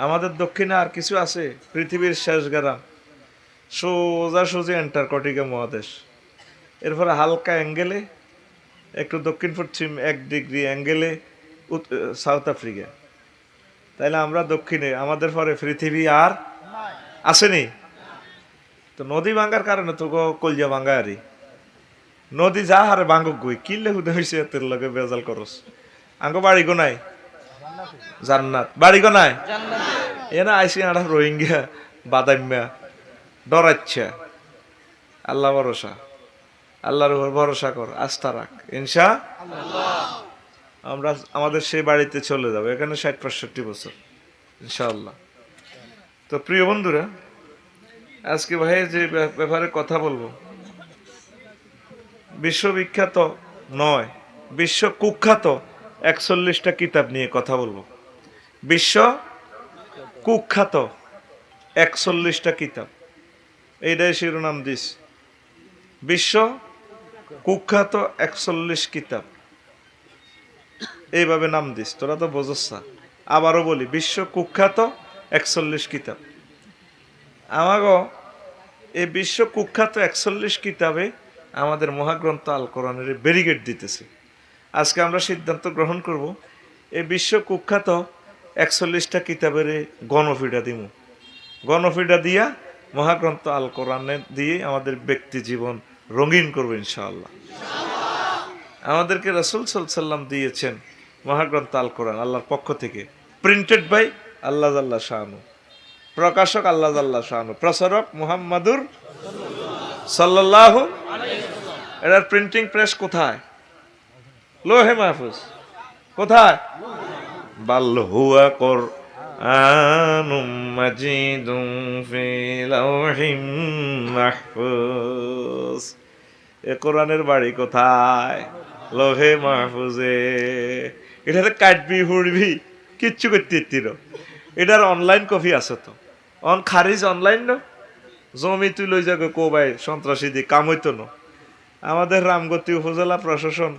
আমাদের দক্ষিণে আর কিছু আছে? পৃথিবীর শেষ গ্রাম, সোজাসুজি অ্যান্টার্কটিকা মহাদেশ, এরপরে হালকা অ্যাঙ্গেলে একটু দক্ষিণ পশ্চিম 1 ডিগ্রি অ্যাঙ্গেলে সাউথ আফ্রিকা। তাইলে আমরা দক্ষিণে, আমাদের পরে পৃথিবী আর আসেনি। তো নদী ভাঙ্গার কারণে তো কলজা ভাঙ্গা আরই নদী যা হারে ভাঙ্গক গই কিনলে হুদে হয়েছে তোর লগে বেজাল করস। আঙ্গ বাড়ি গো নাই জান্নাত, বাড়ি গো নাই এনা আইসি আড়া রোহিঙ্গা বাদাম্যা ডরাচ্ছা। আল্লাহ ভরসা, আল্লাহর উপর ভরসা কর, আস্থা রাখ, ইনশা আমরা আমাদের সেই বাড়িতে চলে যাবো। এখানে 60-65 বছর ইনশাআল্লাহ। তো প্রিয় বন্ধুরা, আজকে ভাই যে ব্যাপারে কথা বলবো, বিশ্ববিখ্যাত নয়, বিশ্ব কুখ্যাত 41টা কিতাব নিয়ে কথা বলবো। বিশ্ব কুখ্যাত 41টা কিতাব, এইটাই শিরোনাম দিস, বিশ্ব কুখ্যাত 41 কিতাব, এইভাবে নাম দিস। তোরা তো বোঝস না, আবারও বলি, বিশ্ব কুখ্যাত 41 কিতাব। আমাগো এই বিশ্ব কুখ্যাত 41 কিতাবে আমাদের মহাগ্রন্থ আল কোরআনের ব্যারিকেড দিতেছে। আজকে আমরা সিদ্ধান্ত গ্রহণ করব, এই বিশ্ব কুখ্যাত 41টা কিতাবের গণফিডা দিব। গণফিডা দিয়া মহাগ্রন্থ আল কোরআনে দিয়ে আমাদের ব্যক্তি জীবন রঙিন করবো ইনশাআল্লাহ। আমাদেরকে রাসূল সাল্লাল্লাহু আলাইহি ওয়াসাল্লাম দিয়েছেন মহাগ্রন্থ আল কোরআন আল্লাহর পক্ষ থেকে, প্রিন্টেড বাই আল্লাহ জাল্লা শানু, প্রকাশক আল্লাহ জাল্লা শানু, প্রসারক মুহাম্মাদুর সাল্লাল্লাহু আলাইহি ওয়াসাল্লাম। এটার প্রিন্টিং প্রেস কোথায়? লোহে মাহফুজ। কোথায়? বাল হুয়া কুরআনুম মাজিদুম ফি লাওহিম মাহফুজ। এ কোরআনের বাড়ি কোথায়? লোহে মাহফুজে। এটাতে কাটবি হুড়বি কিচ্ছু করতে ইত্তির। এটার অনলাইন কপি আছে তো, অন খারিজ অনলাইন ন জমি তুই লই যাবে কো ভাই সন্ত্রাসী দিয়ে কাম হইতো না। আমাদের রামগতি উপজেলা প্রশাসন,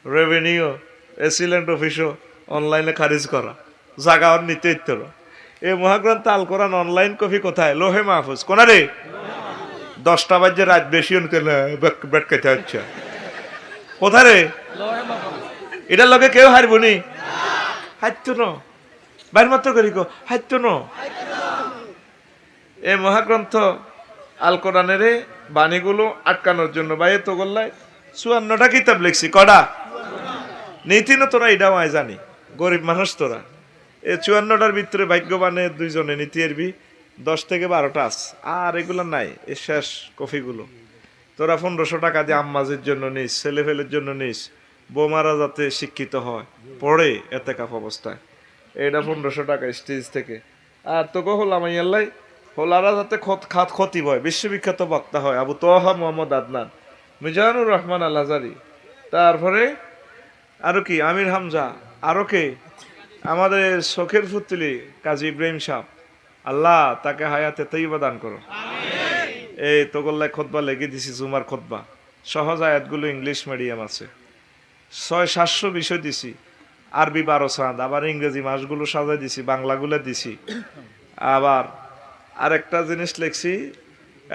রেভিনিউ, এসিলেন্ট অফিসও অনলাইনে খারিজ করা, জায়গা নিতে ইত্তর। এই মহাগ্রন্থ আল কোরআন অনলাইন কপি কোথায়? লোহে মাহফুজ। কোনারে 10টা বাজে রাত বেশি নিতে বেট খাইতে হচ্ছে। কোথায় রে? এটার লগে কেউ হারবনি, হাইতো ন বাইর মাত্র করি গো, হাইতো ন। এই মহাগ্রন্থ আল কোরআনের বাণীগুলো আটকানোর জন্য বাইরে তো গোল্লায় 54টা কিতাব লিখছি। কটা নীতি না তোরা এটাও আয় জানি, গরিব মানুষ তোরা। এই 54টার ভিতরে ভাগ্যবানের 2জনে নীতি এরবি, 10 থেকে 12টা আছে, আর এগুলো নাই। এই শেষ কফিগুলো তোরা 1500 টাকা দিয়ে আম্মাজির জন্য নিস, ছেলে ফেলের জন্য নিস, বোমারা যাতে শিক্ষিত হয় পড়ে এতে কাপ অবস্থায়, এটা 1500 টাকা স্টেজ থেকে। আর তোকে হলাম ইয়াল্লাই হোলারা যাতে খাত খতিব হয়, বিশ্ববিখ্যাত বক্তা হয়, আবু তোহা মোহাম্মদ আদনান, মিজানুর রহমান আল হাজারি, তারপরে আরো কি আমির হামজা, আরো কে আমাদের শখের ফুতলি কাজী ইব্রাহিম সাহ, আল্লাহ তাকে হায়াতে তৈবা দান করো। এই তোগল্লায় খোদবা লেগে দিছি, জুমার খোদবা, সহজ আয়াতগুলো ইংলিশ মিডিয়াম আছে, 600-700 বিষয় দিছি, আরবি 12 চাঁদ, আবার ইংরেজি মাসগুলো সাজাই দিছি, বাংলাগুলো দিছি। আবার আরেকটা জিনিস লিখছি,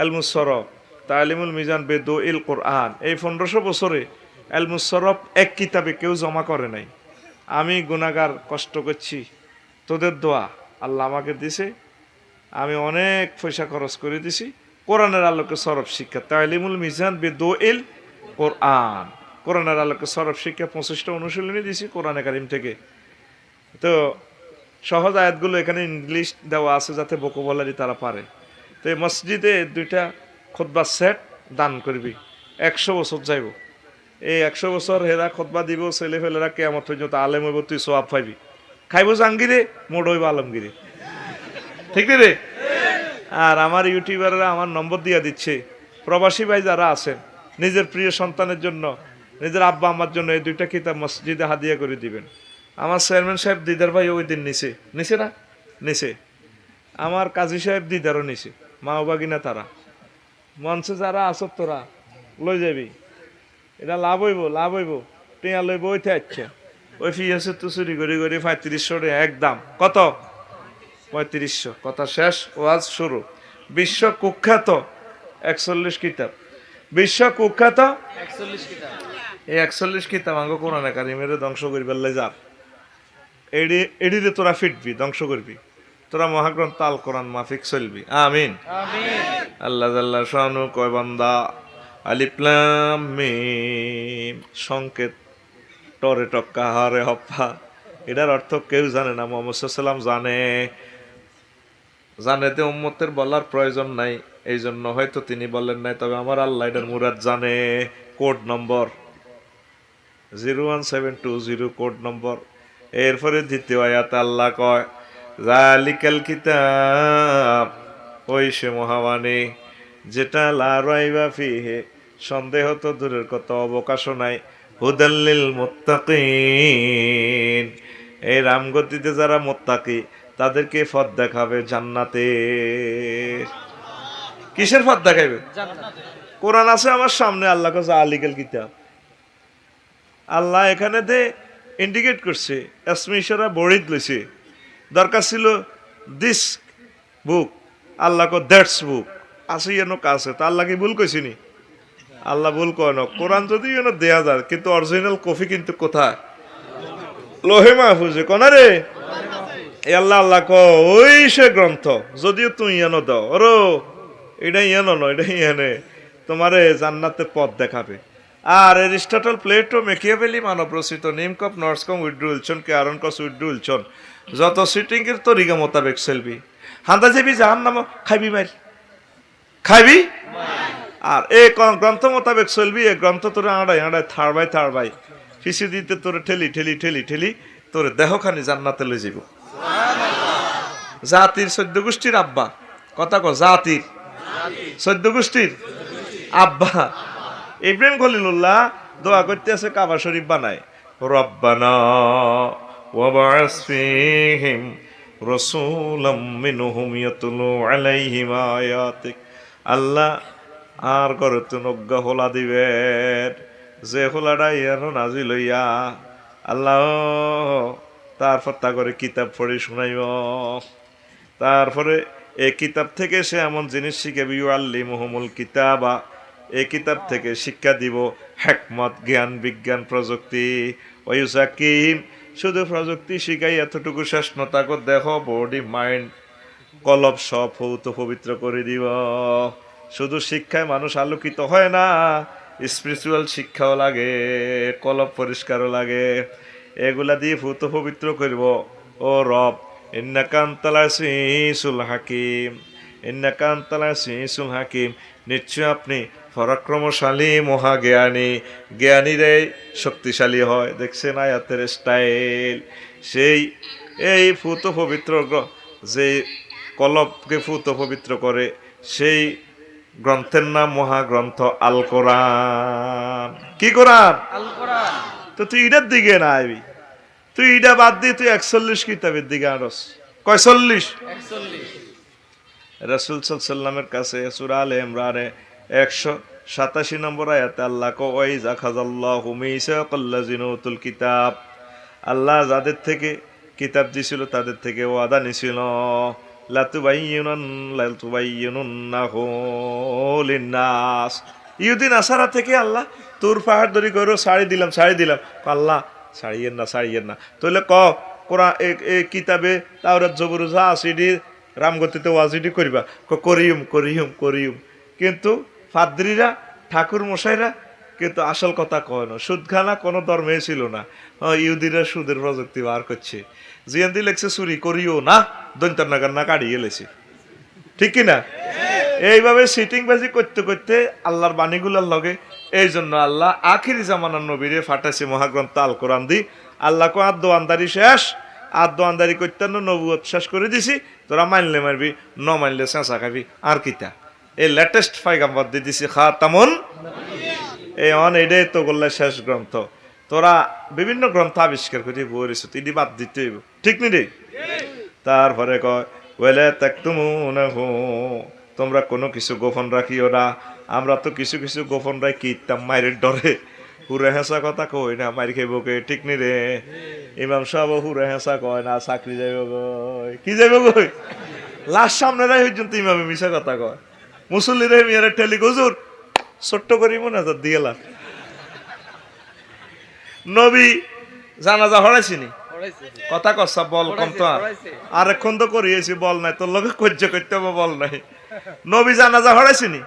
এলমুস সরফ তালিমুল মিজান বেদো ইল কোরআন। এই 1500 বছরে এলমুস সরফ এক কিতাবে কেউ জমা করে নাই। আমি গুনাহগার, কষ্ট করছি, তোদের দোয়া আল্লাহ আমাকে দিছে, আমি অনেক পয়সা খরচ করে দিছি কোরআনের আলোকে সরফ শিক্ষা, তালিমুল মিজান বেদো ইল কোরআন, কোরআনের আলোকে সরফ শিক্ষা 25টা অনুশীলনী দিছি কোরআনে কারিম থেকে। তো সহজ আয়াতগুলো এখানে ইংলিশ দেওয়া আছে যাতে বকবলারি তারা পারে। তো এই মসজিদে 2টা খুতবা সেট দান করবি, 100 বছর যাইব। এই 100 বছর হেরা খুতবা দিব, ছেলে ফেলেরা কেয়ামত পর্যন্ত আলেম হইব, তুই সোয়াব পাইবি। খাইব জাঙ্গিরে, মোড় হইব আলমগিরি, ঠিক রে? আর আমার ইউটিউবাররা আমার নম্বর দিয়ে দিচ্ছে, প্রবাসী ভাই যারা আছেন নিজের প্রিয় সন্তানের জন্য, নিজের আব্বা আমার জন্য এই 2টা কিতাব মসজিদে হাদিয়া করে দিবেন। আমার চেয়ারম্যান সাহেব দিদার ভাই ওই দিন নিছে না নিছে, আমার কাজী সাহেব দিদারও নিছে, মা বাগিনা তারা মঞ্চে যারা আসত তোরা লই যাবি, এটা লাভ হইব, টিয়া লইব ওইতে আচ্ছা, ওই ফি আছে তো চুরি করি 3500 একদম কত 3500 কথা শেষ, ওয়াজ শুরু। বিশ্ব কুখ্যাত 41 কিতাব, বিশ্ব কুখ্যাত 41 কিতাব। এই 41 কিতাব আঙ্গ কোরআনে কারিমের ধ্বংস করিবার লাই যা এডিরে তোরা ফিটবি, ধ্বংস করবি, তোরা মহাগ্রন্থ আল কোরআন মাফিক চলবি। আমিন। আমিন। আল্লাহ জাল্লা শানু কয় বান্দা আলিফ লাম মিম সংকেত টরে টক্কা হারে হপ্পা, এটার অর্থ কেউ জানে না, মুহাম্মদ সাল্লাল্লাহু জানে। জানেতে উম্মতের বলার প্রয়োজন নাই, এই জন্য হয়তো তিনি বলেন নাই, তবে আমার আল্লাহ এটার মুরাদ জানে। Code number 01720 code number. এরপরে দ্বিতীয় আয়াতে আল্লাহ কয় জালিকাল কিতাব, ওই সে মহাবাণী যেটা লা রাইবা ফিহি, সন্দেহ তো দূরের কথা অবকাশও নাই, হুদাল্লিল মুত্তাকিন, এই রামগতিতে যারা মুত্তাকি তাদেরকে পথ দেখাবে জান্নাতে। কিসের পথ দেখাবে? জান্নাতে। কোরআন আছে আমার সামনে, আল্লাহ কাছে আলিকাল কিতাব। আল্লাহ এখানে দে ইন্ডিকেট করছে, এসমে ইশারা বড়িত লইছে। দরকার ছিল this book, Allah co that's বুক আছে, এনো কাছে তা আল্লাহ কি ভুল কইছিনি? আল্লাহ ভুল কয় না। কোরআন যদি এনো দেয়া যায়, কিন্তু অরিজিনাল কপি কিন্তু কোথায়? লোহে মাহফুজে কোনা রে। এ আল্লাহ আল্লাহ ক ওই সে গ্রন্থ, যদিও তুই এনো দাও ওরো, এটা এনো নয়, এটা এনে তোমারে জান্নাতের পথ দেখাবে। আর এরিস্টটল, প্লেটো, মেকিয়াভেলি, মানব রচিত নিমকপ, নর্সকম, উইড্রু উলছন, কে আরন কস উইড্রু উলছন, যত সিটিং এর তরিকা মোতাবেক চলবি, হান্দা যাবি জাহান নাম খাইবি মাইল, খাইবি। আর এই গ্রন্থ মোতাবেক চলবি, এই গ্রন্থ তোরে আড়াই আড়াই থার বাই ফিসি দিতে তোরে ঠেলি ঠেলি ঠেলি ঠেলি তোরে দেহখানি জান্নাতে লই যাব। জাতির 14 গোষ্ঠীর আব্বা, কথা ক, জাতির 14 গোষ্ঠীর আব্বা ইব্রাহিম খলিলুল্লাহ দোয়া করতে আছে, কাবা শরীফ বানায়, রব্বানা ওয়াবআস ফীহিম রাসূলাম মিনহুম ইয়াতলু আলাইহিম আয়াতিক। আল্লাহ আর করে তো নজ্ঞা হোলা দিবেন, যে হোলাটা ইয়ানো নাজিল হইয়া আল্লাহ তারপর তা করে কিতাব পড়ে শুনাইব। তারপরে এই কিতাব থেকে সে এমন জিনিস শিখাবি, আল্লিমুহুমুল কিতাবা, এই কিতাব থেকে শিক্ষা দিব হিকমত, জ্ঞান, বিজ্ঞান, প্রযুক্তি। ওয়ুজাকিম, শুধু প্রযুক্তি শিখাই এতটুকু শেষ নতাকো, দেখো বডি মাইন্ড কলব সব ভৌত পবিত্র করে দিব। শুধু শিক্ষায় মানুষ আলোকিত হয় না, স্পিরিচুয়াল শিক্ষাও লাগে, কলব পরিষ্কারও লাগে। এগুলা দিয়ে ভৌত পবিত্র করব। ও রব, ইন্নাকা আনতাল আসিসুল হাকিম, ইন্নাকা আনতাল আসিসুল হাকিম, নিশ্চয় আপনি পরাক্রমশালী মহাজ্ঞানী। জ্ঞানীরাই শক্তিশালী হয়। দেখছেন আয়াতের স্টাইল, সেই এই ফুত পবিত্র যে কলবকে ফুত পবিত্র করে, সেই গ্রন্থের নাম মহাগ্রন্থ আল কোরআন। কি কোরআন? আল কোরআন। তো তুই ইটার দিকে না আইবি, তুই ইটা বাদ দিয়ে তুই 41 কিতাবের দিকে আনস। কয় 40? 41। রাসূল সাল্লাল্লাহু কাছে সূরা আলে ইমরানে 187 নম্বর আয়াতে আল্লাহ কো ওয়াইজা খাযাল্লাহু মিসাকাল্লাযিনা উতুল কিতাব, আল্লাহ যাদের থেকে কিতাব দিছিল তাদের থেকে ওয়াদা নিছিল, লাতুবাইয়িনুন্নাহু লিন্নাস, ইহুদি নাসারা থেকে আল্লাহ তোর পাহাড় ধরি করো ছাড়ি দিলাম আল্লাহ ছাড়িয়েন না তাহলে ক কোরআন এই কিতাবে তাওরাত জবুর যা আসিডি রামগতিতে ওয়াজিডি করিবা, করিম। কিন্তু ফাদ্রিরা, ঠাকুর মশাইরা কিন্তু আসল কথা কয় না। সুদখানা কোনো ধর্মে ছিল না। ইহুদিরা সুদের প্রযুক্তি বার করছে। জিয়ান্দি লেখছে চুরি করিও না, দৈন্তার নাগার না কাড়িয়ে লেছে, ঠিক কিনা? এইভাবে সিটিং বাজি করতে করতে আল্লাহর বাণীগুলোর লগে, এই জন্য আল্লাহ আখিরি জামানার নবীরে ফাটাইছে মহাগ্রন্থ আল কোরআন দি। আল্লাহ কো আদ্য আন্দারি শেষ, আদ্য আন্দারি করতে নবুয়ত শেষ করে দিছি, তোরা মানলে মারবি, ন মানলে চেঁচা খাবি। আর কিতা এই লেটেস্ট পয়গাম্বর দিয়ে দিছি খাতামুন, এই অন এটাই তো বললে শেষ গ্রন্থ। তোরা বিভিন্ন গ্রন্থ আবিষ্কার করে বলেছ, তিনি বাদ দিতে হইব, ঠিক নি রে? তারপরে কয় ওয়ালা তাকতুমুনাহু, তোমরা কোনো কিছু গোপন রাখিও না। আমরা তো কিছু গোপন রাখি, ইতাম মায়ের ডরে। হুরে হেসা কথা কই না, মারি খাইব কে, ঠিক নি রে? ইমাম সাহেব হুরে হেসা কয় না, চাকরি যাইব গই, কি যাইব গই? লাশ সামনে রাই পর্যন্ত ইমামে মিশা কথা কয়। মুসল্লি রে মিয়ারে ঠেলি, হুজুর ছোট্ট করি মনে দিয়েলাম। নবী জানাজা হড়াইছিনি, কথা কসা বল কম তো আর এখন তো করিয়েছি বল নাই, তোর লোকে কজ্জ করতে হবে বল নাই। নবী জানাজা হড়াইছিনি,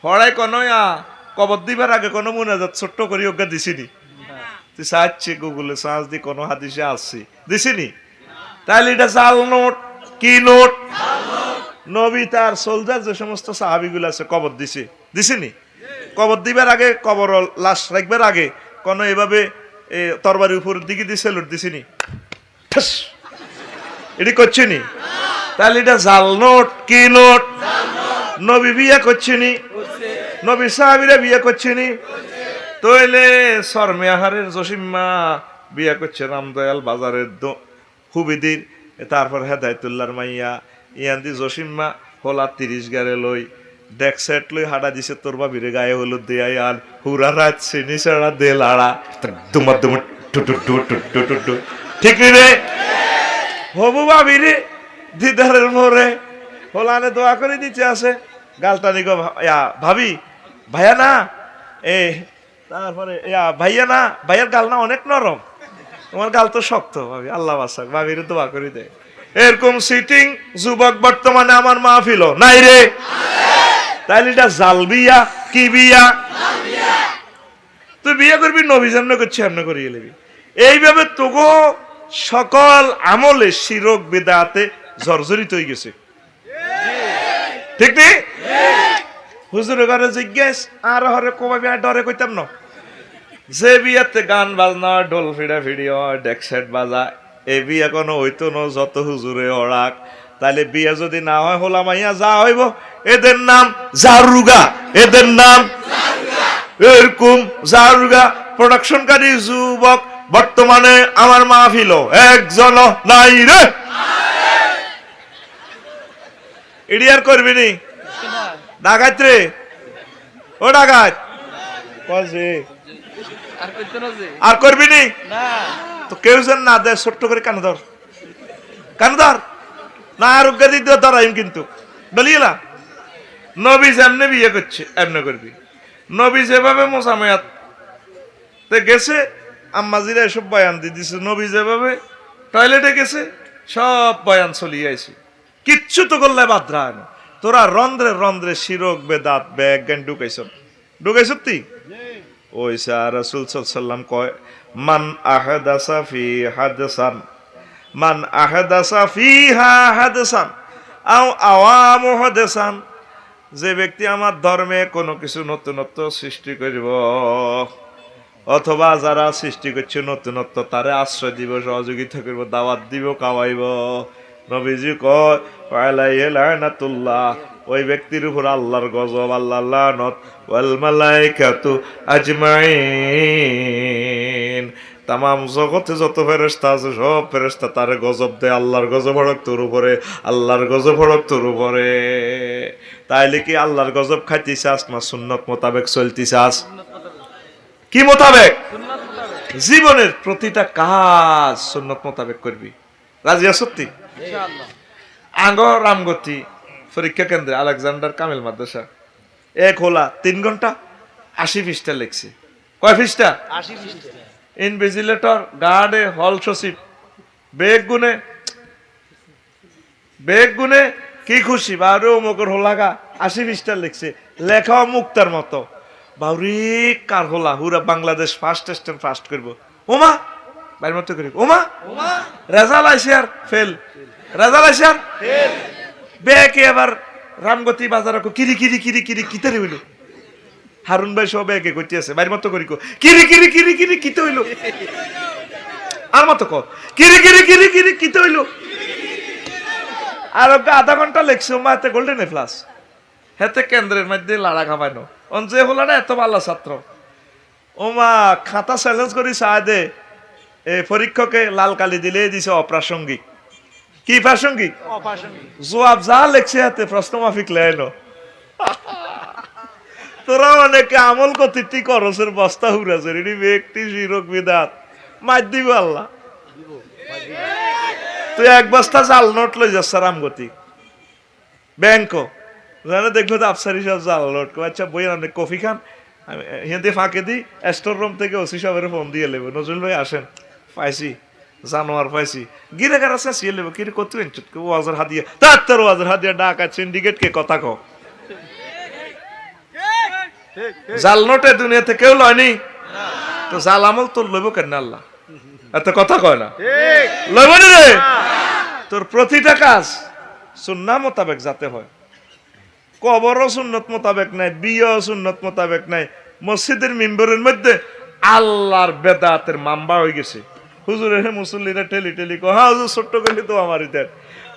হড়াই কোন কবর দিবার আগে কোনো মুনাজাত ছোট্ট করি ওকে দিছিনি? তুই চাচ্ছি গুগলে সার্চ দি কোনো হাদিসে আসছি দিছিনি? তাহলে এটা জাল নোট, কি নোট? নবী তার সোলজার যে সমস্ত সাহাবিগুলো আছে কবর দিছিনি? কবর দিবার আগে, কবর লাশ রাখবার আগে কোনো এভাবে তরবারি উপরের দিকে দিয়ে সেলুট দিছিনি? এটি করছিনি? তাহলে এটা জাল নোট, কি নোট? নবী বিয়ে করছিনি, নবী সাহাবীরা বিয়ে করছিনি। তইলে শর্মিয়াহারের জসিম্মা বিয়ে করছে রামদয়াল বাজারের হুবিদির, তারপর হেদায়তুল্লাহর মাইয়া ইয়ান্দি জসিম্মা হোলা 30 গারে লই ডেক সেট লই হাডা দিছে তোর বাবিরে গায়ে হলুদ দিয়ে আর হুরা রাখছে নিশারা দে লাড়া দুমার দুমার টুটু টুটু টুটু টু, ঠিক রে? হবু বাবিরে দিদারের মোরে হোলানে দোয়া করে দিতে আছে, গালটা নিগো ভাবি ভাইয়া না তারপরে ভাইয়া না, ভাইয়ার গাল না অনেক নরম, তোমার গাল তো শক্ত ভাবি, আল্লাহ বাসাক ভাবিরে দোয়া করে দেয়। এরকম সিটিং যুবক বর্তমানে আমার মাহফিল নাই রে। তাইলে এটা জাল বিয়া, কি বিয়া? তুই বিয়ে করবি নবী যেমন করছি এমন করিয়ে নেবি। এইভাবে তোগো সকল আমলে শিরক বেদাতে জর্জরিত হয়ে গেছে, ঠিক নেই? হুজুরের ঘরে জিজ্ঞেস আর হরে কমাবি আর ডরে কইতাম না, যে বিয়াতে গান বাজনা ঢোল ফিড়া ভিডিও ডেক সেট বাজা, এই বিয়া কোনো হইতো না যত হুজুরে অড়াক। তাহলে বিয়া যদি না হয় হোলা মাইয়া যা হইব এদের নাম জারুগা, এদের নাম এরকম জারুগা। প্রোডাকশনকারী যুবক বর্তমানে আমার মাহফিল একজন নাই রে। ইডিয়ার করবি নি ডাকাত রে, ও ডাকাত আর করবি নি তো কেউ যেন না দেয়, ছোট্ট করে কানে ধর, কানে ধর না আরোগ্য দিতে ধরাইম কিন্তু বলিলা। নবী যেমনে বিয়ে করছে এমনি করবি। নবী যেভাবে মোসামেয়াত গেছে আম্মাজিরা এসব বয়ান দিয়ে দিছে, নবী যেভাবে টয়লেটে গেছে সব বয়ান চলিয়ে আইছে, কিচ্ছু তো করলে বাদ রায় না। তোরা রন্ধ্রে রন্ধ্রে শিরক বেদাত ব্যাগ জ্ঞান ঢুকাইছ তুই। ওই রাসূল সাল্লাল্লাহু আলাইহি ওয়াসাল্লাম কয় মান আহাদাসা ফি হাদসান, মান আহাদাসা ফিহা হাদসান আও আওয়ামু হাদসান, যে ব্যক্তি আমার ধর্মে কোনো কিছু নতুনত্ব সৃষ্টি করিব অথবা যারা সৃষ্টি করছে নতুনত্ব তারে আশ্রয় দিব, সহযোগিতা করব, দাওয়াত দিব, খাওয়াইব, নবীজি কয় আলাইহি লানাতুল্লাহ, ওই ব্যক্তির উপর আল্লাহর গজব, আল্লাহর লানত, ওয়াল মালাইকাতু আজমাইন, তামাম জগতে যত ফেরেশতা আছে সব ফেরেশতা তারে গজব দেয়। আল্লাহর গজব হড়ক তোর উপরে, আল্লাহর গজব হড়ক তোর উপরে। তাইলে কি আল্লাহর গজব খাইতে চাস না সুন্নত মোতাবেক চলতে চাস? কি মোতাবেক? জীবনের প্রতিটা কাজ সুন্নত মোতাবেক করবি। রাজি আছতি? আঙ্গ রামগতি পরীক্ষা কেন্দ্রে আলেকজান্ডার কামিল মাদ্রাসা এক হোলা 3 ঘন্টা 80 পৃষ্ঠা লিখছে। কয় পৃষ্ঠা? 80 পৃষ্ঠা। ইনভিজিলেটর গার্ডে হল সচিব বেগ গুনে কি খুশি বাউরে অমুকের হোলাগা 80 পৃষ্ঠা লিখছে, লেখাও মুক্তার মতো। বাউরি কার হোলা হুরা বাংলাদেশ ফার্স্ট স্ট্যান্ড ফার্স্ট করবো। ওমা বাইর মতো করি, ওমা রেজাল্ট আইছে আর ফেল, রেজাল্ট আইছে আর ফেল। বেকে আবার রামগতি বাজার কিরি কিরি কিরি কিরি কিতে হইল, হারুন ভাই সব একে করতে আছে বাইর মতো করি কিরি কিরি কিরি কিরি কিতে হইল, আর মতো ক কিরি কিরি কিরি কিরি কিতে হইল। আর আধা ঘন্টা লেখছে ওমা এতে গোল্ডেন প্লাস, হেতে কেন্দ্রের মধ্যে লাড়া খাবাইনো যে হলো না এত ভালো ছাত্র। ওমা খাতা চ্যালেঞ্জ করি চায় দে এই পরীক্ষকে লাল কালি দিলে দিছে অপ্রাসঙ্গিক। কি প্রাসঙ্গিক? জবাব যা লেখছে হাতে প্রশ্ন মাফিক লেনো তোরা অনেকে আমল কতিটি করসের বস্তা হুরাছে এটি ব্যক্তি শিরক বিদাত মার দিব আল্লাহ। তুই এক বস্তা জাল নোট লই যাস রামগতি ব্যাংক জানে দেখবো তো আফসারি সব জাল নোট আচ্ছা বই অনেক কফি খান হিন্দি ফাঁকে দিই স্টোর রুম থেকে ওসি সাহেবের ফোন দিয়ে নেবো নজরুল ভাই আসেন পাইছি জানোয়ার পাইছি গিরে গার আছে সিয়ে নেবো কিরে কত ওয়াজের হাদিয়া তার ওয়াজের হাদিয়া ডাকা সিন্ডিকেট কে কথা কো জাল নোটে দুনিয়াতে কেউ লয়নি তো জাল আমল তোর লইব কেন আল্লাহ এত কথা কয় না লইব রে তোর প্রতিটা কাজ সুন্নাহ মোতাবেক যাতে হয় কবরও সুন্নত মোতাবেক নাই বিয়েও সুন্নত মোতাবেক নাই মসজিদের মিম্বরের মধ্যে আল্লাহর বেদাতের মাম্বা হয়ে গেছে হুজুরের মুসল্লিরা ঠেলি ঠেলি কো হ্যাঁ হুজুর ছোট্ট গেলি তো আমার ইদের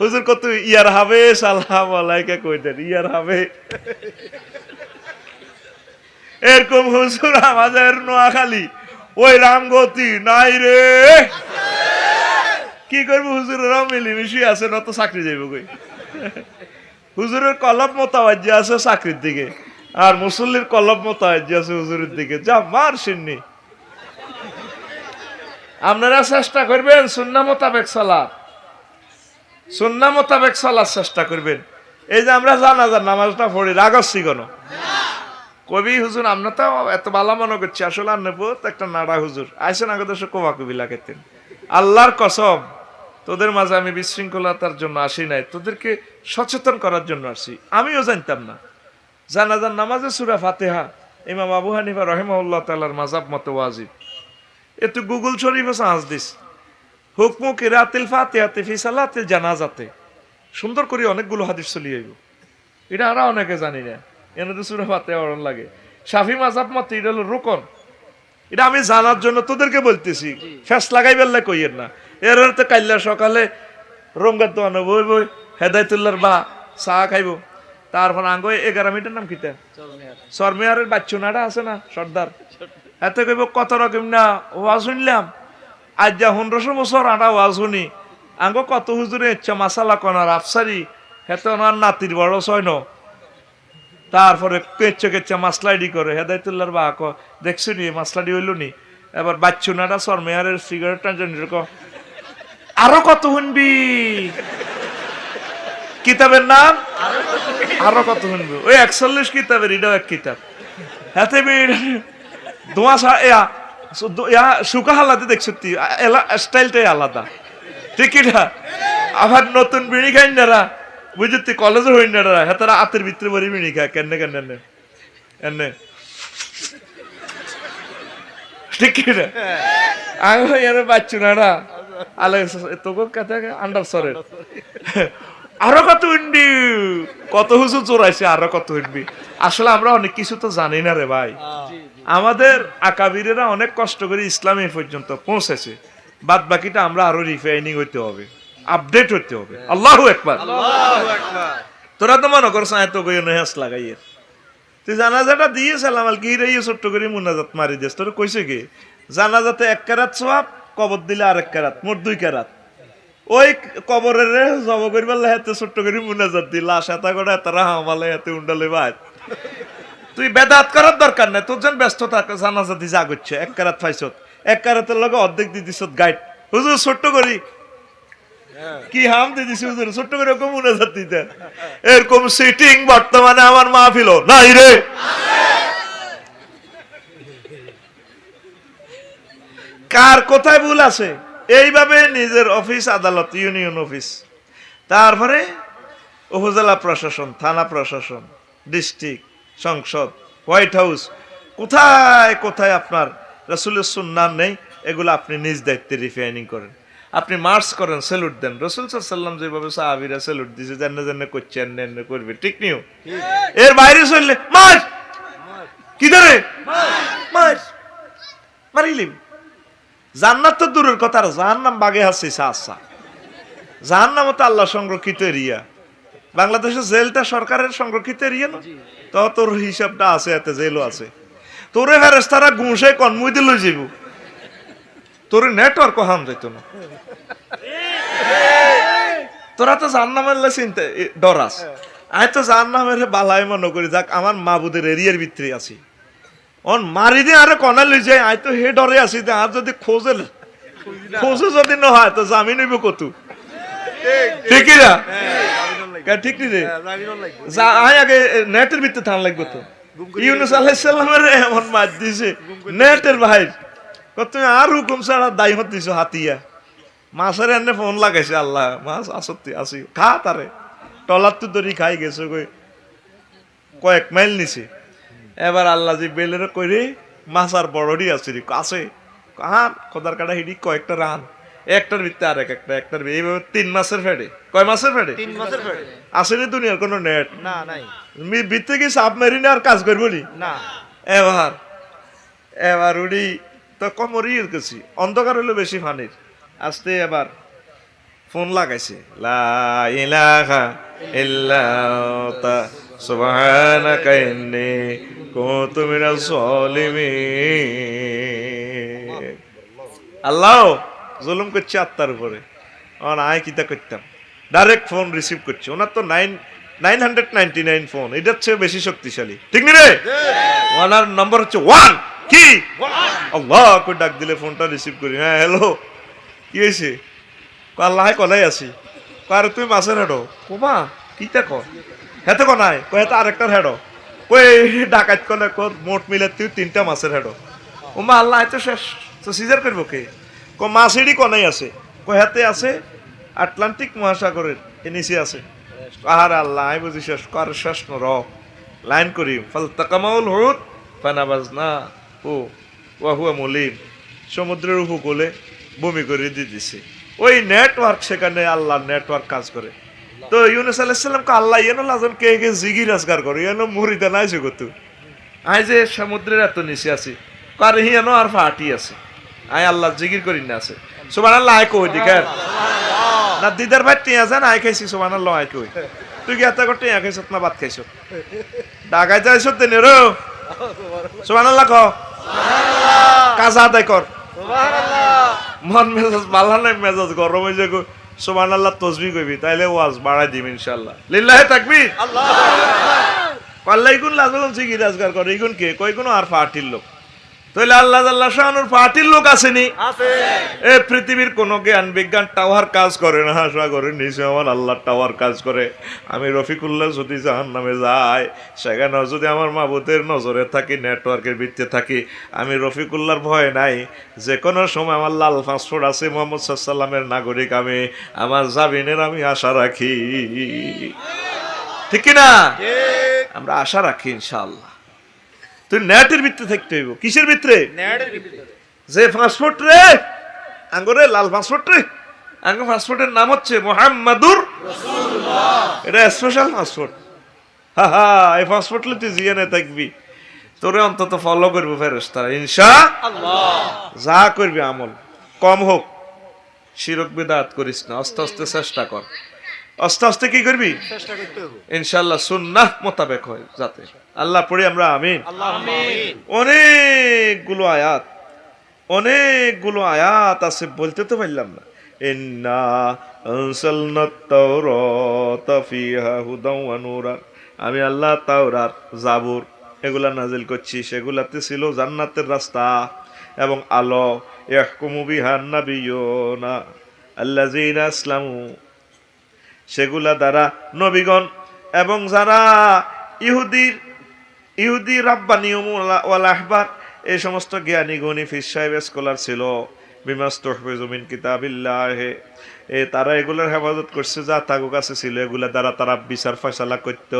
হুজুর কত ইয়ার হবে সালাম আলাইকা কই দেন ইয়ার হবে এরকম হুজুর আমাদের নোয়াখালী ওই রামগতি নাই রে কি করবো হুজুরেরাও মিলিমিশি আছে না তো চাকরি যাইব কই হুজুরের কলব মোতাবাজ্য আছে চাকরির দিকে আর মুসল্লির কলব মোতাবাজ্য আছে হুজুরের দিকে যা মার সিন্নি আপনারা চেষ্টা করবেন সুন্নাহ মোতাবেক চলা সুন্নাহ মোতাবেক চলার চেষ্টা করবেন এই যে আমরা জানাজার নামাজটা পড়ি রাগসি কোন কবি হুজুর আমরা তো এত ভালো মনে করছি আসলে আর নেবো একটা নাড়া হুজুর আইসেন আগে দেশে কোবা কবি লাগাইতেন আল্লাহর কসম তোদের মাঝে আমি বিশৃঙ্খলতার জন্য আসি নাই তোদেরকে সচেতন করার জন্য আসি আমিও জানতাম না জানাজার নামাজে সূরা ফাতিহা ইমাম আবু হানিফা রাহিমাহুল্লাহ তাআলার মাযহাব মতে ওয়াজিব এত গুগল শরীফে সাজ দিস হুকমু কিরাতিল ফাতিহাতি ফি সালাতিল জানাজাতে সুন্দর করে অনেকগুলো হাদিস চলি আইব এটা আমরা অনেকে জানি না এনে তো সূরা ফাতিহা পড়ন লাগে শাফি মাযহাব মতে এটা হলো রুকন এটা আমি জানার জন্য তোদেরকে বলতেছি ফেস লাগাই বেল্লা কইয়ের না এর তো কাইল্লা সকালে রঙ্গার দোয়ানো বই বই হেদায়তুল্লাহর বা চা খাইব তারপর আঙ্গ 11 মিনিটের নাম কিতা সরমেয়ারের বাচ্চুনাটা আছে না সর্দার এত কইব কত রকম না ওয়াজ শুনলাম আজ যা 1500 বছর আটা ওয়াজ শুনি আঙ্গ কত হুজুরে ইচ্ছা মাসালা কনার আফসারি হেতে ওনার নাতির বড় ছয় ন তারপরে কেচ্চে কেচ্চে মাসলাইডি করে হেদায়তুল্লাহর বা দেখছো নি মাসলাডি হইল নি এবার বাচ্চুনাটা সরমেয়ারের সিগারেট টানছেন এরকম আরো কত শুনবি কিতাবের নাম আরো কত শুনবি ওই 41 কিতাবের এটাও এক কিতাব হাতে দোয়া শুকা হালাতে দেখছো স্টাইলটাই আলাদা ঠিক না আবার নতুন বিড়ি খাই না বুঝতে কলেজে হই না হাতারা হাতের ভিতরে বড়ি বিড়ি খায় কেন কেন এনে ঠিক না আমি এর বাচ্চু না আলে তোকে কথা আন্ডার সরে আরো কত উঠবি কত হুজুর চোরাইছে আরো কত উঠবি আসলে আমরা অনেক কিছু তো জানি না রে ভাই আমাদের আকাবিরেরা অনেক কষ্ট করে ইসলামে পর্যন্ত পৌঁছেছে বাদ বাকিটা আমরা আরো রিফাইনিং হইতে হবে আপডেট হইতে হবে আল্লাহু আকবার তোরা তো মনে করছ এত কই নহাস লাগাইয়ে তুই জানাজাটা দিয়ে সালাম আল কি রে ছোট্ট করে মুনাজাত মারি দিস তোর কইছে কি জানাজাতে 1 কারাত সওয়াব কবর দিলে আর 1 কারাত মোট 2 কারাত ওই কবরের জব করবার হাতে ছোট্ট করে মুনাজাত দি লাশ এত করে তারা হামালে হাতে উন্ডালে ভাই তুই বেদাত করার দরকার নাই তোর যেন ব্যস্ত থাক জানাজা দি যা করছে 1 কারাত পাইছত 1 কারাতের লগে অর্ধেক দি দিছত গাইড হুজুর ছোট্ট করি কি হাম দি দিছি হুজুর ছোট্ট করে কম মুনাজাত দিতে এরকম সিটিং বর্তমানে আমার মাহফিল নাই রে কার কোথায় ভুল আছে এইভাবে নিজের অফিস আদালত ইউনিয়ন অফিস তারপরে উপজেলা প্রশাসন থানা প্রশাসন ডিস্ট্রিক্ট সংসদ হোয়াইট হাউস কোথায় কোথায় আপনার রাসূলের সুন্নাহ নেই এগুলো আপনি নিজ দায়িত্বে রিফাইনিং করেন আপনি মার্চ করেন স্যালুট দেন রাসূল সাল্লাল্লাহু আলাইহি ওয়াসাল্লাম যেভাবে সাহাবীরা স্যালুট দিয়েছে জান্নাত জান্নাত করছেন নেন করবে ঠিক নিও এর বাইরে চললে মার কি ধরে মার মারিলিম জান্নাত তো দূরের কথা আর জাহান্নাম বাগে আছে সাসা জাহান্নাম তো আল্লাহ সংরক্ষিত এরিয়া বাংলাদেশের জেলটা সরকারের সংরক্ষিত এরিয়া না তো তোর হিসাবটা আছে এতে জেলও আছে তোরে ফেরেশতারা ঘুষে কনমুই দিল যাইব তোর নেটওয়ার্ক হাম যাইতো না তোরা তো জাহান্নামের চিন্তা ডরাস আমি তো জান না মেরে বালাই মনে করি যাক আমার মাবুদের এরিয়ার ভিতরে আছি অন মারি দিয়ে আরে কনা লই যায় আই তো হে ডরে আছি যে আর যদি খোঁজে যদি না হয় তো জামিন হইব কত ঠিক না ঠিক নি রে আই আগে নেটের ভিতরে থান লাগবে তো ইউনুস আলাইহিস সালামের এমন মার দিছে নেটের ভাই কত আর হুকুম ছাড়া দাইমত দিছো হাতিয়া মাছের এনে ফোন লাগাইছে আল্লাহ মাছ আসতে আসি খা তারে টলার তো দড়ি খাই গেছে কয়েক মাইল নিছে এবার আল্লাহ যে বেলের কইরে মাছ আর বড়ডি আছে আছে কাহান খোদার কাটা হিডি কয়েকটা রান একটার ভিতরে আর একটার এইভাবে 3 মাসের ফেডে কয় মাসের ফেডে 3 মাসের ফেডে আসেনি দুনিয়ার কোনো নেট না নাই ভিতরে কি সাবমেরিনে আর কাজ করবো নি না এবার উড়ি তো কমরি গেছি অন্ধকার হলো বেশি ফানির আসতে এবার ফোন লাগাইছে লা ইলাহা ইল্লা আনতা সুবহানাকা ইন্নী কুনতু মিনাজ জালিমিন আল্লাহ জুলুম করছে আত্মার উপরে আর আয় কিতা করতাম ডাইরেক্ট ফোন রিসিভ করছে ওনার তো 999 ফোন এটার চেয়ে বেশি শক্তিশালী ঠিক নি রে ওনার নম্বর হচ্ছে 1 কি আল্লাহ কই ডাক দিলে ফোনটা রিসিভ করি হ্যাঁ হ্যালো কি হয়েছে আল্লাহ কলাই আছি কার তুই মাছের হেডো কোমা কিতা কর হেতে কনাই কই হেতে আরেকটার হেডো কই ডাকাত কলে মোট মিলে তুই 3টা মাছের হেডো ওমা আল্লাহ তো শেষ তো সিজার করবো কে কো মাছেরই কনাই আছে কই হেতে আছে আটলান্টিক মহাসাগরের নিচে আছে আহার আল্লাহ আই বুঝি শেষ কর শেষ নর লাইন করি ফল তাকামাউল হুদ ফানাবাজনা ও ওয়াহুয়া মুলিম সমুদ্রের উপকূলে ভূমি করে দিয়ে দিছে ওই নেটওয়ার্ক সেখানে আল্লাহ নেটওয়ার্ক কাজ করে তো ইউনুস আলাইহিস সালামকে আল্লাহ এনো লাজন কে কে জিগি রাজগার করে এনো মুরিদা নাই জগত আই যে সমুদ্রের এত নিচে আছি কার হিয়ানো আর ফাটি আছে আই আল্লাহ জিকির করি না আছে সুবহানাল্লাহ আই কই দিকার না দিদার ভাই টিয়া জান আই খাইছি সুবহানাল্লাহ আই কই তুই কি এত করতে আই খাইছত না ভাত খাইছত ঢাকায় যাইছ তেনে রো সুবহানাল্লাহ কও সুবহানাল্লাহ কাজা আদায় কর সুবহানাল্লাহ মন মেজাজ ভালো নাই মেজাজ গরম হয়ে যাবে সুবহানাল্লাহ তাসবিহ কইবি তাইলে ওয়াজ বাড়াই দিম ইনশাআল্লাহ লিল্লাহি তাকবীর আল্লাহু আকবার পাল্লাই গুন লাজল জিগি রাজগার করে ইগুন কে কই কোন আর পার্টির লোক তাহলে আল্লাহ আল্লাহ শানুর পার্টির লোক আসেনি আছে এই পৃথিবীর কোনো জ্ঞান বিজ্ঞান টাওয়ার কাজ করে না সাগরের নিচে আমার আল্লাহ টাওয়ার কাজ করে আমি রফিকুল্লাহ যদি জাহান্নামে যাই সেখানে যদি আমার মাবুদের নজরে থাকি নেটওয়ার্কের ভিত্তিতে থাকি আমি রফিকুল্লাহর ভয় নাই যে কোনো সময় আমার লাল পাসপোর্ট আছে মোহাম্মদ সাল্লামের নাগরিক আমি আমার জামিনের আমি আশা রাখি ঠিক না আমরা আশা রাখি ইনশাআল্লাহ তুই নেটের ভিতরে থাকতে হইব কিসের ভিতরে নেটের ভিতরে যে পাসপোর্ট রে আঙ্গরে লাল পাসপোর্ট রে আঙ্গ পাসপোর্টের নাম হচ্ছে মুহাম্মাদুর রাসূলুল্লাহ এটা স্পেশাল পাসপোর্ট হা হা এই পাসপোর্ট লে তুই জিয়ানে থাকবি তোরে অন্তত ফলো করব ফেরেশতারা ইনশাআল্লাহ যা করবি আমল কম হোক শিরক বিদআত করিস না আস্তে আস্তে চেষ্টা কর আস্তে আস্তে কি করবি চেষ্টা করতে হবে ইনশাআল্লাহ সুন্নাহ মোতাবেক হয় যাতে আল্লাহ পড়ি আমরা আমিন আমিন অনেকগুলো আয়াত আছে বলতে তো পারলাম না ইন্না আনসালনাত তাওরাতা ফিহা হুদাও ওয়া নূরা আমি আল্লাহ তাওরাত জাবুর এগুলা নাজিল করছি সেগুলাতে ছিল জান্নাতের রাস্তা এবং আলো ইয়াহকুমু বিহান নাবিয়ুনা আল্লাযীনা আসলামু সেগুলা দ্বারা নবীগণ এবং যারা ইহুদি রাব্বানি ওয়াল আহবার এই সমস্ত জ্ঞানী গুণী ফিস সাহেব স্কলার ছিল বিমাস্তুহফিজু মিন কিতাবিল্লাহ তারা এগুলোর হেফাজত করছে যা তাগো কাছে ছিল এগুলা দ্বারা তারা বিচার ফয়সালা করত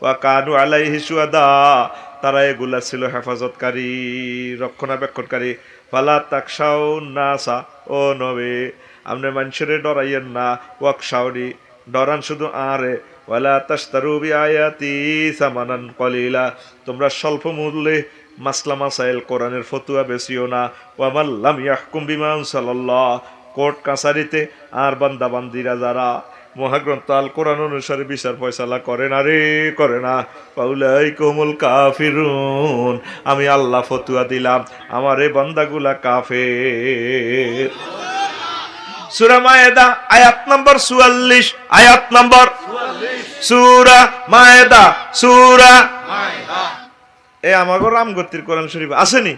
ওয়া কানু আলাইহি শুহাদা তারা এগুলা ছিল হেফাজতকারী রক্ষণাবেক্ষণকারী ফালা তাকশাউ নাসা ও নবী আপনি মানুষের ডরাইয়েন না ওয়াকশাউনি ডরান শুধু আরে ওয়ালা তাশতারু বিআয়াতি সামানান কলিলা তোমরা স্বল্প মূল্যে মাসলা মাসাইল কোরআনের ফতুয়া বেচিও না ওয়া মান লাম ইয়াহকুম বিমা আনজালাল্লাহ কোর্ট কাছারিতে আর বান্দা বান্দিরা যারা মহাগ্রন্থ আল কোরআন অনুসারে বিচার ফয়সালা করে না রে করে না ফাউলাইকুমুল কাফিরুন আমি আল্লাহ ফতুয়া দিলাম আমার এই বান্দাগুলা কাফের সূরা মায়েদা আয়াত নম্বর 44 আয়াত নম্বর 44 সূরা মায়েদা, সূরা এ আমাগো রামগতির কোরআন শরীফ আসেনি?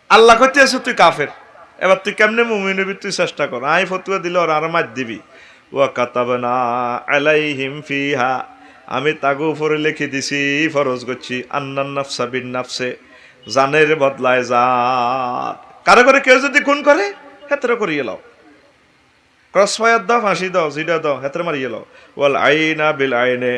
আল্লাহ কইতে আছে তুই কাফের, এবার তুই কেমনে মুমিন হবি তুই চেষ্টা কর। আই ফতুয়া দিলে ওর আর মার দিবি। ওয়া কাতাবনা আলাইহিম ফিহা, আমি তাগু উপরে লিখে দিছি, ফরজ করছি, আন্নান নাফসা বিন নাফসে, জানের বদলায় জাত। কারো করে কেউ যদি খুন করে হেতরে করিয়ে লাও, ক্রস ফায়ার দাও, ফাঁসি দাও, জিডা দাও, হেতরে মারিয়ে লাও। ওয়াল আইনা বিল আইনে,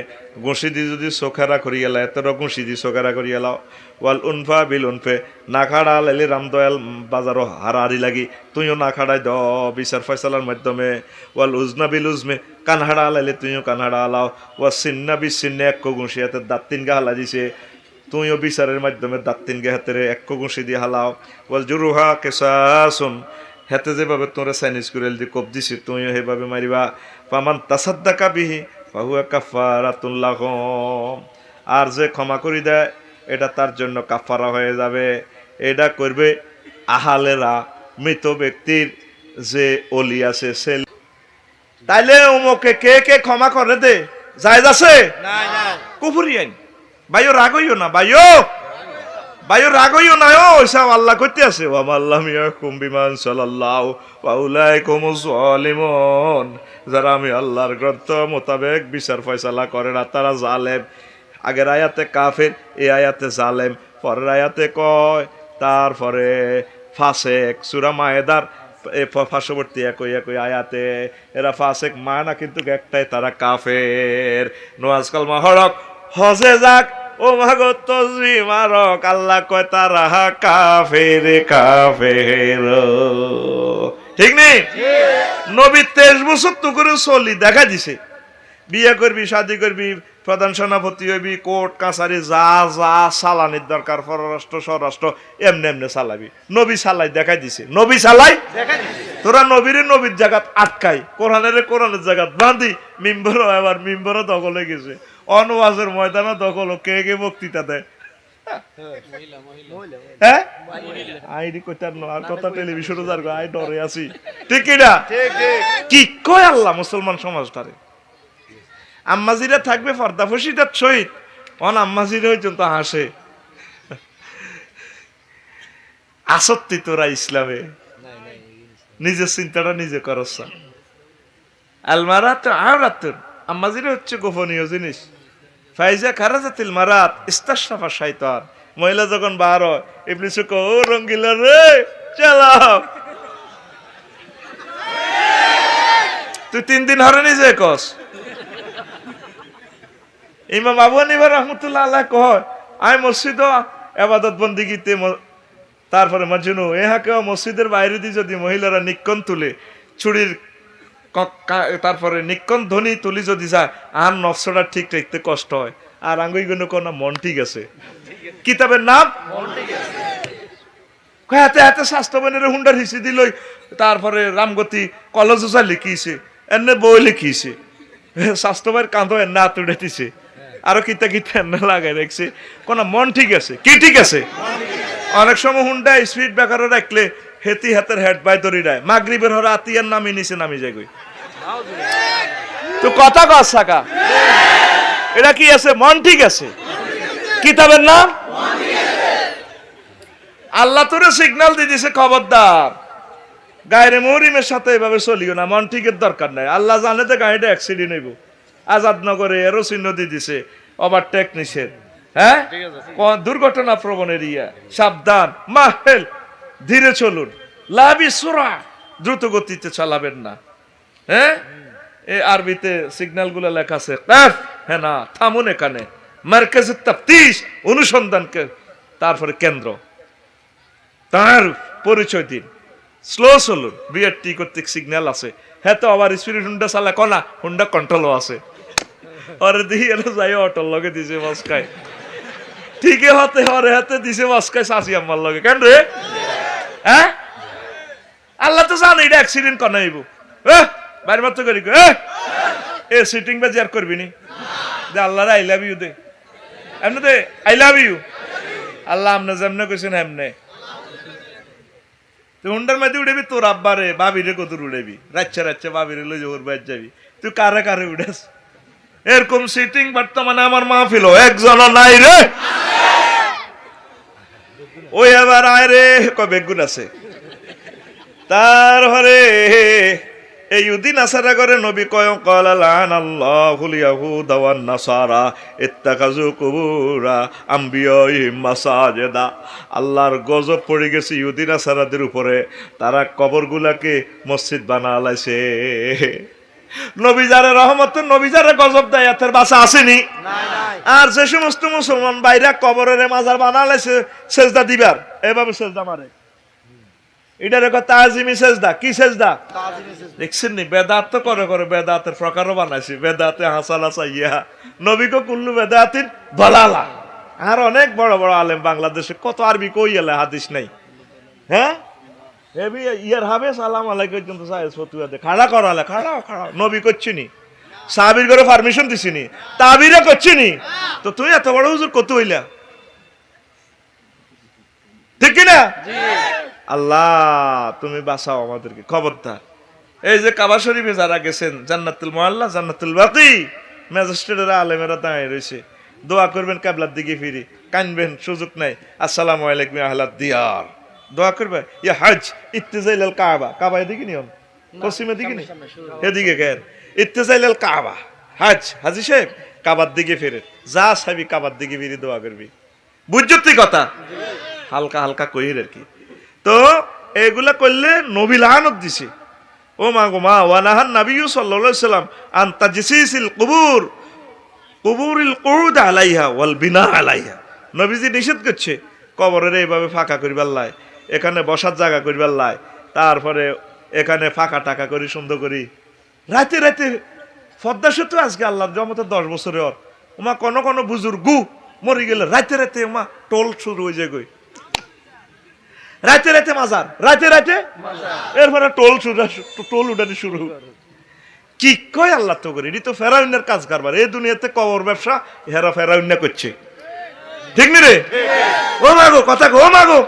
ঘুষি দি যদি চোখেরা করিয়ে লাও হেতরে ঘুষি দি চোখেরা করিয়ে লাও। ওয়াল উনফা বিল উনফে, না খাড়া লাইলে রামদয়াল বাজারও হারাহারি লাগি, তুইও না খাড়াই দ বিচার ফয়সালার মাধ্যমে। ওয়াল উজনা বিল উজমে, কান হাড়া লাইলে তুইও কান হাড়া হালাও। ওয়া সিন্না বি সিন্নে, এক ঘুষি হাতে দাঁত তিন গা হালা দিছে, তুইও বিচারের মাধ্যমে দাঁত তিন গে হাতের এক ঘুষি দিয়ে হালাও। ওয়াল জুরুহা কেসাসুন, হেতে যেভাবে তোরা চাইনিজ কুরেল দিয়ে কোপ দিছি তুইও সেভাবে মারিবা। ফামান তাসাদ্দাকা বিহি ফাহুয়া কাফারাতুন লাহুম, আর যে ক্ষমা করি দেয় এটা তার জন্য কাফারা হয়ে যাবে। এটা করবে আহালেরা, মৃত ব্যক্তির যে অলি আছে সে। তাইলে উমকে কে কে ক্ষমা করে দে, জায়েজ আছে? কুফরি আইন। ভাইও রাগ হইও না, ভাইও রাগ হইও না, ওইসব আল্লাহ করতে আছে। ওয়ামাল্লাম ইয়াকুম বিমান সাল্লাল্লাহু ওয়া উলাইকুমুজ জালিমুন, যারা আমি আল্লাহর গ্রন্থ মোতাবেক বিচার ফয়সালা করে না তারা জালেম। আগের আয়াতে কাফের, এই আয়াতে জালেম, পরের আয়াতে কয় তারপরে ফাসেক। সূরা মায়েদার পার্শ্ববর্তী একই একই আয়াতে এরা ফাসেক মানা কিন্তু একটাই, তারা কাফের। নোয়াজ কালমা হরক, হজে যাক, ও মাগো তসবি মারক, আল্লাহ কয় তারা কাফের কাফের। ঠিক নেই? নবী 23 বছর তো করে চলি দেখা দিছে, বিয়ে করবি, শাদি করবি, প্রধান সেনাপতি হইবি, কোর্ট কাছারি যা যা চালানির দরকার, পররাষ্ট্র স্বরাষ্ট্র এমনি এমনি চালাবি। নবী চালাই দেখাই দিছে, নবী চালাই। তোরা নবীরে নবীর জায়গাত আটকাই, কোরআনের কোরআনের জায়গাত বাঁধি, মিম্বর এবার মিম্বরও দখল হয়ে গেছে, অনওয়াজের ময়দানও দখল। কে কে বক্তৃতা দেয়? হ্যাঁ আইডি কইতার ন আর কথা টেলিভিশনে যার আই ডরে আছি। ঠিক কিনা? কি কয় আল্লাহ মুসলমান সমাজটারে? আম্মাজিরা থাকবে পর্দা ফসিদার সহিত, অন আম্মাজিরা পর্যন্ত হাসে। আসত্তি তোরা ইসলামে, নিজের চিন্তাটা নিজে করছ। আলমারাত আওরাতুন, আম্মাজিরা হচ্ছে গোপনীয় জিনিস। ফাইজা খারাজাতিল মারাত ইস্তাশরাফা শাইতান, মহিলা যখন বার হয় ইবলিস কো, ও রঙ্গিলা রে চালাও, তুই 3 দিন হরে নিজে কস। ইমাম আবু হানিফা রাহমাতুল্লাহ আলাইহি কয়, আমি মসজিদ ইবাদত বন্দেগীতে, তারপরে মাজনু এহাকে মসজিদের বাইরে দিয়ে যদি মহিলারা নিক্কন তুলে, ছুরির তারপরে নিক্কন ধ্বনি তুলি যদি যায়, আর নফসটা ঠিক রাখতে কষ্ট হয়। আর আঙ্গুই গুলো কোন মন ঠিক আছে, কিতাবের নাম হাতে হাতে স্বাস্থ্যবানের হুন্ডার হিসি দিল। তারপরে রামগতি কলেজ লিখিয়েছে, এনে বই লিখিয়েছে, স্বাস্থ্যবান কাঁধ এনে হাত উঠে দিছে, আরো কিতা কিতা এনে লাগাই রাখছে। কোন মন ঠিক আছে? কি ঠিক আছে? অনেক সময় হুন্ডা স্পিড ব্রেকারে রাখলে হেতি হাতের হেড বাই ধরি দেয়, মাগরিবের হরে আতিয়ার নামি নিচে নামি যায়। তো কথা কাকা এটা কি আছে? মন ঠিক আছে। কিতাবের নাম আল্লাহ তোরে সিগন্যাল দিয়ে দিছে, খবরদার গায়রে মুহরিমের সাথে এভাবে চলিও না, মন ঠিকের দরকার নাই। আল্লাহ জানে যে গাড়িটা অ্যাক্সিডেন্ট হইব। আজাদনগরে এরও চিহ্ন দিয়ে দিছে, ওভারটেক নিষেধ। হ্যাঁ, দুর্ঘটনা প্রবণ এরিয়া, সাবধান, মাহেল, ধীরে চলুন, লাভি সুরা, দ্রুত গতিতে চালাবেন না। হ্যাঁ, এই আরবিতে সিগন্যাল গুলো লেখা আছে, হ্যাঁ না থামুন এখানে, মার্কাজে তাফতিশ, অনুসন্ধানকে, তারপরে কেন্দ্র, তার পরিচয় দিন, স্লো চলুন, বিআরটি কর্তৃক সিগন্যাল আছে। হ্যাঁ তো আবার স্পিরিট হুন্ডা চালা কনা, হুন্ডা কন্ট্রোলও আছে। ওরে দিই এলো যাই অটোর লগে দিছে মস্কায়, ঠিকই হতে হরে হাতে দিছে মস্কায় চাষি আমার লগে। কেন রে? হ্যাঁ, আল্লাহ তো জানে এটা অ্যাক্সিডেন্ট কনা হইব। বাইরে মাত্র করি এ সিটিং বা জিয়ার করবি নি, আল্লাহর আই লাভ ইউ দে, এমনি দে আই লাভ ইউ। আল্লাহ আমনে যেমনে কইছেন এমনে। তুই হুন্ডার মধ্যে উড়েবি তোর আব্বারে বাবিরে কত উড়েবি, রাচ্চা রাচ্চা বাবিরে লই ওর বাইর যাবি, তুই কারে কারে উড়াস? এরকম সিটিং বর্তমানে আমার মাহফিল একজনও নাই রে। ওই এবার আয় রে কয় বেগুন আছে। তারপরে এই উদিন আসারা করে নবী কয় ক্বালা লানাল্লাহুল ইয়াহুদা ওয়ান নাসারা ইত্তাখাযু কুবুরা আমবিয়াইহিম মাসাজিদা। আল্লাহর গজব পড়ে গেছে ইহুদিন আসারাদের উপরে, তারা কবরগুলাকে মসজিদ বানালাইছে। নবী যারে রহমত, নবী যারে গজব দেয় এতের বাসা আসেনি। আর যে সমস্ত মুসলমান বাইরা কবরের মাজার বানালাইছে সেজদা দিবার, এভাবে সেজদা মারে, এটার কথা আজিমি সেজদা। কি সেজদা দেখছেন নি? বেদাত তো করে করে বেদাতের প্রকারও বানাইছি, বেদাতে হাসালা চাইয়া নবীকে কুল্লু বেদাতিন বলালা। আর অনেক বড় বড় আলেম বাংলাদেশে কত আরবি কই এলে হাদিস নাই। হ্যাঁ এবি ইয়ার হবে সালাম আলাইকুম কিন্তু সাহেব ফতুয়া দে খাড়া করালে খাড়া খাড়া নবী করছিনি, সাহাবীর করে পারমিশন দিছিনি, তাবিরে করছিনি, তো তুই এত বড় হুজুর কত হইলা? ঠিক কি না? আল্লাহ তুমি বাঁচাও আমাদেরকে, খবরদার। এই যে কাবা শরীফে যারা গেছেন, জান্নাতুল মুআল্লা জান্নাতুল বাকি, ম্যাজিস্ট্রেটেরা আলেমেরা দাঁড়িয়ে রয়েছে, দোয়া করবেন কিবলার দিকে ফিরে, কানবেন, সুযোগ নাই, আসসালামু আলাইকুম আহলাদ দিয়ার, দোয়া করবে ইয়া হজ ইত্তিজাইলাল কাবা। কাবা এদিকে নিয়ম, পশ্চিমে দিকে নি, এদিকে কেন? ইত্তিজাইলাল কাবা, হজ হাজি সাহেব কাবার দিকে ফিরে, যা সাহেবি কাবার দিকে ফিরে দোয়া করবি। বুঝছি কথা? হালকা হালকা কইর আর কি। তো এগুলা করলে নবী লানত দিছে। ও মা গো মা, ওয়ানাহান নবিয়্যু সাল্লাল্লাহু আলাইহি সাল্লাম আন তাজসিসিল কুবুর কুবুরিল কুউদ আলাইহা ওয়াল বিনা আলাইহা। নবীজি নিষেধ করছে কবরের এইভাবে ফাঁকা করিবার লাই, এখানে বসার জায়গা করিবার লাই, তারপরে এখানে ফাঁকা টাকা করি সুন্দর করি। রাতে রাতে পদ্মা সেতু আজকে আল্লাহর রহমতে 10 বছরে ওর ওমা কোন বুজুর্গু মরে গেলে রাতে রাতে ওমা টোল শুরু হয়ে যায়, রাতে রাতে মাজার, রাতে রাতে এরপরে টোল উঠানি শুরু। কি কয় আল্লাহ তো করি, এটি তো ফেরাউনের কাজ কারবার। এই দুনিয়াতে কবর ব্যবসা হেরা ফেরাউন্না করছে, ঠিক নি রে? ও মাগো কথা গো, ও মাগো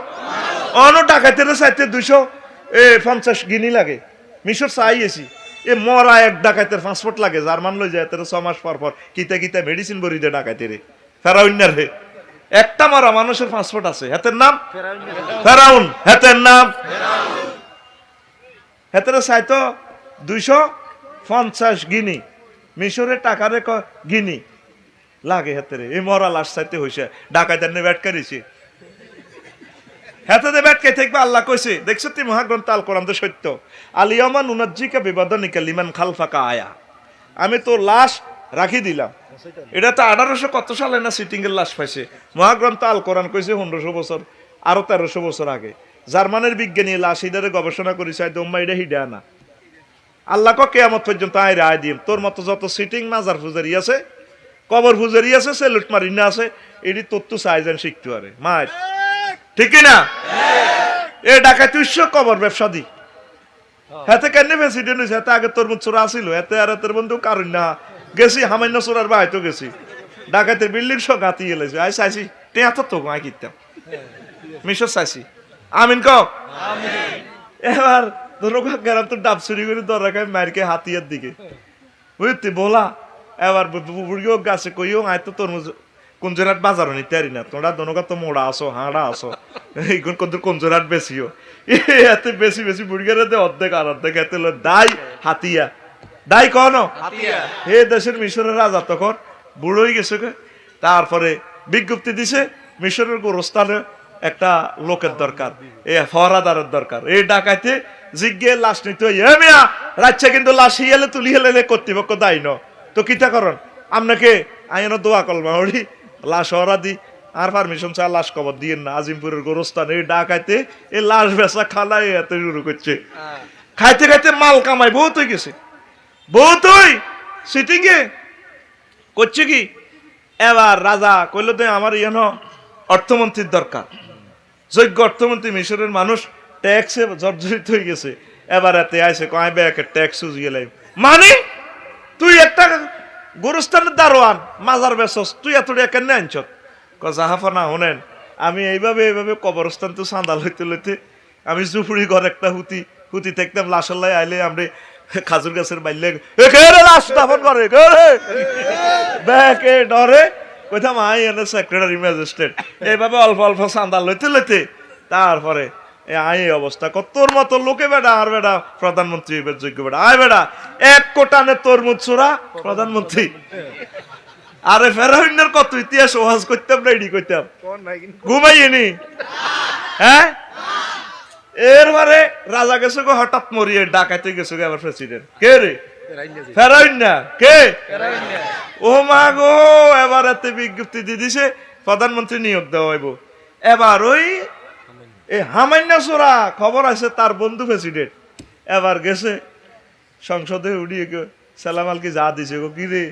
অন ডাকাতের চাইতে 250 গিনি লাগে। মিশর চাইয়েছি এ মরা এক ডাকাতের পাসপোর্ট লাগে, জার্মান লই যায় 6 মাস পর পর কিতা কিতা মেডিসিন বরি দে ডাকাতে রে ফেরাউন্নার হে। একটা মারা মানুষের পাসপোর্ট আছে, হাতের নাম ফেরাউন, হাতের নাম হাতের চাইতো 250 গিনি, মিশরের টাকারে গিনি লাগে হাতেরে। এই মরা লাশ চাইতে হইছে ডাকাতের নে ব্যাট করেছে, হাতে ব্যাট কে থাকবে। আল্লাহ কইছে দেখছো তুই মহাগ্রন্থ আল কোরআন তো সত্য, আলিয়ামা নুনাজ্জিকা বিবাদানিকা লিমান খালফাকা আয়া, আমি তো লাশ রাখি দিলাম। এটা তো 1800 কত সালে না সিটিং এর লাশ পাইছে। মহাগ্রন্থ আল কোরআন কইছে 1500 বছর আরো 1300 বছর আগে। জার্মানের বিজ্ঞানী লাশ ইদারে গবেষণা করেছে, দম্মা এটা হিডা না। আল্লাহ ক কিয়ামত পর্যন্ত আয় রায় দিম, তোর মতো যত সিটিং মাজার ফুজারি আছে, কবর ফুজারি আছে, সেলুট মারিনা আছে, এটি তোর তো সাইজেন শিখতে পারে মার, ঠিক না? এ ডাকাতি কবর ব্যবসা দি হাতে কেন প্রেসিডেন্ট হয়েছে, হাতে আগে তোর চোরা আসিল, এতে আর তোর বন্ধু কারণ না গেছি হামান্য চোরার বাড়িতে গেছি, ডাকাতের বিল্ডিং সব গাঁতি এলেছে। আই চাইছি টেয়া তো আই কিতাম মিশর চাইছি। আমিন ক এবার গ্রাম তো ডাব চুরি করে দর রাখায় মারকে হাতিয়ার দিকে বুঝতে বলা। এবার বুড়িও গাছে কইও আয় তো তরমুজ কুঞ্জরাট বাজারও নিতে পারি না, তোমরা দনকা তো মোড়া আসো হাঁড়া আসো, এইগুন কিন্তু কুঞ্জরাট বেশিও এতে বেশি বেশি বুড়িগারে দে অর্ধেক আর অর্ধেক এতে দাই হাতিয়া দাই কন হে দেশের মিশরের রাজা তখন বুড়ো হয়ে গেছে। তারপরে বিজ্ঞপ্তি দিছে মিশরের গোরস্থানে একটা লোকের দরকার, এ ফরাদারের দরকার। এই ডাকাইতে জিজ্ঞে লাশ নিতে মিয়া রাজ্যে কিন্তু লাশ হিয়ালে তুলি হেলে কর্তৃপক্ষ দায়ী ন, তো কিতা করেন আপনাকে আইন দোয়া কলমা হরি লাশ হরা দি আর পারমিশন চা লাশ কবর দিয়ে না। আজিমপুরের গোরস্থান এই ডাকাইতে এই লাশ বেচা খালাই এতে শুরু করছে, খাইতে খাইতে মাল কামাই বহুত হয়ে গেছে, বহুত হই সিটিং এ করছে কি। এবার রাজা কইল তো আমার ইয়েন অর্থমন্ত্রীর দরকার, যোগ্য অর্থমন্ত্রী, মিশরের মানুষ ট্যাক্সে জর্জরিত হয়ে গেছে। এবার এতে আইসে কয় ব্যাকে ট্যাক্স উজিয়ে লাই, মানে তুই একটা গোরস্থানের দারোয়ান মাজার বেসস, তুই এত টাকা কেন আনছ? জাহাফানা হোনেন আমি এইভাবে কবরস্থান তো চাঁদা লইতে লইতে আমি জুপুরি ঘর একটা হুতি থাকতাম, লাশের লাই আইলে আমরা খাজুর গাছের বাইলে লাশ দাফন করে ব্যাকে ডরে কোথাও মাই এনে সেক্রেটারি ম্যাজিস্ট্রেট এইভাবে অল্প অল্প চাঁদা লইতে লইতে তারপরে এই অবস্থা তোর মতো লোকে বেড়া আর বেড়া প্রধানমন্ত্রী যোগ্য বেড়া আয় বেড়া 1 কোটানে তরমুজ ছোড়া প্রধানমন্ত্রী। আরে ফেরাউনের কত ইতিহাস ওয়াজ করতাম না এডি করতাম ঘুমাইনি হ্যাঁ। এরবারে রাজা গেছে গো হঠাৎ মরিয়ে ডাকাইতে গেছে গো আবার প্রেসিডেন্ট কে রে ফেরাউন না কে ও মা গো এবার এতে বিজ্ঞপ্তি দিয়ে দিছে প্রধানমন্ত্রী নিয়োগ দেওয়া হইব। এবার ওই হামান্না সোরা খবর আছে তার বন্ধু প্রেসিডেন্ট এবার গেছে সংসদে উড়িয়ে গো সালাম আলকি যা দিছে গো কি রে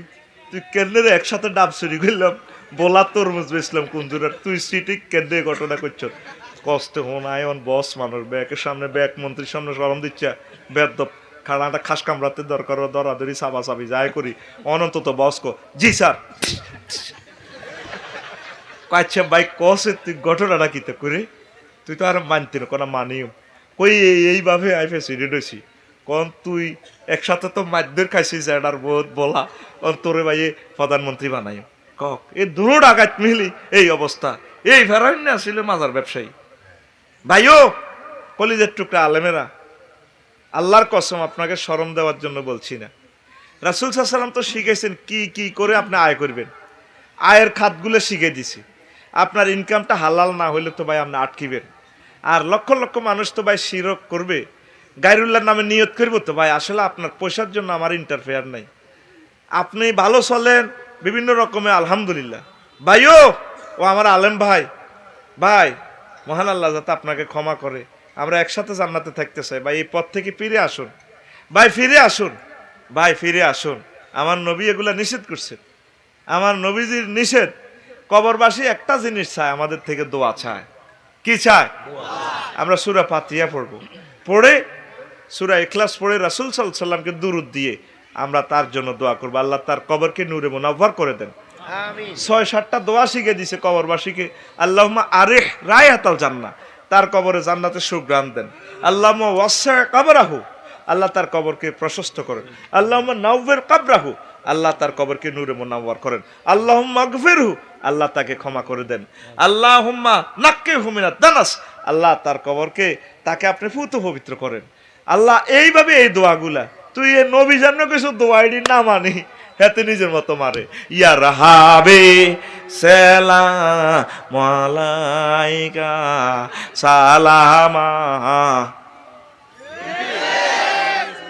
তুই কেন্দ্রের একসাথে ডাব চুরি করলাম বলা তরমুজ বেচলাম কুঞ্জুরার তুই সিটি কেন্দ্রে ঘটনা করছ কষ্ট হন আয়ন বস মানুষ ব্যাকের সামনে ব্যাক মন্ত্রীর সামনে সরম দিচ্ছে বেদব খানাটা খাস কামড়াতে দরকার দরাদরি সাবা সাবি যাই করি অনন্তত বস কো জি স্যার আচ্ছা ভাই কসে তুই ঘটনাটা কিতে করে তুই তো আর মানতি না কোনো মানিও কই এইভাবে আই প্রেসিডেন্ট হয়েছি কোন তুই একসাথে তো মাধ্যের খাইছিস এটার বহুত বলা তোরে ভাই প্রধানমন্ত্রী বানাই কক এই দুটো ডাকাত মিলি এই অবস্থা এই ফেরাইন না ছিল মাজার ব্যবসায়ী ভাইও কলিজের টুকরা আলেমেরা আল্লাহর কসম আপনাকে শরম দেওয়ার জন্য বলছি না রাসূল সাল্লাল্লাহু আলাইহি ওয়াসাল্লাম তো শিখেছেন কি কি করে আপনি আয় করবেন আয়ের খাতগুলো শিখে দিছি আপনার ইনকামটা হালাল না হইলে তো ভাই আপনি আটকিবেন আর লক্ষ লক্ষ মানুষ তো ভাই শিরক করবে গায়রুল্লাহর নামে নিয়ত করবো তো ভাই আসলে আপনার পয়সার জন্য আমার ইন্টারফেয়ার নাই আপনি ভালো চলেন বিভিন্ন রকমের আলহামদুলিল্লাহ ভাইও ও আমার আলেম ভাই ভাই মহান আল্লাহ যাতে আপনাকে ক্ষমা করে আমরা একসাথে জান্নাতে থাকতে চাই ভাই এই পথ থেকে ফিরে আসুন ভাই ফিরে আসুন ভাই ফিরে আসুন আমার নবী এগুলা নিষেধ করছেন আমার নবীজির নিষেধ কবরবাসী একটা জিনিস চায় আমাদের থেকে দোয়া চায় কি চায় আমরা সূরা ফাতিহা পড়ব পড়ে সূরা ইখলাস পড়ে রাসূল সাল্লাল্লাহু আলাইহি ওয়াসাল্লামকে দুরূদ দিয়ে আমরা তার জন্য দোয়া করব আল্লাহ তার কবরকে নূরে মুনাওয়ার করে দেন আমিন 6-7টা দোয়া শিখে দিয়েছে কবরবাসীকে আল্লাহুম্মা আরিহ রায়াতাল জান্নাহ তার কবরে জান্নাতের সুঘ্রাণ দেন আল্লাহুম্মা ওয়াসসা কবরাহু আল্লাহ তার কবরকে প্রশস্ত করেন আল্লাহুম্মা নাওয়ির কবরাহু আল্লাহ তার কবরকে নূরে মুনাওয়ার করেন আল্লাহুম্মা গফিরহু আল্লাহ তাকে ক্ষমা করে দেন আল্লাহুম্মা নাক্কিহু মিনাদ দানাস আল্লাহ তার কবরকে তাকে আপনি পুত পবিত্র করেন আল্লাহ এইভাবে এই দোয়াগুলা তুই এ নবী জানো কিছু দোয়াইডি না মানি হেতে নিজের মতো মারে ইয়া রাহাবে সালাম আলাইকা সালামা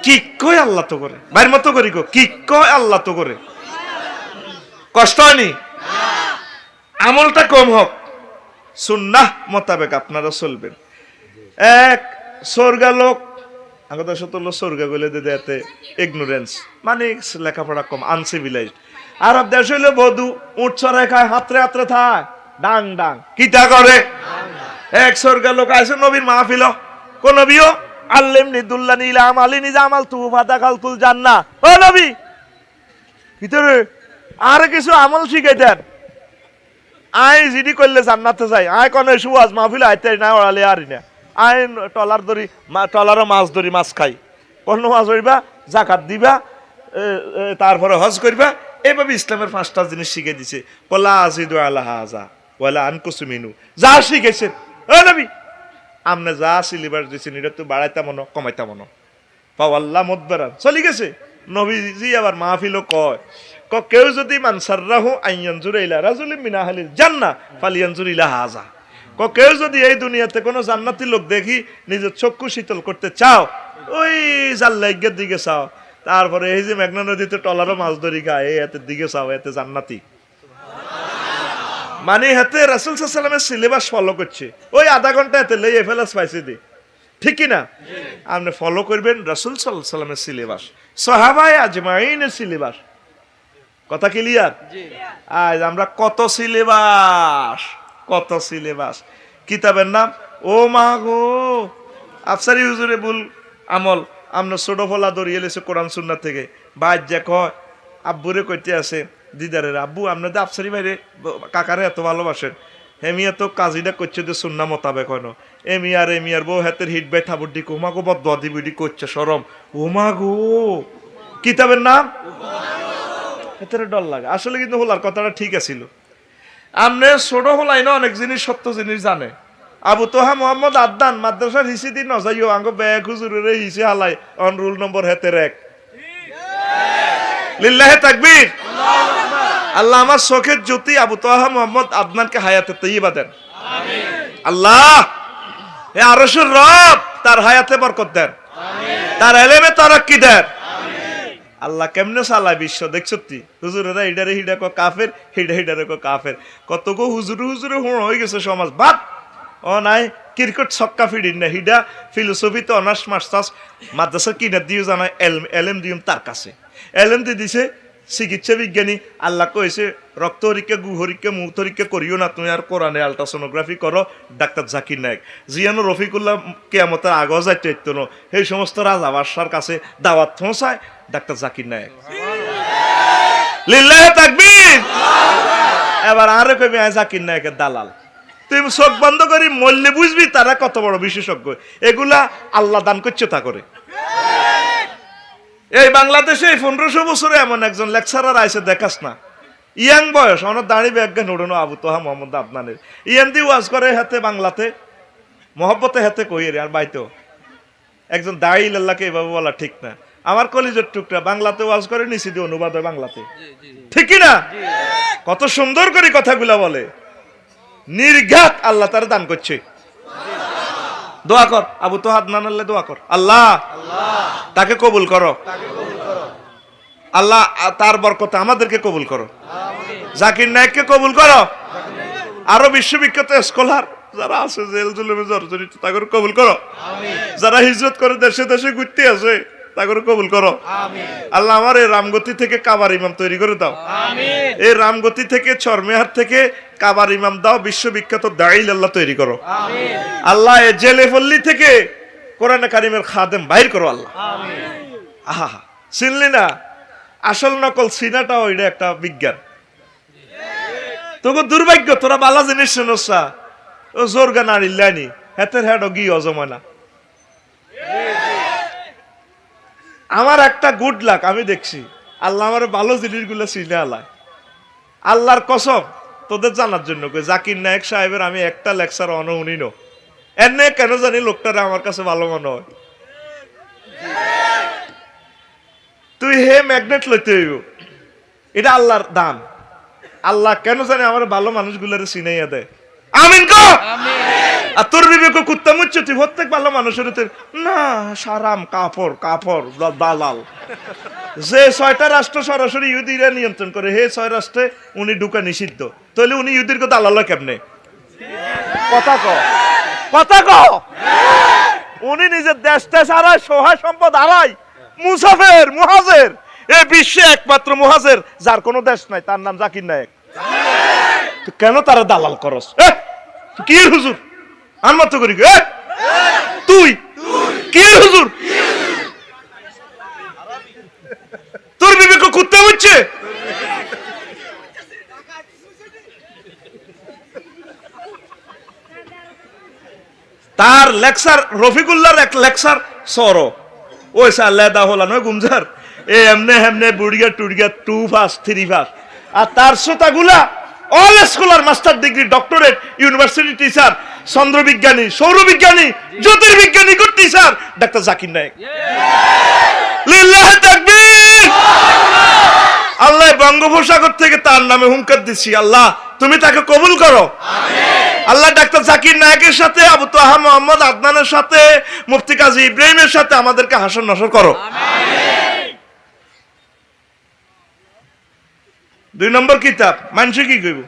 কি কয় আল্লাহ তো করে বাইর মতো করি গো কি কয় আল্লাহ তো করে কষ্ট হয়নি আমলটা কম হোক সুন্নাহ মোতাবেক আপনারা চলবেন এক স্বর্গা লোক আগত সতল স্বর্গা গলে দিতে ইগনোরেন্স মানে লেখাপড়া কম আনসিভিলাইজড আরব দেশ হইলে বধু উঠ ছড়াই খায় হাতরে হাতরে থাক ডাং ডাং কিতা করে এক স্বর্গা লোক আছে নবীর মাহফিল কোন নবীও আল্লিমনি দুল্লানি ইলা আমালি নিজা আমাল তু ফাতা খালতুল জান্নাহ ও নবী ভিতরে আর কিছু আমল শিখাই দেন আই জিডি করলে জান্নাতে যাই আই কোনে সুয়াজ মাহফিল আইতে না ওড়ালে আর না আই টলার ধরি টলারও মাছ ধরি মাছ খাই কোন মাছ ধরিবা জাকাত দিবা তারপরে হজ করবা এইভাবে ইসলামের 5টা জিনিস শিখে দিছে কলা আজিদু আলা হাজা ওয়ালা আনকুসু মিনু যা শিখেছেন ও নবী আমনে যা সিলেবাস দিছেন এটা তো বাড়াইতা মনো কমাইতা মনো পাও আল্লাহ মুদবারান চলি গেছে নবীজি আবার মাহফিলও কয় কেউ যদি মানসাররাহু আইয়ানজুর ইলা রাজুলিন মিন আহলিল জান্নাহ ফালিয়ানজুর ইলা হাজা কেউ যদি এই দুনিয়াতে কোনো জান্নাতি লোক দেখি নিজের চক্ষু শীতল করতে চাও ওই জাল্লাইগের দিকে চাও তারপরে এই যে মেঘনা নদীতে টলারও মাছ ধরি গায়ে এতে দিকে চাও এতে জান্নাতি মানে হাতে রাসূল সাল্লাল্লাহু আলাইহি ওয়াসাল্লামের সিলেবাস ফলো করছে ওই আধা ঘন্টা এতে লইয়ে ফেলাস পাইছে দি ঠিক কি না আপনি ফলো করবেন রাসূল সাল্লাল্লাহু আলাইহি ওয়াসাল্লামের সিলেবাস সাহাবায়ে আজমাইনের সিলেবাস কথা ক্লিয়ার জি আজ আমরা কত সিলেবাস কিতাবের নাম ও মা গো আফসারি হুজুরে বুল আমল আমরা ছোট ফলা দরিয়ে লেছে কোরআন সুন্নাহ থেকে বাদ যে কয় আব্বুরে কইতে আছে দিদারের আব্বু আপনাদের আফসারি ভাইরে কাকারে এত ভালোবাসেন হেমিয়া তো কাজীটা করছে যে সুন্না মোতাবেক হয় না এমিয়ার বউ হাতের হিট বাই থাবর দি ওমা গো বদ দিবিডি করছে সরম ওমা গো কিতাবের নাম এতের ডর লাগে আসলে কিন্তু হোলার কথাটা ঠিক আছিল আমনে ছোট হোলাই না অনেক জিনিস সত্য জিনিস জানে আবু তোহা মোহাম্মদ আদনান মাদ্রাসার হিসি দিন নজাইও আঙ্গ ব্যাগ হুজুরের হিসি হালাই অন রুল নম্বর হেতের এক লিল্লাহে তাকবীর আল্লাহ আমার চোখের জ্যোতি আবু তোহা মোহাম্মদ আদনানকে হায়াতে তৈবা দেন আল্লাহ এ আরশের রব তার হায়াতে বরকত দেন তার এলেমে তারাক্কি দেন আল্লাহ কেমনে চালায় বিশ্ব দেখছ তুই হুজুরেরা হিডারে হিডা কো কাফের হিডারে কো কাফের কত গো হুজুরে হুঁড় হয়ে গেছে সমাজ বাদ ও নাই ক্রিকেট ছক্কা ফিডিন না হিডা ফিলোসফিতে অনার্স মাস্টার্স মাদ্রাসা কিনে দিও জানায় এলএম দিম তার কাছে এলএম দিয়ে দিছে চিকিৎসা বিজ্ঞানী আল্লাহ কইছে রক্ত হরিকা গু হরিকা মুখ হরিকা করিও না তুমি আর কোরআনে আলট্রাসোনোগ্রাফি করো ডাক্তার জাকির নায়ক জিয়ানো রফিকুল্লাহ কেয়ামতের আগেও যাইতে হইতো না সেই সমস্ত রাজা বাদশার কাছে দাওয়াত পৌঁছায় ডাক্তার জাকির নায়ক লিল্লাহে তাকবীর এবার আরে কবি জাকির নায়কের দালাল তুই চোখ বন্ধ করি মল্লে বুঝবি তারা কত বড় বিশেষজ্ঞ এগুলা আল্লাহ দান করছে তা করে এই বাংলাদেশে 1500 বছরে এমন একজন লেকচারার আইসে দেখাস না ইয়াং বয়স আমার দাঁড়ি ব্যাজ্ঞান উড়ানো আবু তোহা মোহাম্মদ আদনানের ইয়ান দি ওয়াজ করে হাতে বাংলাতে মহব্বতে হাতে কইরে আর বাইতো একজন দাঁড়ি আল্লাহকে এভাবে বলা ঠিক না আমার কলিজের টুকরা বাংলাতে ওয়াজ করে নিচে দিয়ে অনুবাদ হয় বাংলাতে ঠিকই না কত সুন্দর করে কথাগুলা বলে নির্ঘাত আল্লাহ তার দান করছে দোয়া কর আবু তোহা আদনান আল্লাহ দোয়া কর আল্লাহ তাকে কবুল করো আল্লাহ তার বরকতে আমাদেরকে কবুল করো জাকির নায়ককে কবুল করো আরো বিশ্ববিখ্যাত স্কলার যারা আছে জেল জুলুমে জর্জরিত তাদের কবুল করো যারা হিজরত করে দেশে দেশে ঘুরতে আছে তাদের কবুল করো আল্লাহ আমার এই রামগতি থেকে কাবার ইমাম তৈরি করে দাও এই রামগতি থেকে চরমেহার থেকে কাবার ইমাম দাও বিশ্ববিখ্যাত দাঈল আল্লাহ তৈরি করো আল্লাহ এই জেলেপল্লী থেকে কোরআন কারিমের খাদেম বাইর করো আল্লাহ আহা চিনলি না আসল নকল সিনাটা ওইটা একটা বিজ্ঞান তোকে দুর্ভাগ্য তোরা বালা জিনিস শুনছা ও জোর গান আর ইল্লানি হেতের হেড গি অজমানা আমার একটা গুড লাক আমি দেখছি আল্লাহ আমার ভালো জিনিসগুলো চিনে আল্লাহ আল্লাহর কসম তোদের জানার জন্য জাকির নায়ক সাহেবের আমি একটা লেকচার উনি নো এনে কেন জানি লোকটারা আমার কাছে ভালো মনে হয় তুই হে ম্যাগনেট লইতে হইব এটা আল্লাহর দান আল্লাহ কেন জানি আমার ভালো মানুষগুলোরে চিনাইয়া দেয় আমিন কো আর তোর বিবেক কুত্তা মুচ্ছে তুই প্রত্যেক ভালো মানুষের না সারাম কাপড় দালাল যে 6টা রাষ্ট্র সরাসরি ইহুদিরা নিয়ন্ত্রণ করে হে 6 রাষ্ট্রে উনি ঢুকা নিষিদ্ধ তাহলে উনি ইহুদির কথা দালাল কেমনে কথা ক উনি নিজের দেশটা সারা সহায় সম্পদ হারায় মুসাফের মুহাজের এই বিশ্বে একমাত্র মুহাজের যার কোনো দেশ নাই তার নাম জাকির নায়ক কেন তারা দালাল করস কি হুজুর আনমত করি তুই কি হুজুর তোর বিবেক কুত্তা হচ্ছে তার লেকচার রফিকুল্লাহর এক লেকচার সরো ওই সাল্লাদা হলা নয় গুমজার এমনে হেমনে বুড়িয়া টুড়িয়া 2 পাস 3 পাস আর তার শ্রোতাগুলা all scholar master degree doctorate university teacher চন্দ্রবিজ্ঞানী সৌরবিজ্ঞানী জ্যোতির্বিজ্ঞানী টিচার ডাক্তার জাকির নায়ক লিল্লাহে তাকবীর আল্লাহ বঙ্গোপসাগর থেকে তার নামে হুঙ্কার দিচ্ছি আল্লাহ তুমি তাকে কবুল করো আল্লাহ ডাক্তার জাকির নায়কের সাথে আবু তোহা মোহাম্মদ আদনানের সাথে মুফতি কাজী ইব্রাহিমের সাথে আমাদেরকে হাসর নসর করো 2 নম্বর কিতাব মানুষ কি কইব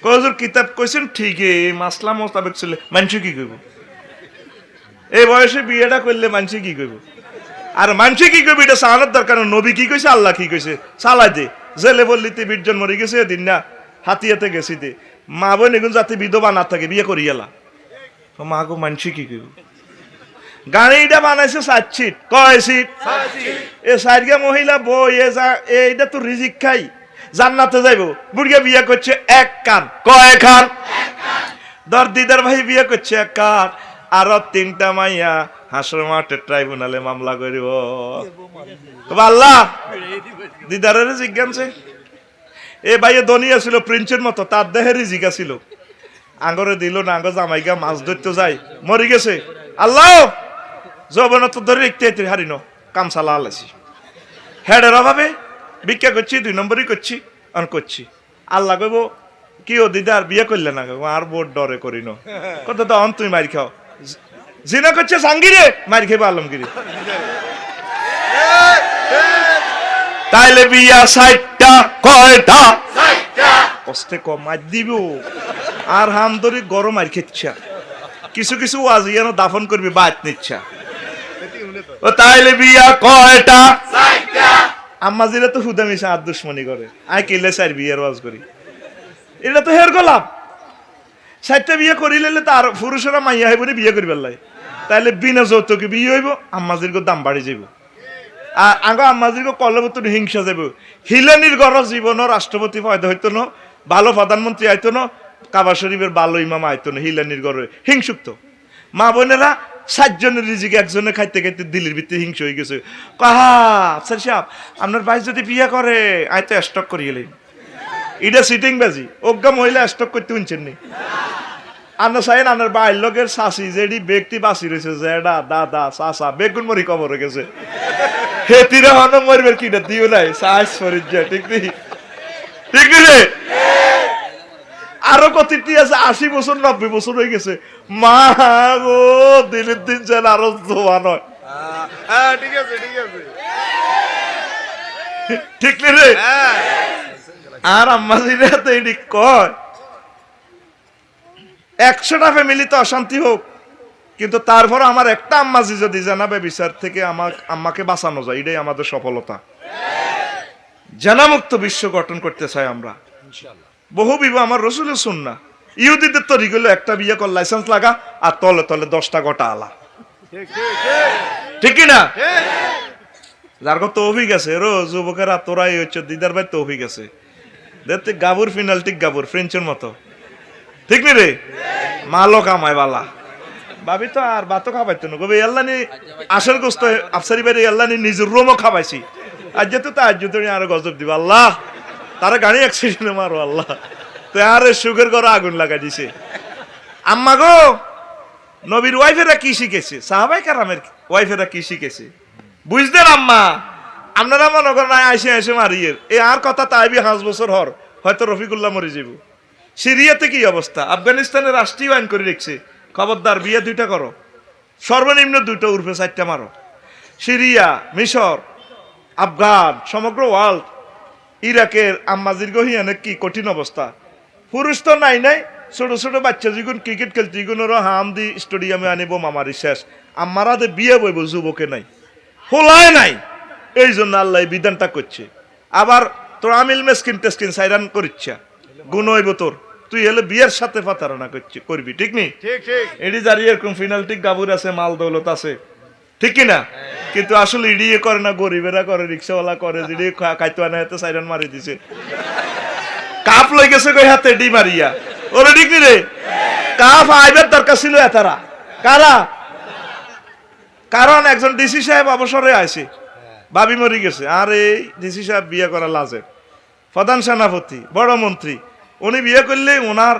কজুর কিতাব কইছেন ঠিকই মাসলা মোতাবেক ছিল মানুষ কি কইব এই বয়সে বিয়েটা করলে মানুষ কি কইব আর মানুষ কি কইব এটা সালানোর দরকার নবী কি কইছে আল্লাহ কি কইছে চালাই দে জেলে বললিতে 20 জন মরে গেছে দিন না হাতিয়াতে গেছি দে মা বোন এগুন যাতে বিধবা না থাকে বিয়ে করিয়ালা তো মা গো মানুষ কি কইব গাড়িটা বানাইছে 7 সিট কয় সিট এ সাইডগা মহিলা বই এইটা তো রিজিক খাই জান্নাতে যাইবো বুড়িয়া বিয়ে করছে 1 কান কয় কান ধর দিদার ভাই বিয়ে করছে এক কাঠ, আরো 3টা মাইয়া হাসর মাঠে ট্রাইব্যুনালে মামলা করিব। আল্লাহ দিদারের জিজ্ঞানছে এ ভাইয়ে ধনিয়া ছিল প্রিন্সের মতো, তার দেহের রিজিকা ছিল, আঙ্গরে দিল না, আঙ্গ জামাইগা মাছ ধরতে যাই মরি গেছে। আল্লাহ যৌবন তো ধরে রেখতে হারিনো কামসালা আলাইছি, হেডের অভাবে ভিক্ষা করছি, 2 নম্বরই করছি, অন করছি। আল্লাহ কইব কি ও দিদার বিয়ে করলে না, আর বোর ডরে করিন কত তো অন তুমি মার খাও, জিনা করছে জাঙ্গিরে মার খেবে আলমগিরি। তাইলে বিয়া 60টা কয়টা কষ্টে কম মার দিব, আর হাম ধরে গরম আর খেচ্ছা, কিছু কিছু ওয়াজিয়ান দাফন করবি বাত নিচ্ছা। ও তাইলে বিয়া কয়টা? আম্মাজিরা তো হুদা মিশা আর দুশ্মনী করে, আই কিলে 4 বিয়ের ওয়াজ করি, এটা তো হের গোলাপ। 4টা বিয়ে করিলে তো আর পুরুষেরা মাইয়া হইব বিয়ে করি পেলাই, তাইলে বিনা যৌতুকে বিয়ে হইব, আম্মাজির দাম বাড়ি যাব, আর আগে আম্মাজির কলবতন হিংসা যাব। হিলেনির গড় জীবন রাষ্ট্রপতি পয়দা হইতো না, ভালো প্রধানমন্ত্রী আইতো না, কাবা শরীফের ভালো ইমাম আইতো না, হিলেনির গড়ে হিংসুক্ত মা বোনেরা 7 জনের রিজিকে একজনে খাইতে খাইতে দিল্লির ভিতরে হিংসা হয়ে গেছে। কাহা আফসার সাহেব আপনার ভাই যদি বিয়ে করে আই তো স্টক করিয়ে এটা সিটিং বাজি, অজ্ঞা মহিলা স্টক করতে উনছেন নি। আন্না সাইন আনার বাইর লোকের শাসি যেডি ব্যক্তি বাঁচি রয়েছে, জেডা দাদা চাচা বেগুন মরি কবর হয়ে গেছে, হেতিরা হন মরবের কিনা দিও নাই সাহস ফরিদ যায়, ঠিক নেই ঠিক নেই। আরো কতটি আছে 80 বছর 90 বছর হয়ে গেছে, মা গো দিনের দিন যেন আরো জোয়ান হয়। ঠিক আছে ঠিক আছে, ঠিক নেই রে। আর আম্মাজিরা তো এটি কয় 100টা ফ্যামিলি তো অশান্তি হোক, কিন্তু তারপর আমার একটা আম্মাজি যদি জানাবে বিচার থেকে আম্মাকে বাঁচানো যায়, এটাই আমাদের সফলতা। জানামুক্ত বিশ্ব গঠন করতে চাই আমরা। বহু বিবাহ আমার রসুলের সুন্নাহ। ইহুদিদের তৈরি করলে একটা বিয়ে কর লাইসেন্স লাগা, আর তলে তলে 10টা গোটা আলা, ঠিক কিনা? যার কত অভিগ আছে রো যুবকেরা, তোরাই হচ্ছে দিদার ভাই তো অভিগ আছে, দেখতে গাবুর ফিনালটিক গাবুর ফ্রেঞ্চের মতো, ঠিক নি রে? মালো কামায় বালা ভাবি তো আর ভাতও খাবাইতো না, কবে আল্লাহ আসল গোস্ত আফসারি বাইরে আল্লাহ নিজের রোমও খাবাইছি, আর যেহেতু তা আজ আরো গজব দিব আল্লাহ, তারা গাড়ি অ্যাক্সিডেন্টে মারো আল্লাহ, তো আর সুখের ঘরে আগুন লাগাই দিছে। আম্মা গো নবীর ওয়াইফেরা কি শিখেছে, সাহাবাই কারামের ওয়াইফেরা কি শিখেছে বুঝলেন আম্মা? আপনারা মনে করেন আইসে আইসে মারিয়ে এ আর কথা তাইবি 5 বছর হর হয়তো রফিকুল্লাহ মরে যাব। সিরিয়াতে কি অবস্থা, আফগানিস্তানের রাষ্ট্রীয় আইন করে রেখেছে, খবরদার বিয়ে 2টা করো, সর্বনিম্ন 2টা উর্ফে 4টা মারো। সিরিয়া, মিশর, আফগান, সমগ্র ওয়ার্ল্ড, ইরাকের আম্মাজির গহিয়ানে কি কঠিন অবস্থা। পুরুষ তো নাই নাই, ছোট ছোট বাচ্চা যখন ক্রিকেট খেলতে ওরা হাম দি স্টেডিয়ামে আনিব মামারি শেষ, আমারা বিয়ে বইব, যুবকে নাই হোলায় নাই, এই জন্য আল্লাহ বিধানটা করছে। আবার তোর আমিল মেসকিন টেস্কিন সাইরান করিচ্ছা গুণ হইব তোর, তুই এলে বিয়ের সাথে প্রতারণা করবি, ঠিক নি? এটি জারি এরকম ফিনালটিক গাবুর আছে, মাল দৌলত আছে, ঠিক কিনা? কিন্তু আসলে ইডিয়ে করে না, গরিবেরা করে, রিক্সাওয়ালা করে, যেটি খাইতো আনা হাতে সাইরান মারি দিছে, কাপ লই গেছে কই হাতে ডি মারিয়া, ওরে ঠিক নি রে? কাপ আইবার দরকার ছিল এতারা কারা, কারণ একজন ডিসি সাহেব অবসরে আছে, ভাবি মরি গেছে, আর এই ডিসি সাহেব বিয়ে করা লাজের, প্রধান সেনাপতি বড় মন্ত্রী, উনি বিয়ে করলে ওনার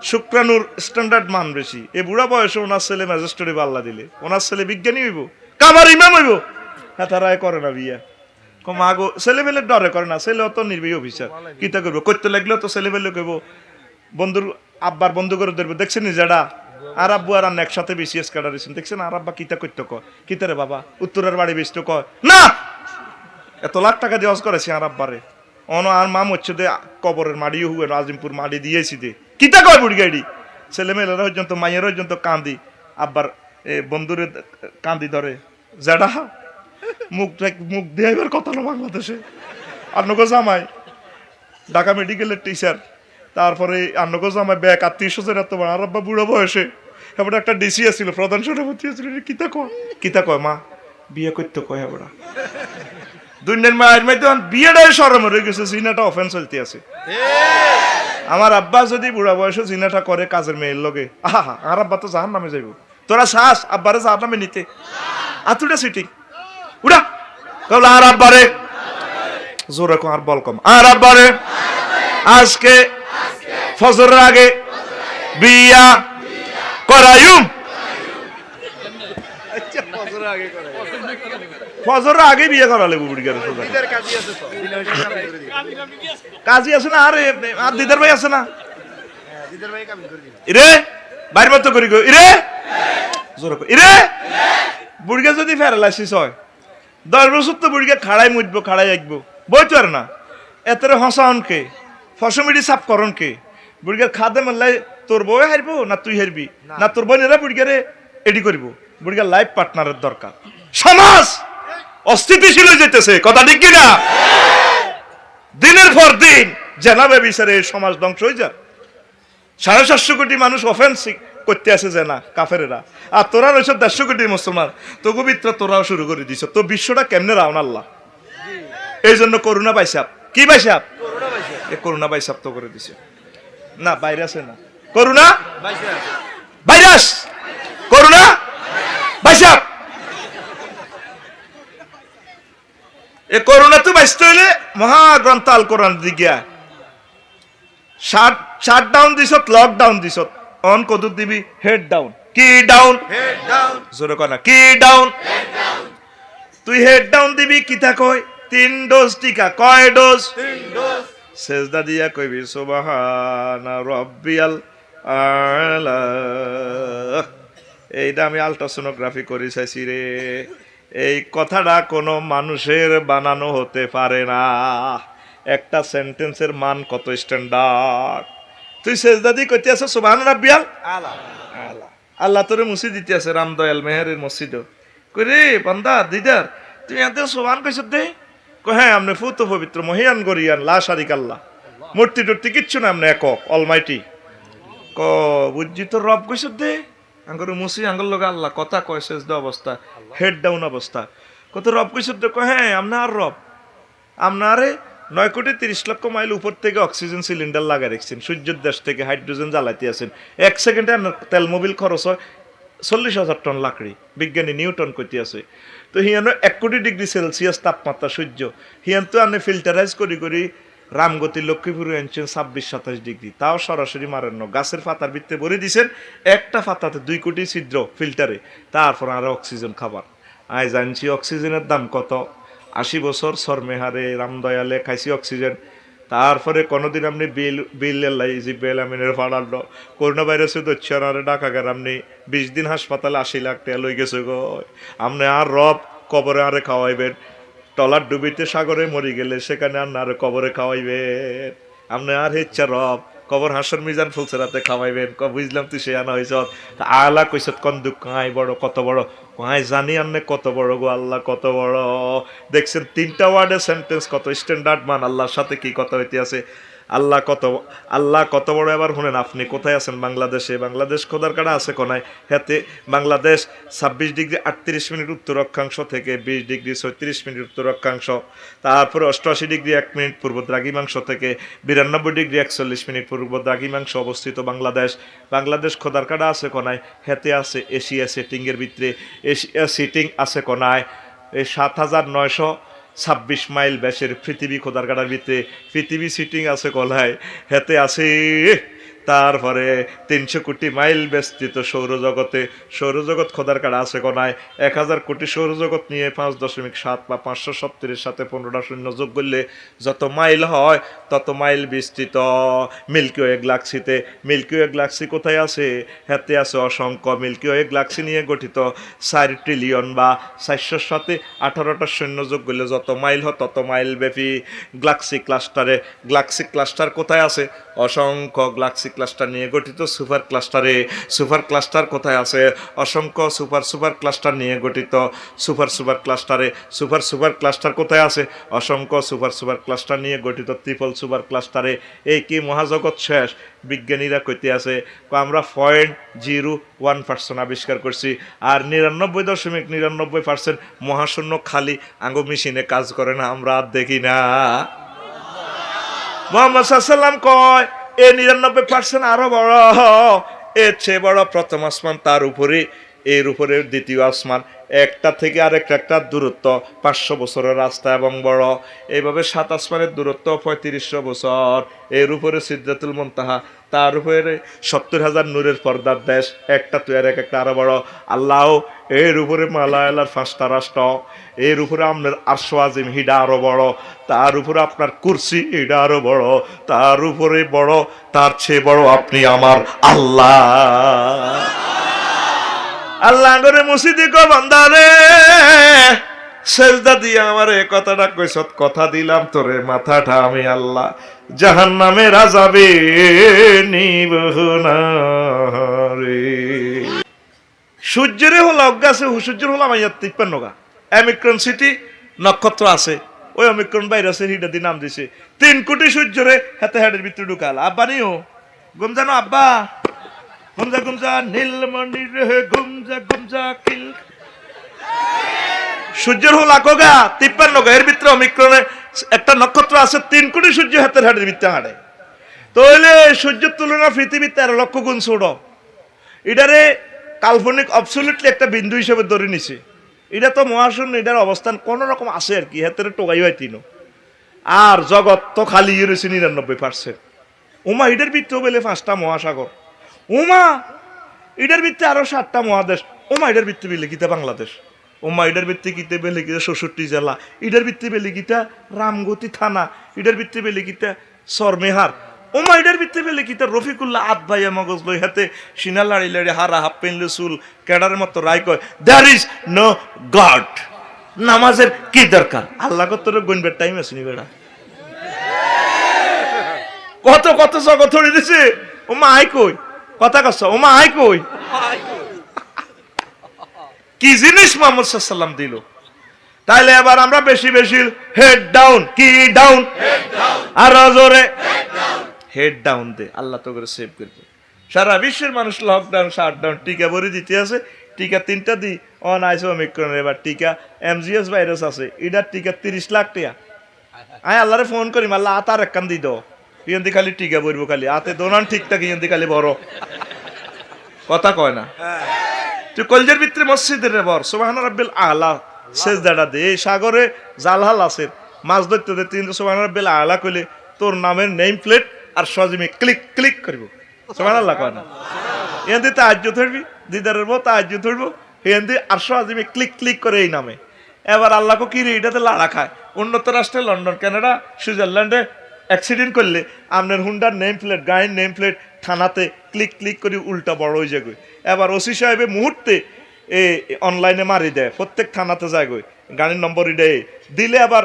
শুক্রাণুর স্ট্যান্ডার্ড মান বেশি, এই বুড়া বয়সে ওনার ছেলে ম্যাজিস্ট্রেটে পাল্লা দিলে, ওনার ছেলে বিজ্ঞানী হইব, কামার ইমাম হইব, হ্যাঁ তারাই করে না বিয়ে। মাগো ছেলে মেলে ডরে করে না, ছেলে অত নির্বাহী অফিসার, কিতা করবো, করতে লাগলেও তো ছেলে মেলে কইব, বন্ধুর আব্বার বন্ধু করে ধরবো, দেখছেন নিজেরা আর আব্বু আর একসাথে বিসিএস কাটা দিয়েছেন, দেখছেন আর আব্বা কিতা করতে কয়, কিতা রে বাবা উত্তরের বাড়ি বেচতে কয় না, এত লাখ টাকা দিয়ে করেছি আর আব্বারে, অন আর মাম হচ্ছে দে কবরের মাড়িও হুয়ে আজিমপুর মাড়ি দিয়েছি দে, কিতা কয় বুড়ি গাড়ি, ছেলে মেয়েরা পর্যন্ত মাইয়ের পর্যন্ত কান্দি, আব্বার বন্ধুরে কান্দি ধরে, জেডা মুখ দিয়ে এবার কথা না বাংলাদেশে, আন্নগো জামাই ঢাকা মেডিকেলের টিচার, তারপরে আন্নগো জামাই ব্যাগ 300 এত আর আব্বা বুড়ো বয়সে, এবার একটা ডিসি ছিল, প্রধান সেনাপতি ছিল, কিতা কয় মা বিয়ে করতে কয় এবার দুনিয়ার মায়ের মধ্যে বিয়েটাই সরম হয়ে গেছে, সিনাটা অফেন্স চলতে আছে, আমার আব্বা যদি বুড়া বয়সে জিনাটা করে কাজের মেয়ের লগে আহা আর আব্বা তো জাহান নামে যাইব তোরা শ্বাস আব্বারে জাহান নামে নিতে আতুটা সিটিং উড়া কবলা আর আব্বারে জোরে কো আর বল কম আর আব্বারে আজকে ফজরের আগে বিয়া করায়ুম আচ্ছা ফজরের আগে করে ফজরের আগে বিয়ে করালে বুড়ি গেল দিদার কাজী আছে তো দিনের কাজ করে দিই কাজী আছে না আরে আর দিদার ভাই আছে না দিদার ভাই কাজ করে দিই ইরে বাইর মত করি গো ইরে জোরে কো ইরে বুড়িগা যদি প্যারালাইসিস হয় 10 বছর তো বুড়িগা খাড়াই মুজবো খাড়াই আইকবো বই তো আর না এতরে হসানকে ফসমিডি সাফ করনকে বুড়িগার খাদে মারলাই তোর বউ হারবো না তুই হারবি না তোর বোনেরা বুড়িগারে এডি করব বুড়িগার লাইফ পার্টনারের দরকার সমাজ অস্থিতিশীল হয়ে যেতেছে কথা ঠিক কি না দিনের পর দিন জানাবে বিচারে সমাজ ধ্বংস হয়ে যায় 750 কোটি মানুষ অফেন্সিভ করতে আসে যে না কাফেরেরা আর তোরা রয়েছে 150 কোটি মুসলমান তো পবিত্র তোরাও শুরু করে দিছ তো বিশ্বটা কেমনে রাউন আল্লাহ এই জন্য করোনা বাইসাপ কি বাইসাপ এ করোনা বাইসাপ তো করে দিছে না ভাইরাসে না করোনা ভাইরাস করোনা বাইসাপ এ করোনা তো বাইসতে হইলে মহাগ্রন্থ আল কোরআন দিগিয়া শাট ডাউন দিছত লকডাউন দিছত অন কত দিবি হেড ডাউন কি ডাউন হেড ডাউন জোরে কনা কি ডাউন হেড ডাউন তুই হেড ডাউন দিবি কিতা কয় 3 ডোজ টিকা কয় ডোজ 3 ডোজ সেজদা দিয়া কইবি সুবহানা রাব্বিয়াল আলা এইটা আমি আল্ট্রাসোনোগ্রাফি করে চাইছি রে এই কথাটা কোনো মানুষের বানানো হতে পারে না একটা সেন্টেন্সের মান কত স্ট্যান্ডার্ড তুই সেজদা দিয়ে কইতে আছো সুবহান রাব্বিয়াল আলা আলা আল্লাহ তোরে মসজিদ দিতে আছে রামদয়াল মেহেরের মসজিদ কইরে বান্দা দিদার তুই এত সুবহান কইছ দে কই হ্যাঁ আমনে ফুত পবিত্র মহিয়ান গরিয়ান লা শারিক আল্লাহ মূর্তি টূর্তি কিচ্ছু না আমনে একক অলমাইটি ক বুঝছি তো রব কইছ দে আঙ্গর মুসি আঙ্গল লগে আল্লাহ কথা কয় সেজদা অবস্থা হেড ডাউন অবস্থা কত রব কইছ দে কই হ্যাঁ আমনে আর রব আমনারে 9,30,00,000 মাইল উপর থেকে অক্সিজেন সিলিন্ডার লাগা রাখছেন সূর্যের দেশ থেকে হাইড্রোজেন জ্বালাইতে আছেন 1 সেকেন্ডে তেল মোবিল খরচ হয় 40,000 টন লাকড়ি বিজ্ঞানী নিউটন কইতে আছে তো হিয়ানো 1 কোটি ডিগ্রি সেলসিয়াস তাপমাত্রা সূর্য হিয়ান তো আপনি ফিল্টারাইজ করি করি রামগতি লক্ষ্মীপুর আনছেন 26-27 ডিগ্রি তাও সরাসরি মারেন না গাছের পাতার ভিতরে ভরে দিছেন একটা পাতাতে 2 কোটি ছিদ্র ফিল্টারে তারপর আর অক্সিজেন খাবার আই জানছি অক্সিজেনের দাম কত 80 বছর সরমেহারে রামদয়ালে খাইছি অক্সিজেন তারপরে কোনোদিন আপনি বিল বেল আমিনের ফাড়াল করোনা ভাইরাসে দচ্ছারে ডাকা গেল আপনি 20 দিন হাসপাতালে 80 লাখ টাকা লই গেছে গো আপনি আর রব কবরে আরে খাওয়াইবেন টলার ডুবিতে সাগরে মরি গেলে সেখানে আর না কবরে খাওয়াইবেন আপনি আর ইচ্ছা রব কবর হাসর মিজান ফুলসেরাতে খাওয়াইবেন বুঝলাম তুই সে আনা হয়েছ আলা কইসত কন দুঃখ কাঁই বড় কত বড় কাঁই জানি আনে কত বড় গো আল্লাহ কত বড় দেখছেন 3টা ওয়ার্ডের সেন্টেন্স কত স্ট্যান্ডার্ড মান আল্লাহর সাথে কি কথা হইতে আছে আল্লাহ কত বড় এবার শুনেন আপনি কোথায় আছেন বাংলাদেশে বাংলাদেশ খোদার কাটা আছে কোনায় হাতে বাংলাদেশ 26 ডিগ্রি 38 মিনিট উত্তর অক্ষাংশ থেকে 20 ডিগ্রি 36 মিনিট উত্তর অক্ষাংশ তারপরে 88 ডিগ্রি 1 মিনিট পূর্ব দ্রাঘিমাংশ থেকে 92 ডিগ্রি 41 মিনিট পূর্ব দ্রাঘিমাংশ অবস্থিত বাংলাদেশ খোদার কাটা আছে কোনায় হাতে আছে এশিয়া সেটিং এর ভিতরে এশিয়া সিটিং আছে কোনায় এই 7,926 মাইল ব্যাসের পৃথিবী খোদার কাটার ভিতরে পৃথিবী সিটিং আছে কলায় হেতে আছে তারপরে 300 কোটি মাইল বিস্তৃত সৌরজগৎ খোদার কাটা আছে কোনায় 1000 কোটি সৌরজগৎ নিয়ে 5.7 বা 570 সাথে 15টা শূন্য যোগ করলে যত মাইল হয় তত মাইল বিস্তৃত মিল্কি ওয়ে গ্যালাক্সিতে মিল্কি ওয়ে গ্যালাক্সি কোথায় আছে হেতে আছে অসংখ্য মিল্কি ওয়ে গ্যালাক্সি নিয়ে গঠিত 4 ট্রিলিয়ন বা 400 সাথে 18টা শূন্য যোগ করলে যত মাইল হয় তত মাইল ব্যাপী গ্যালাক্সি ক্লাস্টার কোথায় আছে অসংখ্য গ্যালাক্সি ক্লাস্টার নিয়ে গঠিত সুপার ক্লাস্টার কোথায় আছে অসংখ্য সুপার ক্লাস্টার নিয়ে গঠিত সুপার ক্লাস্টার কোথায় আছে অসংখ্য সুপার ক্লাস্টার নিয়ে গঠিত ট্রিপল সুপার ক্লাস্টারে এই কি মহাজগৎ শেষ বিজ্ঞানীরা কইতে আছে আমরা 0.01% আবিষ্কার করছি আর 99.99% মহাশূন্য খালি আঙ্গো মেশিনে কাজ করে না আমরা আর দেখি না মুহাম্মদ সাল্লাল্লাহু আলাইহি ওয়াসাল্লাম কয় এ 99% আরো বড়, এর চেয়ে বড় প্রথম আসমান, তার উপরে এর উপরে দ্বিতীয় আসমান, একটা থেকে আরেকটা দূরত্ব 500 বছরের রাস্তা এবং বড়। এইভাবে 7 আসমানের দূরত্ব 3500 বছর। এর উপরে সিদরাতুল মুনতাহা, তার উপরে 70,000 নূরের পর্দার দেশ, একটা তো আর একটা আরো বড়। আল্লাহ এর উপরে মালায়ালার 5টা রাষ্ট্র, এর উপরে আপনার আরশ আজিম হিডা আরো বড়, তার উপরে আপনার কুরসি হিডা আরো বড়, তার উপরে বড়, তার চেয়ে বড় আপনি আমার আল্লাহ। আল্লাহ করে মসজিদে কো বান্দারে সেজদা দিয়ে আমার এই কথাটা কইছ, কথা দিলাম তোরে মাথাটা আমি আল্লাহ জাহান্নামের আযাবে নিব না রে। সূর্যের হলো অজ্ঞাসে, সূর্যের হলো আমার 53 গা অমিক্রন সিটি নক্ষত্র আছে, ওই অমিক্রন ভাইরাসে হিডা দি নাম দিছে 3 কোটি সূর্যরে হাতে হাড়ের ভিতরে ঢুকাল। আব্বা নিও গুম জানো, আব্বা গুমজা গুমজা নীলমণির গুমজা গুমজা কিল। সূর্যের হল আকোগা 53 গা, এর ভিতরে অমিক্রনে একটা নক্ষত্র আছে 3 কোটি সূর্য হাতের হাড়ের ভিতরে হাঁটে। তাহলে সূর্যের তুলনা পৃথিবীর 13 লক্ষ গুণ ছোট। এটারে কাল্পনিক অবসলিউটলি একটা বিন্দু হিসেবে ধরে নিছে। এটা তো মহাশূন্য, এটার অবস্থান কোন রকম আছে আর কি, হাতের টোকাই হয় তিনো। আর জগৎ তো খালি রয়েছে 99%। উমা এটার ভিতরেও বেলে 5টা মহাসাগর, উমা এটার ভিত্তি আরো 7টা মহাদেশ, উমা এটার ভিত্তি বেলে গীতা বাংলাদেশ, উমা এটার ভিত্তি গীতে বেলে গীতা 66 জেলা, এটার ভিত্তি বেলে গীতা রামগতি থানা, এটার ভিত্তি বেলে গীতা সরমেহার, উমা এটার ভিত্তি বেলে গীতা রফিকুল্লাহ আত ভাইয়া মগজ লই হাতে সিনা লাড়ি লাড়ি হারা হাফ পেনলে চুল ক্যাডারের মতো রায় কয় দেয়ার ইজ নো গড। নামাজের কি দরকার? আল্লাহ কত গণবের টাইম আছে নি বেড়া, কত কত জগৎ ধরে দিছে। ওমা আই কই কথা কস, ওমা আই কই কি জিনিস মোহাম্মদ সাল্লাল্লাহু আলাইহি দিল। তাইলে এবার আমরা বেশি বেশি হেড ডাউন, কি ডাউন, আর জোরে হেড ডাউন দে, আল্লাহ তো করে সেভ করবে। সারা বিশ্বের মানুষ লকডাউন শাটডাউন টিকা ভরে দিতে আছে, টিকা 3টা দি অন আইসো অমিক্রন, এবার টিকা এমজিএস ভাইরাস আছে, এটার টিকা 30 লাখ টাকা। আয় আল্লাহরে ফোন করি, আল্লাহ আতার একখান দি দাও, ইয়ন্দি খালি টিকা বলবো, খালি হাতে দোনান ঠিক থাকে, ইয়ন্দি খালি বড় কথা কয় না। তুই কলজের ভিতরে মসজিদের রে বর সুবহান রাব্বিল আলা সেজদাটা দে, এই সাগরে জালহাল আছে মাছ ধরতে দে, তুই সুবহান রাব্বিল আলা কইলে তোর নামের নেম প্লেট আর সজিমে ক্লিক ক্লিক করব, সুবহানাল্লাহ কয় না। ইয়ন্দি তাহাজ্জুদ ধরবি, দিদারের বউ তাহাজ্জুদ ধরবো, ইয়ন্দি আর সজিমে ক্লিক ক্লিক করে এই নামে। এবার আল্লাহকে কি রে, এটাতে লাড়া খায়। উন্নত রাষ্ট্রে লন্ডন, কানাডা, সুইজারল্যান্ডে অ্যাক্সিডেন্ট করলে আপনার হুন্ডার নেম প্লেট, গায়ের নেম প্লেট থানাতে ক্লিক ক্লিক করে উল্টা বড় হয়ে যাবে। এবার ওসি সাহেবে মুহূর্তে অনলাইনে মারি দেয়, প্রত্যেক থানাতে যায় গই গাড়ির নম্বর দেয় দিলে, আবার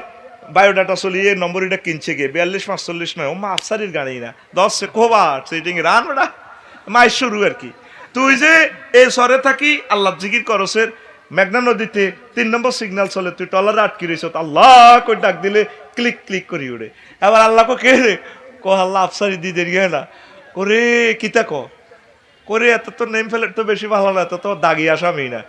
বায়োডাটা চলিয়ে নম্বর এটা কিনছে গিয়ে 4245 নয়, ও মা আফসারির গাড়ি না 10 কোবা সিটিং রান বেড়া মাই শুরু আর কি। তুই যে এই সরে থাকি আল্লাহ জিকির করসের মেঘনা নদীতে 3 নম্বর সিগন্যাল চলে, তুই টলারে আটকি রয়েছ, আল্লাহ কই ডাক দিলে ক্লিক ক্লিক করি উড়ে। এবার আল্লাহকে কে রে ক আল্লাহ আফসারি দিদের গিয়ে না করে কিতা করে, এত তো নেম ফেলে তো বেশি ভালো না, এত তো দাগি আসামি না।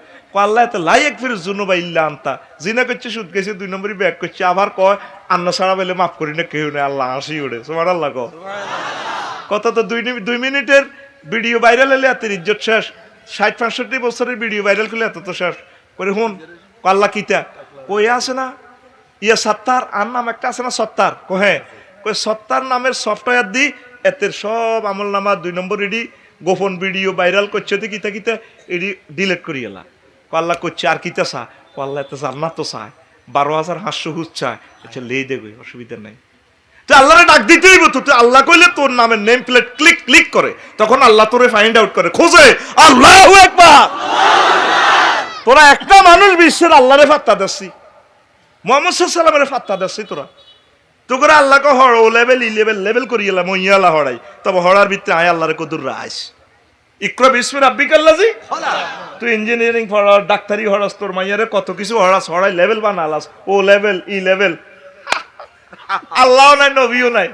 আল্লাহ এত লাইক ফির জুনুবা ইল্লা আনতা, জিনা করছে সুদ গেছে 2 নম্বরই ব্যাক করছে, আবার কয় আন্না ছাড়া বেলে মাফ করি না কেউ নেই, আল্লাহ হাসি উড়ে। সুবহানাল্লাহ কত তো 2 মিনিটের ভিডিও ভাইরাল হলে এত ইজ্জত শেষ, 60-65 বছরের ভিডিও ভাইরাল করলে এত তো শেষ করে। হুন আল্লাহ কিতা কই আছে না ইয়া সত্তার, আর নাম একটা আছে না সত্তার, হ্যাঁ কই সত্তার নামের সফটওয়্যার দি এতের সব আমল নামা 2 নম্বর এডি গোপন ভিডিও ভাইরাল করছে, তো কিতা কিতা এডি ডিলিট করি এলা। আল্লাহ করছে আর কিতা চা, আল্লাহ এত জান্নাত তো চায়, 12,500 হুজ চায়, আচ্ছা লেই দেবে, অসুবিধা নাই। তুই আল্লাহরে ডাক দিতেই বলতো, তুই আল্লাহ কইলে তোর নামের নেম প্লেট ক্লিক ক্লিক করে, তখন আল্লাহ তোরে ফাইন্ড আউট করে, খোঁজে আল্লাহু আকবার। তোরা একটা মানুষ বিশ্বের আল্লাহরে ফাত্তা দিচ্ছি, মুহাম্মদ সাল্লাল্লাহু আলাইহি ওয়াসাল্লামের ফাত্তা দিচ্ছি, তো করে আল্লাহকে হড় ও লেভেল ই লেভেল লেভেল করি এলাম ইয়ালা হড়াই, তবে হড়ার ভিতরে আয় আল্লাহরে কদুর রাইস ইকরা বিসমি রাব্বিকাল্লাযী। তুই ইঞ্জিনিয়ারিং পড়াস, ডাক্তারি হড়াস, তোর মাইয়ারে কত কিছু হড়াস, হড়াই লেভেল বানালাস, ও লেভেল ই লেভেল। আল্লাহও নাই নবীও নাই,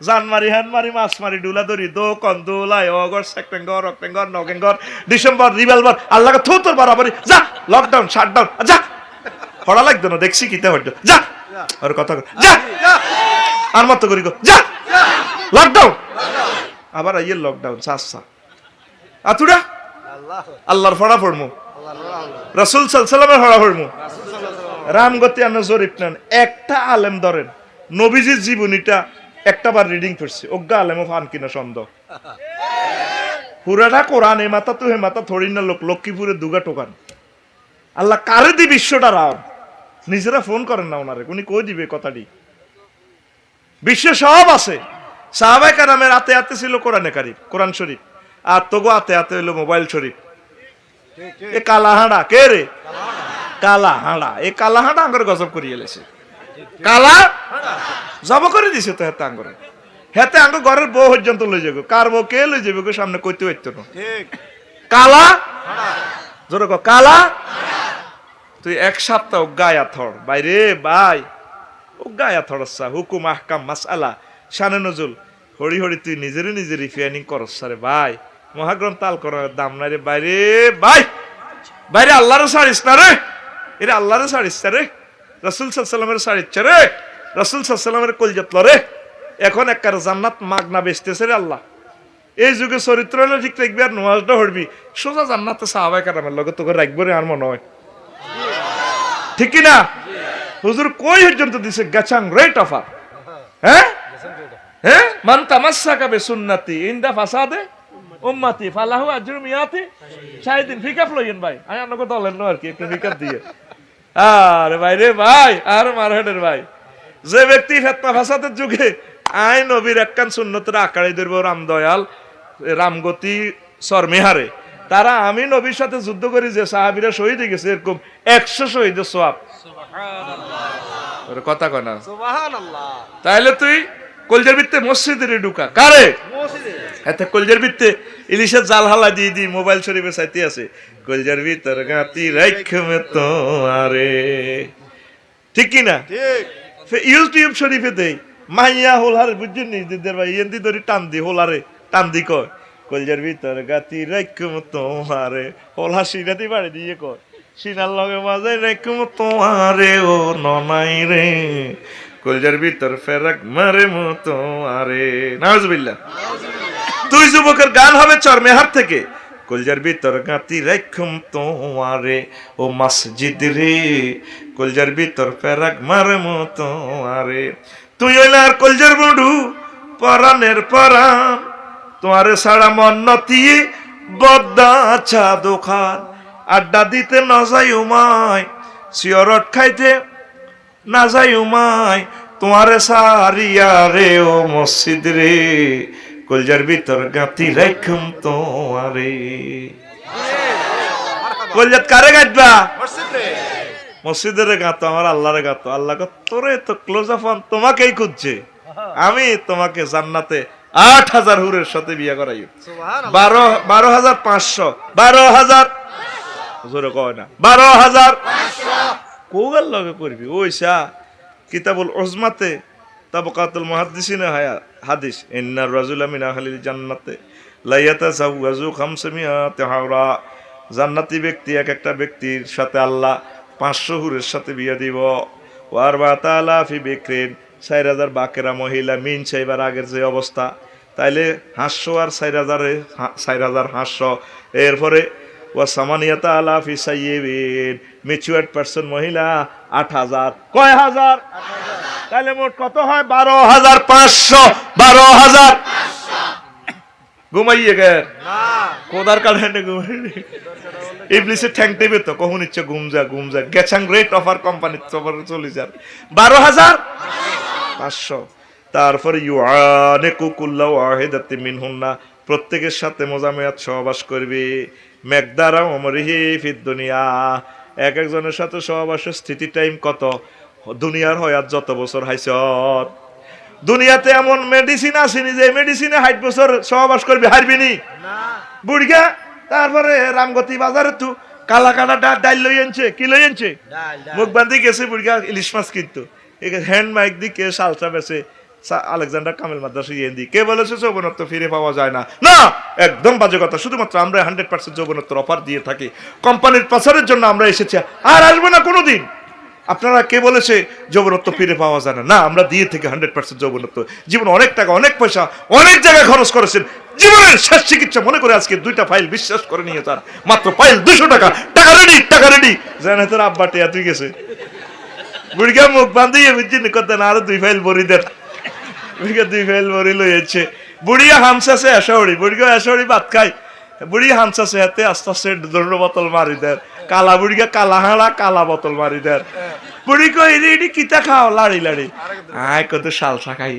জান মারি হ্যান মারি মাছ মারি ডুলা ধরি দো কন দোলাই অগর September October November December revolver, আল্লাহকে থু তোর বাড়াবাড়ি, যা লকডাউন শাটডাউন, যা পড়া লাগতো না, দেখছি কিতা হইতো, যা আর কথা যা আর মত করি গো, যা লকডাউন আবার আইয়ের লকডাউন চাষা আতুরা আল্লাহ আল্লাহর ফড়া পড়মু আল্লাহ রাসূল সাল্লাল্লাহু ফড়া পড়মু রামগতি আন্ন জরিপ নেন একটা আলেম ধরেন নবীজির জীবনীটা একটা বার রিডিং করছে অজ্ঞা আলেমও ফান কিনা সন্দেহ পুরাটা কোরআন এ মাথা তো হে মাথা থরি না লোক লক্ষ্মীপুরে দুগা টোকান আল্লাহ কারে দি বিশ্বটা রাম নিজেরা ফোন করেন না ওনারে উনি কই দিবে কথাটি বিশ্বে সব আছে সাহাবায়ে কেরামের হাতে হাতে ছিল কোরআনে কারিম কোরআন শরীফ আর তোগো হাতে হাতে হলো মোবাইল শরীফ ঠিক এ কালা হাঁড়া কে রে কালা হাঁড়া এ কালা হাঁড়া আঙ্গরে গজব করিয়ে এলেছে কালা জব করে দিছে তো হেতে আঙ্গরে হেতে আঙ্গ ঘরের বউ পর্যন্ত লই যাবে কার বউ কে লই যাবে সামনে কইতে হইতো না ঠিক কালা জোরে কো কালা তুই এক সপ্তাহ গায়া থর বাইরে ভাই ও গায়া থরসা হুকুম আহকাম মাসআলা শানে নজুল হরি হরি তুই নিজেরই নিজের রিফাইনিং করস রে ভাই মহাগ্রন্থ তাল করার দাম নাই রে বাইরে ভাই বাইরে আল্লাহর ছাড়িস না রে এরে আল্লাহর ছাড়িস রে রাসূল সাল্লাল্লাহু আলাইহি ওয়াসাল্লামের ছাড়িস রে রাসূল সাল্লাল্লাহু আলাইহি ওয়াসাল্লামের কলজাত রে এখন একবার জান্নাত মাগনা বেচতেছে রে আল্লাহ এই যুগে চরিত্র হলে ঠিক রাখবি আর নামাজটা পড়বি সোজা জান্নাতে সাহাবায়ে কেরামের লগে তোকে রাখবো রে আর মনে হয় ঠিক কি না হুজুর কই পর্যন্ত দিছে গাছাং রেট অফার হ্যাঁ হ্যাঁ মান তামাসসাকা বিসুন্নতি ইনদা ফাসাদে উম্মতি ফালাহু আজরু মিয়াতি শাহিদিন ফিকাপ লইয়েন ভাই আমি আপনাকে দলেন না আর কি একটু ফিকাপ দিয়ে আরে ভাই রে ভাই আর মারহেডের ভাই যে ব্যক্তি ফিতনা ফাসাদের যুগে আই নবীর একখান সুন্নতের আকারে ধরব রাম দয়াল রামগতি শর্মিহারে তারা আমি নবীর সাথে যুদ্ধ করি যে সাহাবীরা শহীদ হয়ে গেছে এরকম 100 শহীদের সওয়াব সুবহানাল্লাহ কথা কয় না সুবহানাল্লাহ তাইলে তুই কলজার ভিত্তে মসজিদের ঢুকা কারে মসজিদে এতে কলজার ভিত্তে ইলিশের জাল হালা দিয়ে দি মোবাইল শরীফে চাইতে আছে কলজার ভিতর গাতি রাইখমে তোয়ারে ঠিক কি না ঠিক ইউটিউব শরীফে দেই মাইয়া হোলারে বুঝছেন নি দিদের ভাই এন্দি ধরে টান দি হোলারে টান দি কয় কলজার ভিতর গাতি রাইখমে তোয়ারে হোলা সিনাতি বাড়ি দিয়ে কয় সিনার লগে মাঝে রাইখমে তোয়ারে ও ননাই রে কলজার ভিতর ফেরাক মারে মতো আরে নাউজুবিল্লাহ তুই যুবকের গান হবে চরমেহার থেকে কলজার ভিতর গাতি রাখুম তোমারে ও মসজিদ রে কলজার ভিতর ফেরাক মারে মতো আরে তুই হইলে আর কলজার বন্ধু পরানের পরান তোমারে সারা মন নতিয়ে বদ্দা চা দোকান আড্ডা দিতে না যাই উমায় সিয়রট খাইতে না যাই উমায় তোমারে সারিয়া রে ও মসজিদ রে কলজার ভিতর গাতি রাখুম তোমারে কলজাত কারে গাইবা মসজিদে মসজিদের গাতো আমার আল্লাহরে গাতো আল্লাহ তোরে তো ক্লোজ আপ তোমাকেই খুঁজছে আমি তোমাকে জান্নাতে 8000 হুরের সাথে বিয়ে করাই সুবহানাল্লাহ 12,500 12,000 জোরে কয় না 12,500 কোগাল লগে করবি ওইসা কিতাবুল উজমাতে তাবাকাতুল মুহাদ্দিসিনে হাদিস ইন্নার রাজুলা মিন আহলিল জান্নাতে লা ইয়াতাযাওয়াজু 500 হাওরা জান্নাতি ব্যক্তি এক একটা ব্যক্তির সাথে আল্লাহ 500 হুরের সাথে বিয়ে দিব ওয়ার বাতালা ফি বিকরিন 4000 বাকেরা মহিলা মিন চাইবার আগের যে অবস্থা তাইলে 500 আর 4000 এরপরে ওয়া সামানিয়াতা আলা ফি সাইয়্যিবিন ম্যাচিউরড পারসন মহিলা 8000 কয় হাজার তাহলে মোট কত হয় 12500 12500 ঘুমাইয়ে গে না কোদার কারণে ঘুমাই ইবলিসে ঠ্যাং দেবে তো কখন ইচ্ছে ঘুম যা গেছাং রেট অফার কোম্পানি চলে যান 12500 তারপরে ইউআনিকু কুল্লা ওয়াহিদাতি মিনহুন্না প্রত্যেকের সাথে মোজামেয়াত সহবাস করবে মেকদারা ওমরিহি ফিদ দুনিয়া এক একজনের সাথে সহবাসের স্থিতি টাইম কত দুনিয়ার হয়াত যত বছর হাইছত দুনিয়াতে এমন মেডিসিন আসেনি যে মেডিসিনে 60 বছর সহবাস করবে হারবিনি না বুড়িগা তারপরে রামগতি বাজারে তো কালা কালা ডাল লই আনছে কি লই আনছে ডাল মুখ বান্ধি গেছে বুড়িগা ইলিশ মাছ কিনতো হ্যান্ড মাইক দিয়ে কে সালসা বেছে আলেকজান্ডার কামেল মাদ্রাসা ইয়েন্দি কে বলেছে যৌবনত্ব ফিরে পাওয়া যায় না না একদম বাজে কথা শুধুমাত্র আমরা 100% যৌবনত্বের অফার দিয়ে থাকি কোম্পানির প্রচারের জন্য আমরা এসেছি আর আসবো না কোনোদিন আপনারা কে বলেছে যৌবনত্ব ফিরে পাওয়া যায় না না আমরা দিয়ে থেকে 100% যৌবনত্ব জীবন অনেক টাকা অনেক পয়সা অনেক জায়গায় খরচ করেছেন জীবনের শেষ চিকিৎসা মনে করে আজকে 2টা ফাইল বিশ্বাস করে নিয়ে তার মাত্র ফাইল 200 টাকা, টাকা রেডি জানে তোর আব্বা টিয়া তুই গেছে বুড়িকা মুখ বান্ধিয়ে বুঝছি করতে না, আরো 2 ফাইল বড়ি দেন, বুড়িকা 2 ফাইল বড়ি লইছে, বুড়িয়া হামসাছে এসাউড়ি, বুড়িকা এসাউড়ি ভাত খাই, বুড়ি হামসাছে হাতে আস্তে আস্তে দৌড় বোতল মারি দেয়, কালা বুড়িকা কালা হাঁড়া কালা বোতল মারি দেয়, বুড়ি কই এডি কিতা খাও লাড়ি আয় কত শালসা খাই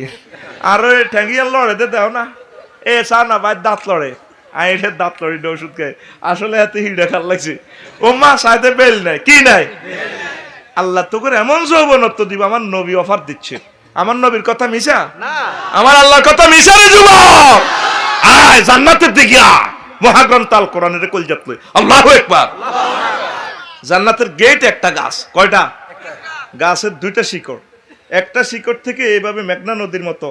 আর ঠ্যাঙ্গিয়া লড়ে দে দাও না, এ চা না ভাই দাঁত লড়ে, আয় এটা দাঁত লড়ি ওষুধ খাই, আসলে হাতে হিড়া খাল লাগছে, ও মা সাইতে বেল নাই কি নাই, আল্লাহ তো করে এমন যৌবনত্ব দিব, আমার নবী অফার দিচ্ছে, আমার নবীর কথা মিশা না, আমার আল্লাহর কথা মিশা রে যুবক, আয় জান্নাতের দিকে আয়, মহাগ্রন্থ আল কোরআনের কলজাত লই, আল্লাহু আকবার। জান্নাতের গেট একটা গাছ, কয়টা গাছের 2টা শিকড়, একটা শিকড় থেকে এইভাবে মেঘনা নদীর মতো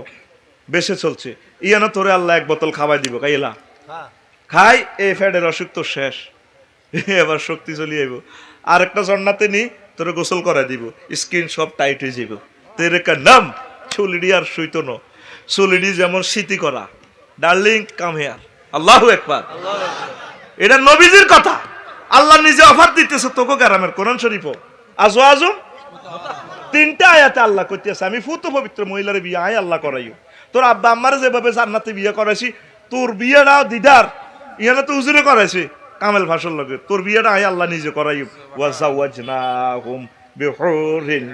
বেসে চলছে, ইয়ানো তোরে আল্লাহ 1 বোতল খাওয়াই দিব, কাইলা খাই এই ফ্যাটের অসুখ তো শেষ, এবার শক্তি চলে আইব, আর একটা জান্নাতে নি তোরে গোসল করাই দিব, স্কিন সব টাইট হয়ে যাব, তেরে কা নাম চুলিডি আর শুইতো ন, চুলিডি যেমন স্মৃতি করা, ডার্লিং কাম হিয়ার, আল্লাহু আকবার। এটা নবীজির কথা, আল্লাহ নিজে অফার দিতেছে তোকে গ্রামের কোরআন শরীফ আজম 3টা আয়াতে আল্লাহ কইতেছে, আমি ফুত পবিত্র মহিলার বিয়ে আয় আল্লাহ করাইও, তোর আব্বা আম্মার যেভাবে জান্নাতে বিয়ে করাইছি, তোর বিয়েটা দিদার ইয়ানা তো হুজুরে করাইছে কামেল ভাষার লগে, তোর বিয়েটা আয় আল্লাহ নিজে করাইও, ওয়াজাওয়াজনাহুম বিহুরিন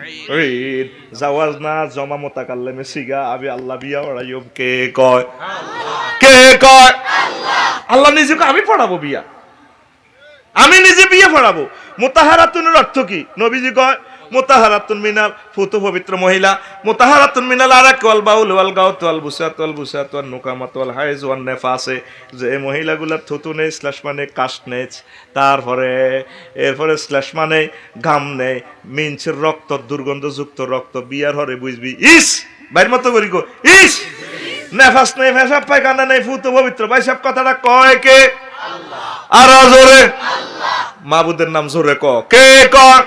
ঈন, জাওয়াজনা জমা মুতাকাল্লিমে সিগা, আমি আল্লাহ বিয়া করাইও, কে কয় আল্লাহ নিজে আমি পড়াবো বিয়া, আমি নিজে বিয়ে পড়াবো। মুতাহারাতুনের অর্থ কি? নবীজি কয় মুতাহারাতুন মিনাল ফুতু পবিত্র মহিলা, মুতাহারাতুন মিনাল আরাক ওয়াল বাউল ওয়াল গাউত ওয়াল বুসাত ওয়াল নুকামাত ওয়াল হাইজ ওয়ান নেফাসে, যে মহিলাগুলার থুতু নেই স্ল্যাশ মানে কাস্ট নেই, তারপরে এরপরে স্ল্যাশ মানে ঘাম নেই, মিনছের রক্ত দুর্গন্ধযুক্ত রক্ত, বিয়ার হরে বুঝবি ইস বাইর মতো করি গো ইস, নেফাস নেই পেশাব পায়খানা নেই, ফুতু পবিত্র, ভাই সব কথাটা কয় কে? আর জোরে মাবুদের নাম জোরে কে কর?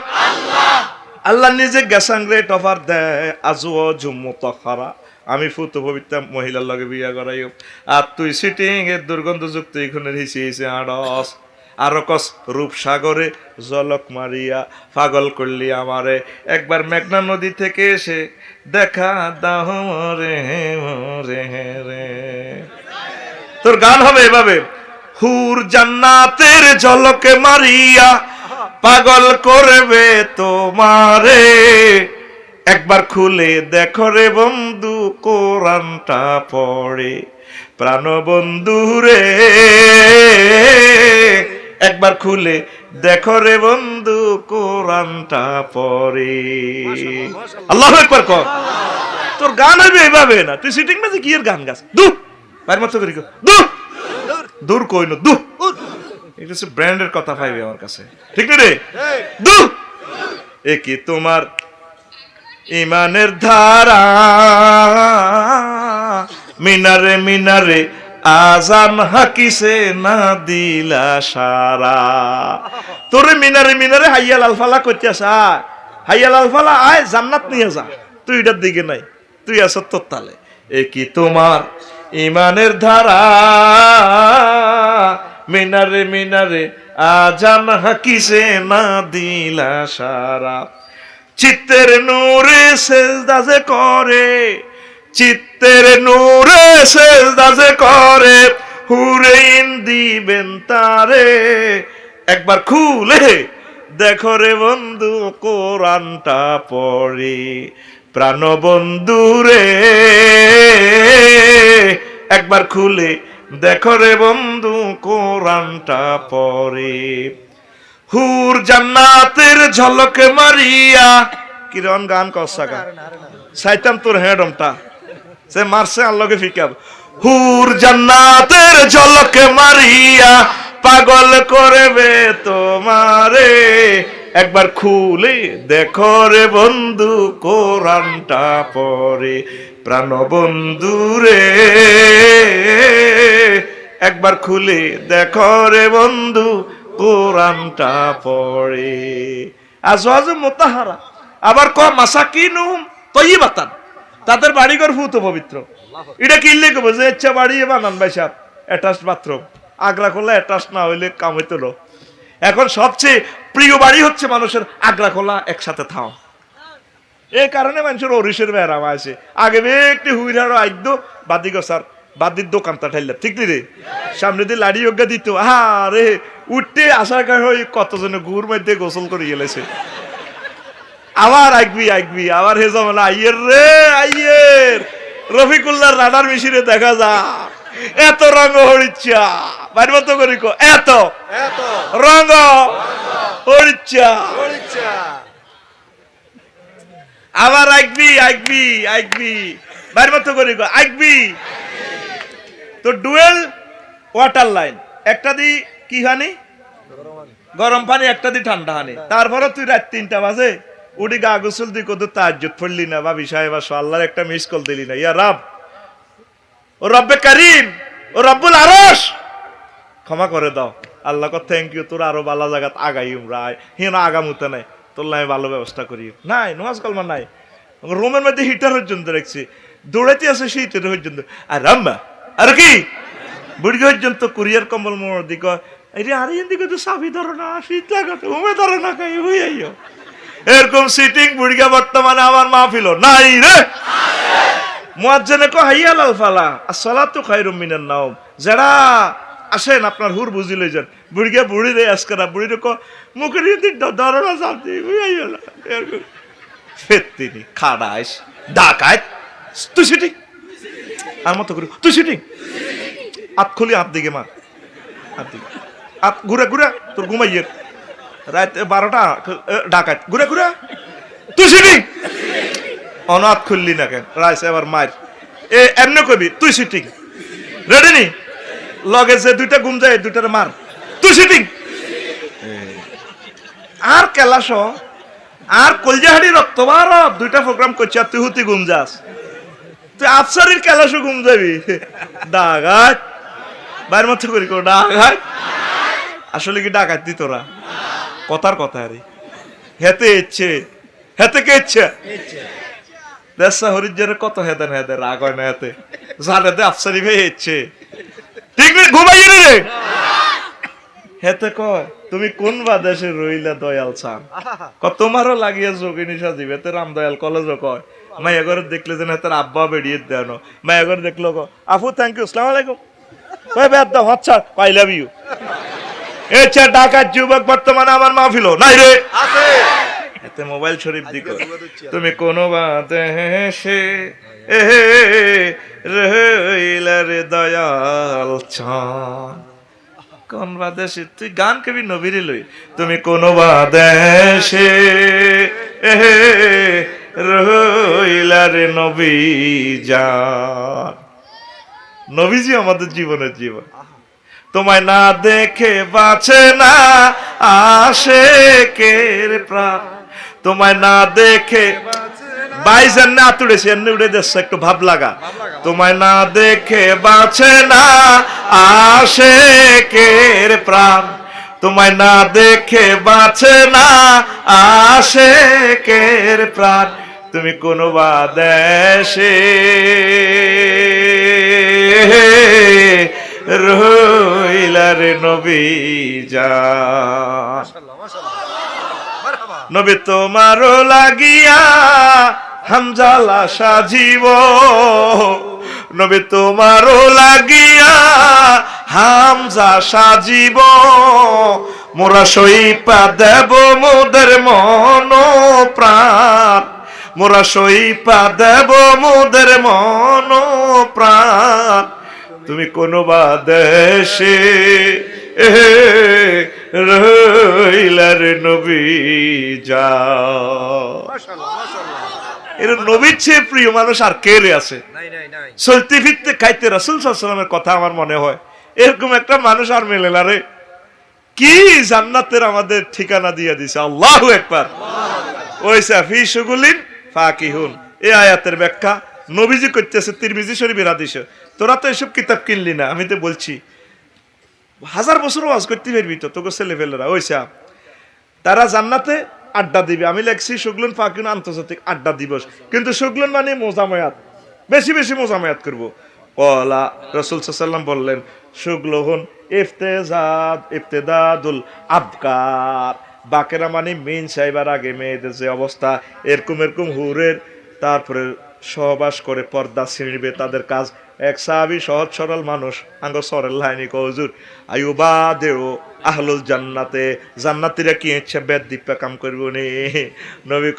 আল্লাহ নিজে গ্যাসাংগ্রেট অফার দেয়, আজওয়াজুম মুতাহহারা, আমি ফুতু পবিত্র মহিলার লগে বিয়া করাইও, আর তুই সিটিং এর দুর্গন্ধযুক্ত এখানে হিসি আড়স, আরো কস রূপসাগরে জলক মারিয়া পাগল করলি আমারে, একবার মেঘনা নদী থেকে এসে দেখা দাও রে রে, তোর গান হবে এভাবে, হুর জান্নাতের ঝলকে মারিয়া পাগল করবে তোমারে, একবার খুলে দেখো রে বন্ধু কোরআনটা পড়ে, প্রাণ বন্ধু রে একবার খুলে দেখো রে বন্ধু কোরআনটা পড়ে, আল্লাহু আকবার কর। তোর গান হবে এভাবে না, তুই সিটিং মাঝে কি এর গান গাছ দু বাইর মতো করি দু দূর কই না দু, এটা হচ্ছে ব্র্যান্ডের কথা পাইবে আমার কাছে, ঠিক না রে? দু এ কি তোমার ইমানের ধারা, মিনারে মিনারে আজান হাকিছে না দিলা সারা, তোরে মিনারে মিনারে হাইয়াল আলফালা করতে আসা, হাইয়াল আলফালা আয় জান্নাত নিয়ে যা, তুই এটার দিকে নাই, তুই আস তোর তালে, এ কি তোমার ইমানের ধারা, মিনারে মিনারে আজান হাকিছে না দিলা সারা, চিত্তের নূরে সেজদা যে করে, চিত্তের নূরে সেজদা যে করে, হুরেইন দিবেন তারে, একবার খুলে দেখো রে বন্ধু কোরআনটা পড়ে, প্রাণ বন্ধু রে একবার খুলে দেখো রে বন্ধু কোরআনটা পড়ে, হুর জান্নাতের ঝলকে মারিয়া, কিরণ গান কসাকা সাইতাম তোর হেডমটা সে মারছে আল্লাহকে ফিকাব, হুর জান্নাতের ঝলকে মারিয়া পাগল করবে তোমারে, একবার খুলে দেখো রে বন্ধু কোরআনটা পড়ে, প্রাণ বন্ধু রে একবার খুলে দেখো রে বন্ধু কোরআনটা পড়ে, আজওয়াজ মুতাহহারা, আবার ক মাসাকিনুহুম তাইয়্যিবাতান, তাদের বাড়িঘর ফুত পবিত্র, এটা কি লিখে বোঝে ইচ্ছা বাড়ি বানান ভাই সাহেব, অ্যাটাচ বাথরুম, আগলা খোলা অ্যাটাচ না হইলে কাম হইতো না। এখন সবচেয়ে প্রিয় বাড়ি হচ্ছে মানুষের আগলা খোলা একসাথে থাও। এই কারণে মানুষের অরিসের ব্যারাম আছে। আগে একটি হুইরার আইদ্য বাদি গসার বাদির দোকানটা ঠাইলা ঠিক নি রে, সামনে দিয়ে লাড়ি অজ্ঞা দিত, রে উঠতে আসার কারণে কতজনে গুড় মধ্যে গোসল করে গেলেছে। আবার আইকবি আবার হে জমানা আইয়ের রে আইয়ের রফিকুল্লাহ রাডার মিশিরে দেখা যা এত রঙ হরিচ্ছা বাড়ির মতো করি এত এত রঙ হরিচ্ছা পরিচা আবার আইকবি বাড়ির মতো করি আইকবি। তো ডুয়েল ওয়াটার লাইন, একটা দি কি হানি গরম পানি, একটা দি ঠান্ডা হানি। তারপরে তুই রাত 3টা বাজে উঠি গা গোসল দি কত তাজ্জুদ পড়লি না, ভাবি সাহেব আসো, আল্লাহর একটা মিস কল দিলি না, ইয়া রব ও রব্বে কারিম ও রব্বুল আরশ ক্ষমা করে দাও। আল্লাহ কো থ্যাংক ইউ, তোর আরো ভালো জায়গা আগাই রায় হিন আগামুতে নাই, তোর আমি ভালো ব্যবস্থা করি নাই, নমাজ কলমা নাই, রুমের মধ্যে হিটার পর্যন্ত রাখছি, দৌড়াইতে আছে শীতের পর্যন্ত। আর রাম্মা আর কি বুড়ি পর্যন্ত কুরিয়ার কম্বল মোড় দিক আরে এদিকে তো সাবি ধরো না, শীত লাগাতে উমে ধরো না খাই হই আইও। এরকম সিটিং বুড়িগা বর্তমানে আমার মাহফিল নাই রে। মুয়াজ্জিনে কো হাইয়া লাল ফালা আসসালাতু খায়রুম মিনান নাওম, যারা আসেন আপনার হুর বুঝি লই যান। বুড়িগা বুড়ি রে আজকারা বুড়ি রে কো মুখের দিক ধরো না সাবদি হই আইও না। এরকম ফেত্তিনি খাড়াইস ডাকাত তুই সিটিং আর মতো করে তুই সিটিং হাত খুলি হাত দিকে মার, হাত দিকে হাত ঘুরে তোর ঘুমাইয়ে রাত 12টা ডাকাত ঘুরে তুই সিটিং অনাথ খুললি না কেন রাইস এবার মার এমনি কবি তুই সিটিং রেডি নি লগে যে দুইটা ঘুম যায় দুইটার মার তুই সিটিং। আর কেলাস আর কলজাহাড়ি রক্তবার দুইটা প্রোগ্রাম করছি আর তুই হুতি ঘুম যাস, তুই আফসারির কেলাসও ঘুম যাবি ডাকাত বাইরের মতো করি ডাকাত। আসলে কি ডাকাতি তোরা কথার কথা আরে হেতে ইচ্ছে হেতে কে ইচ্ছে দেশা হরিজের কত হেদেন হেদে রাগ হয় না হেতে জানে দে আফসারি ভাই ইচ্ছে ঠিক নেই ঘুমাইয়ে রে হেতে কয় তুমি কোন বা দেশে রইলা দয়াল চান তোমারও লাগিয়া যোগিনী সাজিবে তে রাম দয়াল কলেজও কয় মাইয়া ঘরে দেখলে যেন তার আব্বা বেরিয়ে দেন, মাইয়া ঘরে দেখলো আফু থ্যাংক ইউ আসসালামু আলাইকুম কয় বেদ দাও আচ্ছা আই লাভ ইউ। এছা ডাকাত যুবক বর্তমানে আমার মাহফিল নাই রে আছে এতে মোবাইল শরীফ দিকো তুমি কোন বাতে হেসে রইলা রে দয়াল চান কোন বাদেশে তুই গান কবি নবীরে লই তুমি কোন বাদেশে রইলা রে নবী জান। নবীজি আমাদের জীবনের জীবন, তোমায় না দেখে বাঁচে না আশেকের প্রাণ, তোমায় না দেখে বাইজেন না তুড়েছে এমনি উড়ে যাচ্ছে একটু ভাব লাগা, তোমায় না দেখে বাঁচে না আশেকের প্রাণ, তোমায় না দেখে বাঁচে না আশেকের প্রাণ, তুমি কোন বা দেশে রইলা রে নবী জান। নবী তোমারও লাগিয়া হামজালা সাজিব, নবী তোমারও লাগিয়া হামজা সাজিব, মোরা সইপা দেব মোদের মন প্রাণ, মোরা সইপা দেব মোদের মন প্রাণ, তুমি কোন বা দেশে রইলা রে নবী জান। এর নবীর চেয়ে প্রিয় মানুষ আর কে রে আছে? চলতে ফিরতে খাইতে রাসূল সাল্লাল্লাহু আলাইহি ওয়াসাল্লামের কথা আমার মনে হয় এরকম একটা মানুষ আর মেলে না রে। কি জান্নাতের আমাদের ঠিকানা দিয়ে দিছে, আল্লাহু আকবার। ওইসা ফি শুগুলিন ফাকিহুন, এই আয়াতের ব্যাখ্যা নবীজি করতেছে তিরমিজি শরীফের হাদিসে। তোরা তো এসব কিতাব কিনলি না, আমি তো বলছি 1000 বছর ওয়াজ করতে পারবি তো তোকে ছেলেপেলেরা। ওইসা তারা জান্নাতে আড্ডা দিবে, আমি লেখছি শুগলুন ফাকিহুন আন্তর্জাতিক আড্ডা দিবস, কিন্তু শুগলুন মানে মোজামায়াত, বেশি বেশি মোজামায়াত করবো। কলা রাসূল সাল্লাল্লাহু আলাইহি ওয়াসাল্লাম বললেন সুগলোহন ইফতেদাদুল আবকার, বাকেরা মানে মেন সাইবার আগে মেয়েদের যে অবস্থা, এরকম এরকম হুরের তারপরে সহবাস করে পর্দা ছিঁড়বে তাদের কাজ। এক সাহাবী সহজ সরল মানুষ আঙ্গ সরের লাইনি কজুর আয়ুবা দেও আহলুল জান্নাতে, জান্নাতীরা কি ইচ্ছা বেদ দীপা কাম করব নি, নবী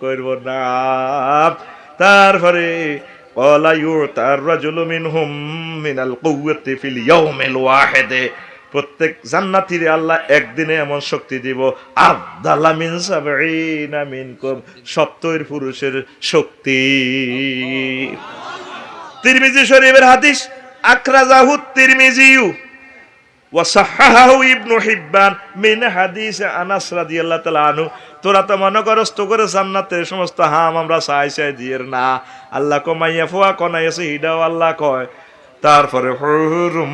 করব না। তারপরে ক্বালা ইউতার রাজুলু মিনহুম মিনাল কুওয়াতি ফিল ইয়াউমিল ওয়াহিদে, প্রত্যেক জান্নাতীরে আল্লাহ একদিনে এমন শক্তি দিব আফদালা মিন সাবঈনা মিনকুম, 70 পুরুষের শক্তি। তিরমিজি শরীফের হাদিস, আখরাজাহু তিরমিজিউ ওয়া সাহাহাহু ইবনু হিব্বান মিন হাদিস আনাস রাদিয়াল্লাহু তাআলা আনহু। তোরা তো মনে করস তো করে জান্নাতের সমস্ত হাম আমরা চাই দিয়ের না, আল্লাহ কমাইয়া ফুয়া কনাইছে হিডাও আল্লাহ কয়। তারপরে হুরুম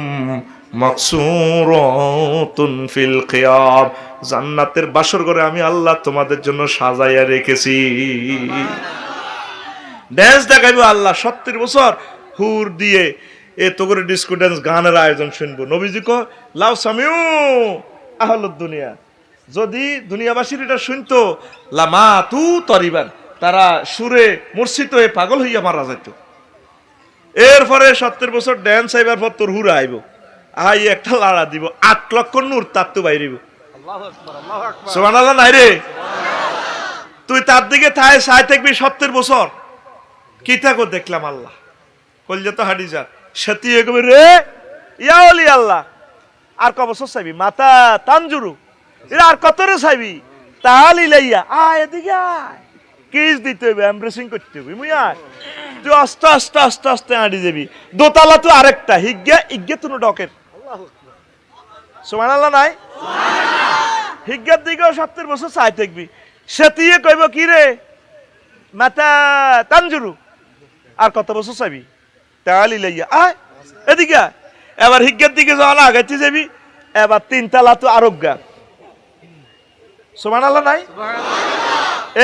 মাকসুরাতুন ফিল কিয়াম, জান্নাতের বাসর ঘরে আমি আল্লাহ তোমাদের জন্য সাজাইয়া রেখেছি। ড্যান্স দেখাইবো আল্লাহ 70 বছর হুর দিয়ে, এ তো করে ডিস্কো ড্যান্স গানের আয়োজন শুনবো। নবীজি কয় লাউ সামিউ আহলুদ দুনিয়া, যদি দুনিয়াবাসীর এটা শুনতো লামা তু তরিবান, তারা সুরে মূর্ছিত হয়ে পাগল হইয়া মারা যেত। এরপরে 70 বছর ড্যান্স আইবার পর তোর হুরা আইব, আই একটা লাড়া দিব, 8 লক্ষ নূর তার তো বাইরিব। সুবহানাল্লাহ নাই রে, তুই তার দিকে থায় চাই থাকবি 70 বছর। কি থাকো দেখলাম আল্লাহ কলজা তো হাডি যা সাথী কবে রে ইয়া ওলি আল্লাহ, আর ক বছর চাইবি মাতা তানজুরু, এরা আর কত রে চাইবি তাহলে লাইয়া আয় এদিকে আয়, কিস দিতে হবে, এমব্রেসিং করতে হবে, মুই আয়, তুই আস্তে আস্তে আস্তে আস্তে আঁড়ি যাবি। দোতলা তো আরেকটা হিগ্গে তুনো ডকের। সুবহানাল্লাহ নাই, হিগ্গের দিকেও 70 বছর চাই থাকবি। সেতিয়ে কইব কি রে মাতা তানজুরু, আর কত বছর চাইবি তাহলে লাইয়া আয় এদিকে আয়। এবার হিগ্গের দিকে যখন আগাইতে যাবি, এবার 3 তালা তো আরোগ্যা। সুবহানাল্লাহ নাই,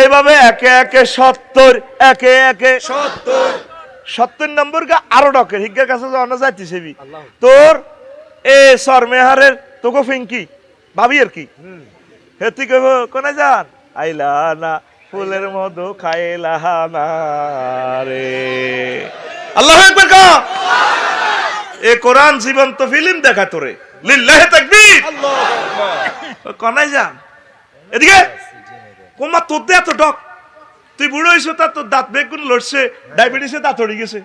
এইভাবে একে একে 70, একে একে 70 নম্বর গা আরো ডকের হিগ্গের কাছে যখন যাইতেছিবি, তোর এ সরমেহারের তোকে ফিঙ্কি ভাবি আর কি হেতি কইব কোনে যান আইলা না ফুলের মধু খাইলা না রে। আল্লাহু আকবার কা, এ কোরআন জীবন্ত ফিল্ম দেখা তোরে, লিল্লাহি তাকবীর, আল্লাহু আকবার। কোনে যান এদিকে কোমা তোর দে এত ডক, তুই বুড়ো হইছো, তার তোর দাঁত বেগুন লড়ছে, ডায়াবেটিসে দাঁত হয়ে গেছে,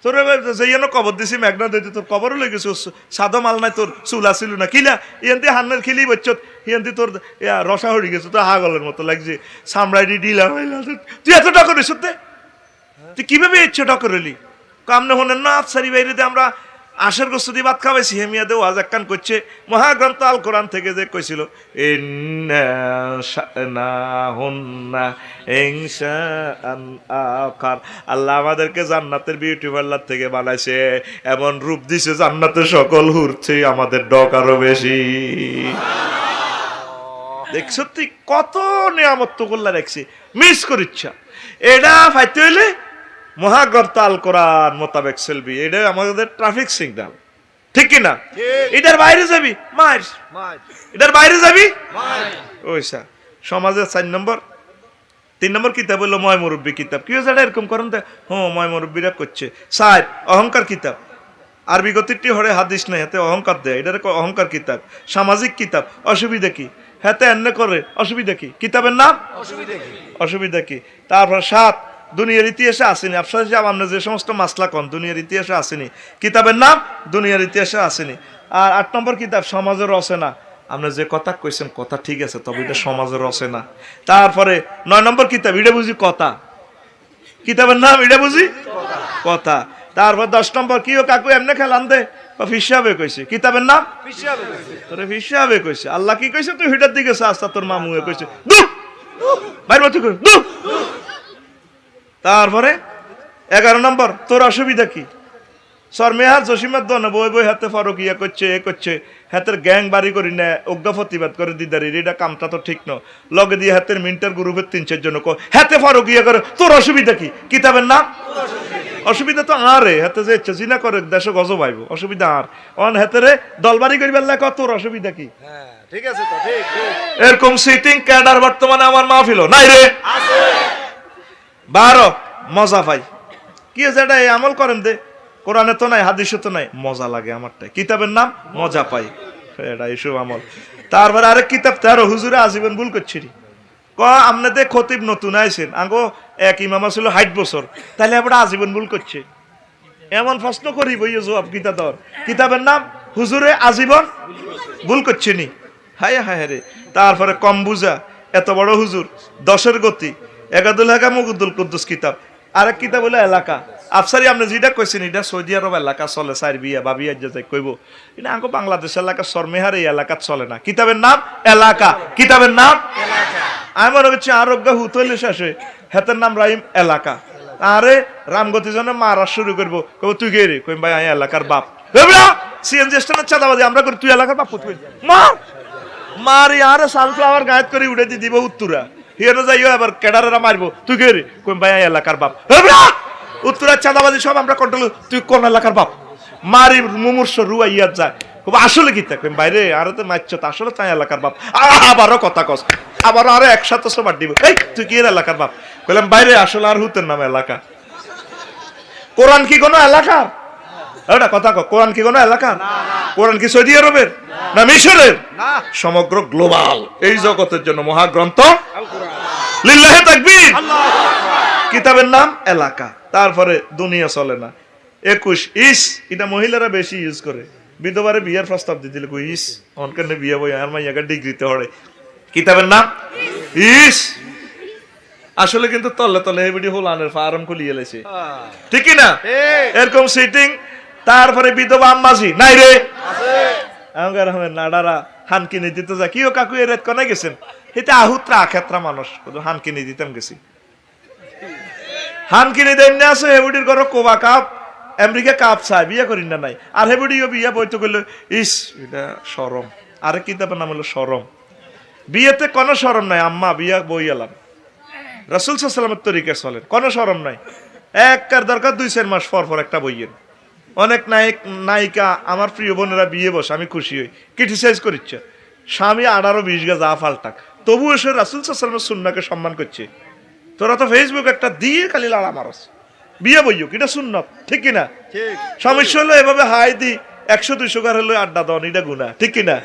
তোর যেন কবর দিছি মেঘনা দিতে তোর কবরও লেগে গেছে, সাদা মাল নাই, তোর চুল আসিল না কিলা ইয়ান্তি হান্নের খিলি বচ্চত ইয়ান্তি তোর রসা হয়ে গেছে, তোর হাগলের মতো লাগছে, সামড়াইডি ডিলা হইলা, তুই এত ডকর হইছ, তুই কিভাবে ইচ্ছে ডকর হইলি? কামনে হনের না সারি বাইরে আমরা আশের গোস্ত দিয়ে ভাত খাওয়াইছি, হেমিয়া দেও আজ একখান করছে মহাগ্রন্থ আল কোরআন থেকে যে কইছিল আল্লাহ আমাদেরকে জান্নাতের বিউটি পার্লার থেকে বানাইছে, এমন রূপ দিছে জান্নাতের সকল হুরছে আমাদের ডক আরো বেশি। দেখ সত্যি কত নিয়ামত তো করলা রাখছি, মিস করিচ্ছা। এটা ফাইতে হইলে মহাগ্রন্থ আল কোরআন মোতাবেক চলবি, এটা আমাদের ট্রাফিক সিগন্যাল, ঠিক কিনা? এটার বাইরে যাবি মার, এটার বাইরে যাবি ওইসা। সমাজের 3 নম্বর কিতাব হলো ময় মুরব্বী কিতাব। কি হয়েছে এরকম করেন তো? ময় মুরব্বীরা করছে। 4 অহংকার কিতাব, আরবি গতিটি হরে হাদিস নাই, হাতে অহংকার দেয়, এটার অহংকার কিতাব। সামাজিক কিতাব, অসুবিধা কি, হাতে এনে করে, অসুবিধা কি, কিতাবের নাম অসুবিধা কি। তারপর 7 দুনিয়ার ইতিহাসে আসেনি, আপনার আমরা যে সমস্ত মাসলা কন দুনিয়ার ইতিহাসে আসেনি, কিতাবের নাম দুনিয়ার ইতিহাসে আসেনি। আর 8 নম্বর কিতাব সমাজের রচনা, আপনি যে কথা কইছেন কথা ঠিক আছে, তবে এটা সমাজের রচনা। তারপরে 9 নম্বর কিতাব, এটা বুঝি কথা, কিতাবের নাম এটা বুঝি কথা। তারপর 10 নম্বর কি ও কাকু এমনি খেলান দে ফিসাবে কইছে, কিতাবের নাম তোরে ফিসাবে কইছে। আল্লাহ কি কইছে? তুই হিটার দিকে আস্তা তোর মামুয়ে কইছে দু বাইর মত করে দু। তারপরে 11 নম্বর তোর অসুবিধা কি? সরমেহার জসিমার দন বই বই হাতে ফারুক ইয়া করছে, এ করছে, হাতের গ্যাং বাড়ি করি না, অজ্ঞা প্রতিবাদ করে দিদারি, এটা কামটা তো ঠিক ন। লগে দিয়ে হাতের মিন্টার গ্রুপের 3-4 জন হাতে ফারুক ইয়া করে, তোর অসুবিধা কি? কিতাবের নাম অসুবিধা তো আরে হাতে যে ইচ্ছা জিনা করে দেশে গজব আইব অসুবিধা আর অন হাতে রে দলবাড়ি করিবার লাগে তোর অসুবিধা কি হ্যাঁ ঠিক আছে তো ঠিক ঠিক এরকম সিটিং ক্যাডার বর্তমানে আমার মাহফিল নাই রে আছে 12 মজা পাই কি আছে এটা এই আমল করেন দে কোরআনে তো নাই হাদিসে তো নাই মজা লাগে আমারটাই কিতাবের নাম মজা পাই এটা এসব আমল তারপরে আরেক কিতাব 13 হুজুরে আজীবন ভুল করছি ক আপনাদের খতিব নতুন আইছেন আগো এক ইমাম ছিল 60 বছর তাহলে আমরা আজীবন ভুল করছে এমন প্রশ্ন করি বইয়ে জবাব কিতা দর কিতাবের নাম হুজুরে আজীবন ভুল করছে নি হায় হায় রে তারপরে কম বুঝা এত বড় হুজুর 10-এর গতি একাদুল হাকা মুকুদ্দুল কুদ্দুস কিতাব আরেক কিতাব হলো এলাকা আফসারি আপনি যেটা কইছেন এটা সৌদি আরব এলাকা চলে সাইর বিয়া বা বিয়া যে কইব এটা আঙ্গো বাংলাদেশ এলাকা শর্মেহার এই এলাকা চলে না কিতাবের নাম এলাকা কিতাবের নাম আমি মনে করছি আরোগ্য হুতলে শেষে হেতের নাম রাহিম এলাকা আরে রামগতি জন্য মারা শুরু করবো কব তুই গে রে কই ভাই আমি এলাকার বাপ সিএনজি স্টেশনের চাঁদাবাজি আমরা করি তুই এলাকার বাপ তুই মার মার আরে সানফ্লাওয়ার গায়েত করে উড়ে দিয়ে দিব উত্তরা হিয়ানো যাইও এবার ক্যাডারেরা মারবো তুই গে রে কই ভাই আমি এলাকার বাপ উত্তরার চাঁদাবাজি সব আমরা কন্ট্রোল তুই কোন এলাকার বাপ মারি মুমূর্ষ রুয়া ইয়াত যায় আসলে কি তাকে বাইরে আরো তো মারছ তো আসলে তাই এলাকার বাপ আবারও কথা কস আবারও আরো একসাথে সবার দিব এই তুই কি এলাকার বাপ বললাম বাইরে আসলে আর হুতের নাম এলাকা কোরআন কি কোনো এলাকা ওটা কথা কো কোরআন কি কোনো এলাকা কোরআন কি সৌদি আরবের না মিশরের না সমগ্র গ্লোবাল এই জগতের জন্য মহাগ্রন্থ আল কোরআন লিল্লাহি তাকবীর আল্লাহু আকবার কিতাবের নাম এলাকা তারপরে দুনিয়া চলে না 21 ইস এটা মহিলারা বেশি ইউজ করে বিধবারে বিয়ার প্রস্তাব দিছিল কই ইস অনকানে বিয়া বই আর মাইয়াকে ডিগ্রিতে হড়ে কিতাবের নাম ইস আসলে কিন্তু তলে তলে এই ভিডিও হোলানের ফার্ম খুলিয়ে লেছে ঠিক কি না এরকম সিটিং তারপরে বিধবা আম্মাজি নাই রে আছে আমাকে রহমের নাডারা হান কিনে দিতে যা কিও কাকু এর কোনে গেছেন এটা আহুত্রা আখেত্রা মানুষ শুধু হান কিনে দিতাম গেছি হান কিনে দেন না আছে হেবুডির ঘর কোবা কাপ আমেরিকা কাপ চাই বিয়ে করি না নাই আর হেবুডিও বিয়ে বইতে করলে ইস এটা শরম আরে কিতাবের নাম হলো শরম বিয়েতে কোনো শরম নাই আম্মা বিয়া বই এলাম রাসূল সাল্লাল্লাহু আলাইহি ওয়াসাল্লামের তরিকা চলেন কোনো শরম নাই একটার দরকার 2-4 মাস পর পর একটা বইয়ের অনেক নায়ক নায়িকা আমার প্রিয় বোনেরা বিয়ে বসে আমি খুশি হই ক্রিটিসাইজ করিচ্ছে স্বামী 18-20 গা যা ফালটাক তবুও সে রাসূল সাল্লাল্লাহু আলাইহি ওয়াসাল্লামের সুন্নাহকে সম্মান করছে তোরা তো ফেসবুক একটা দিয়ে খালি লাড়া মারস বিয়ে বইও এটা সুন্নত ঠিক কিনা ঠিক সমস্যা হলো এভাবে হাই দি 100-200 গার হলো আড্ডা দাও এটা গুনাহ ঠিক কিনা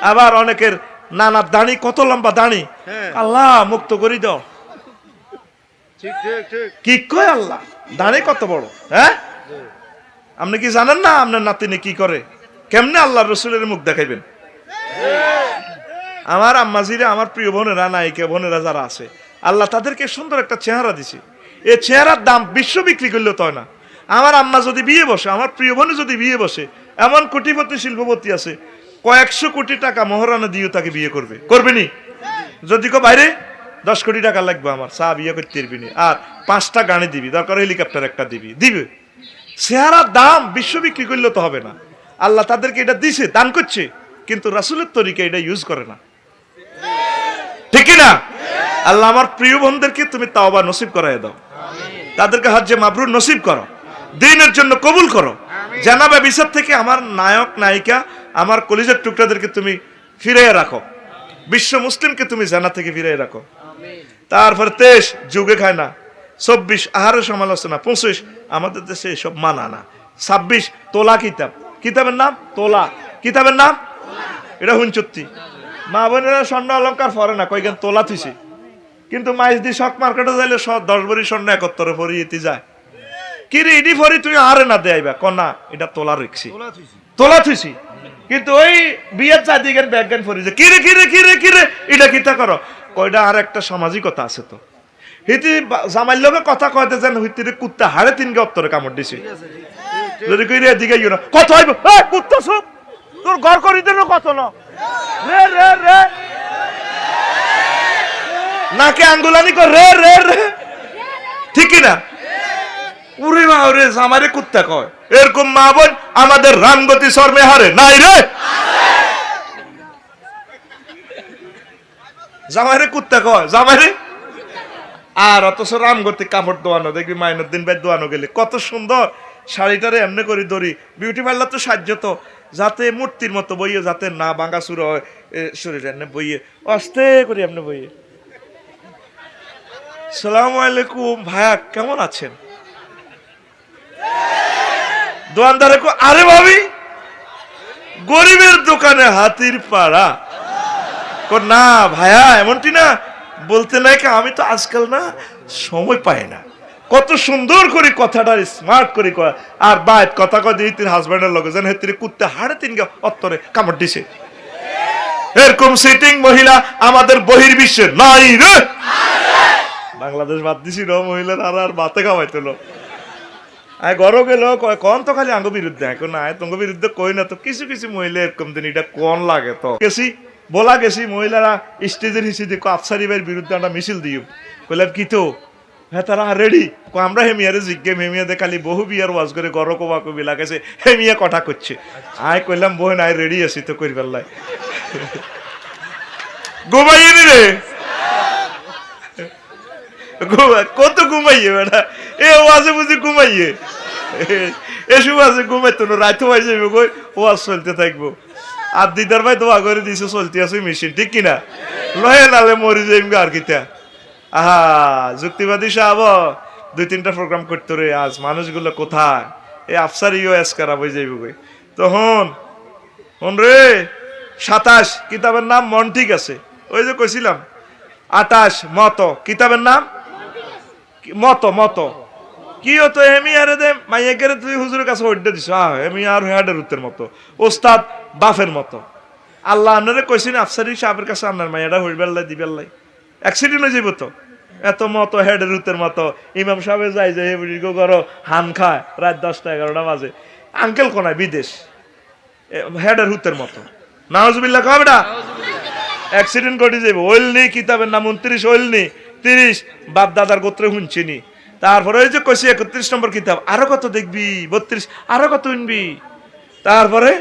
আবার অনেকের নানা দাড়ি কত লম্বা দাড়ি হ্যাঁ। আল্লাহ মুক্ত করে দাও ঠিক ঠিক ঠিক কি কয় আল্লাহ দাড়ি কত বড় হ্যাঁ আপনি কি জানেন না আপনার নাতিনে কি করে কেমনে আল্লাহ রসুলের মুখ দেখাইবেন আমার আম্মাজিরা আমার প্রিয় বোনেরা নায়িকা বোনেরা যারা আছে আল্লাহ তাদেরকে সুন্দর একটা চেহারা দিছে এই চেহারার দাম বিশ্ব বিক্রি করলেও তো হয় না আমার আম্মা যদি বিয়ে বসে আমার প্রিয় বোনে যদি বিয়ে বসে এমন কোটিপতি শিল্পপতি আছে কয়েকশো কোটি টাকা মহারণা দিয়ে তাকে বিয়ে করবে করবেনি যদি কো বাইরে 10 কোটি টাকা লাগবে আমার চা বিয়ে করতে পারবি না আর 5টা গাড়ি দিবি দরকার হেলিকপ্টার একটা দিবি দিবে চেহারার দাম বিশ্ব বিক্রি করলে তো হবে না আল্লাহ তাদেরকে এটা দিছে দান করছে কিন্তু রাসূলের তরিকা এটা ইউজ করে না ঠিক না আল্লাহ আমার প্রিয় বোনদেরকে তুমি তাওবা নসিব করায় দাও তাদেরকে হজ্জে মাবরুর নসিব করো দ্বীনের জন্য কবুল করো জানাবে বিচার থেকে আমার নায়ক নায়িকা আমার কলিজার টুকরাদেরকে তুমি ফিরিয়ে রাখো বিশ্ব মুসলিমকে তুমি জানা থেকে ফিরিয়ে রাখো তারপর 23 যুগে খায় না 24 আহারের সমালোচনা 25 আমাদের দেশে এসব মানা না 26 তোলা কিতাব কিতাবের নাম তোলা কিতাবের নাম এটা হুঞ্চত্তি মা বোনেরা স্বর্ণ অলঙ্কার পরে না কয়েকজন তোলা থুইছে কিন্তু মাইজ দি শক মার্কেটে যাইলে 10 ভরি স্বর্ণ 71 ভরি ইতি যায় কি রে ইডি ভরি তুই আরে না দেয়াইবা কনা এটা তোলা রেখছি তোলা থুইছি কিন্তু ওই বিয়ের চাদিকের ব্যাগগান ফরি যে কি রে কি রে কি রে কি রে এটা কিতা করো কয়টা আর একটা সামাজিকতা আছে তো হিতি জামাইর লগে কথা কইতে যান হইতে কুত্তা হাড়ে 3 গে উত্তরে কামড় দিছে যদি কই রে এদিকে ইও না কত হইব এ কুত্তা সব তোর ঘর করি দেন কত না রে রে রে নাকে আঙ্গুলানি কর রে রে রে ঠিক কি না উরে মা ওরে জামারে কুত্তা কয় এরকম মা বোন আমাদের রামগতি শর্মে হারে নাই রে জামাইরে কুত্তা কয় জামাইরে আর অথচ রামগতি কাপড় দোয়ানো দেখবি মাইনুদ্দিন ভাই দোয়ানো গেলে কত সুন্দর শাড়িটারে এমনি করে ধরি বিউটি পার্লার তো সাহায্য তো যাতে মূর্তির মতো বইয়ে যাতে না ভাঙা চুরো হয় শরীর এমনি বইয়ে আস্তে করে এমনি বইয়ে। সালাম আলাইকুম ভাইয়া কেমন আছেন? দোয়ানদারে কো আরে ভাবি গরিবের দোকানে হাতির পাড়া। না ভাইয়া এমনটি না, বলতে নাকি আমি তো আজকাল না সময় পাই না। কত সুন্দর করে কথাটা স্মার্ট করে কয়। আর বাইত কথা কয় দিয়ে তিন হাজব্যান্ডের লগে যেন হেতিরে কুত্তে হাড়ে তিন অত্তরে কামড় দিছে। এরকম সিটিং মহিলা আমাদের বহির্বিশ্বে নাই রে। বাংলাদেশ বাদ দিছি র মহিলার আর বাতে খাওয়াইতো লো। আয় গরো গেল কয় কন তো খালি আঙ্গ বিরুদ্ধে এখন না তোমার বিরুদ্ধে কই না তো কিছু কিছু মহিলা এরকম দিন এটা কোন লাগে তো গেছি বলা গেছি মহিলারা স্টেজের হিসেবে দেখো আফসারি ভাইয়ের বিরুদ্ধে আমরা মিছিল দিও কইলাম কি তো হ্যাঁ তারা রেডি আমরা হেমিয়ারে জিজ্ঞে হেমিয়াতে খালি বহু বিয়ার ওয়াজ করে গরো কবা কবি লাগাইছে হেমিয়া কথা করছে আয় কইলাম বোন আয় রেডি আছি তো করি পারলাই ঘুমাইয়ে নি রে কত ঘুমাইয়ে বেটা এ ওয়াজে বুঝি ঘুমাইয়ে এসব আছে ঘুমাইতো না রাইতো ভাই যাইব কই ওয়াজ চলতে থাকবো আর দিদার ভাই দোয়া করে দিছে চলতে আছে মেশিন ঠিক কিনা লয়ে নালে মরি যাইম আর কিতা আহা যুক্তিবাদী সাহেব 2-3টা প্রোগ্রাম করতে রে আজ মানুষগুলো কোথায় এই আফসার ইউএস করা বই যাইব কই তো হন রে 27 কিতাবের নাম মন ঠিক আছে ওই যে কইছিলাম 28 মতো কিতাবের নাম মতো কি হতো হেমিয়ারে দে মাইয়াকে তুই হুজুরের কাছে ওইটা দিস হেমিয়ার হেডের উত্তর মতো ওস্তাদ বাফের মতো আল্লাহ আপনারে কইছেন আফসারি সাহেবের কাছে আপনার মাইয়াটা হইবেল্লাই দিবেল্লাই অ্যাক্সিডেন্ট হয়ে যাইব তো এত মতো হেডের উত্তর মতো ইমাম সাহেব যাই যে হেবড়িগো করো হান খায় রাত 10টা 11টা বাজে আঙ্কেল কোনায় বিদেশ হেডের উত্তর মতো নাউজুবিল্লাহ কও বেটা অ্যাক্সিডেন্ট ঘটে যাইব ওইল নি কিতাবের নাম 29 ওইল নি 30 বাপ দাদার গোত্রে শুনছিনি তারপরে ওই যে কইছি 31 নম্বর কিতাব আরো কত দেখবি 32 আরো কত শুনবি তারপরে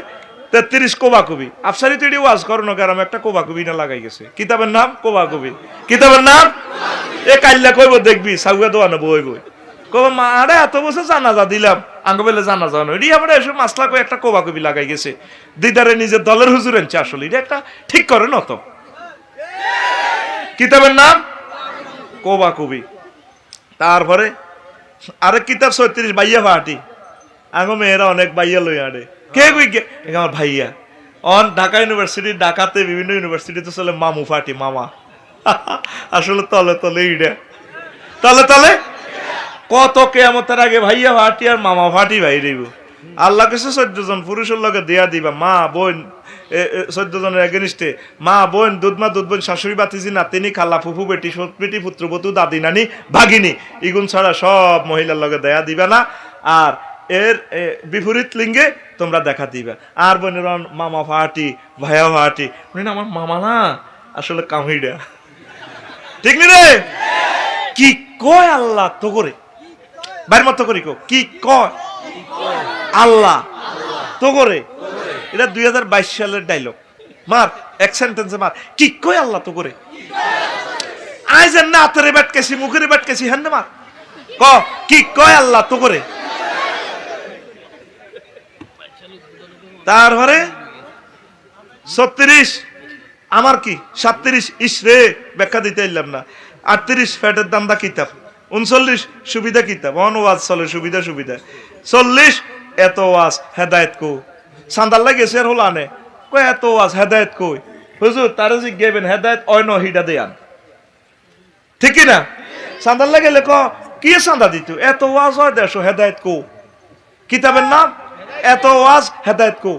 33 কোবা কবি আফসারি তুই ওয়াজ করো না কারণ একটা কোবা কবি না লাগাই গেছে কিতাবের নাম কোবা কবি কিতাবের নাম এ কাইল্লা কইব দেখবি সাউয়া দোয়ানো বই কব মা আরে এত বছর জানাজা দিলাম আঙ্গ বেলে জানাজা নয় এটি আমরা এসব মাসলা কই একটা কোবা কবি লাগাই গেছে দিদারে নিজের দলের হুজুর আনছে আসলে এটা একটা ঠিক করে না তো কিতাবের নাম কোবা কবি তারপরে আরেক কিতাব 36 বাইয়া ফাটি আঙ্গো মেয়েরা অনেক বাইয়া লই আড়ে কে কই কে আমার ভাইয়া অন ঢাকা ইউনিভার্সিটি ঢাকাতে বিভিন্ন ইউনিভার্সিটিতে চলে মামু ফাটি মামা আসলে তলে তলে ইডা তলে কত কেয়ামতের আগে ভাইয়া ফাটি আর মামা ফাটি ভাই দেব আল্লাহ কাছে 14 জন পুরুষের লগে দেয়া দিবা মা বোন 14 জনের এগেনিস্টে মা বোন দুধ বোন শাশুড়ি বাতিজি নাতিনি খালা ফুফু বেটি সৎবেটি পুত্রবধূ দাদি নানি ভাগিনী ইগুন ছাড়া সব মহিলার লগে দেয়া দিবা না আর এর বিপরীত লিঙ্গে তোমরা দেখা দিবা আর বোনের মামা ফাটি ভাইয়া ফাটি না আমার মামা না আসলে কামিডা ঠিক নি রে কি কয় আল্লাহ তো করে বাইর মতো করি কি কয় আল্লাহ তো করে এটা 2022 সালের ডায়লগ মার এক সেন্টেন্সে মার কি কয় আল্লাহ তো করে আইজ না তোরে বাটকেছি মুখের বাটকেছি হ্যাঁ মার ক কি কয় আল্লাহ তো করে তারপরে 36 আমার কি 37 ইসরে ব্যাখ্যা দিতে এলাম না 38 ফ্যাটের দান্দা কিতাব 39 সুবিধা কিতাব অন ওয়াজ চলে সুবিধা 40 এত ওয়াজ হেদায়েত কো সান্দাল লাগেছে আর হলানে কয় এত ওয়াজ হেদায়েত কই হুজুর তারে জিজ্ঞাবেন হেদায়েত অন্য হিডা দেয়ান ঠিক কি না সান্দাল লাগেলে ক কি সান্দা দিত এত ওয়াজ হয় দেশো হেদায়েত কো কিতাবের নাম এত ওয়াজ হেদায়েত কো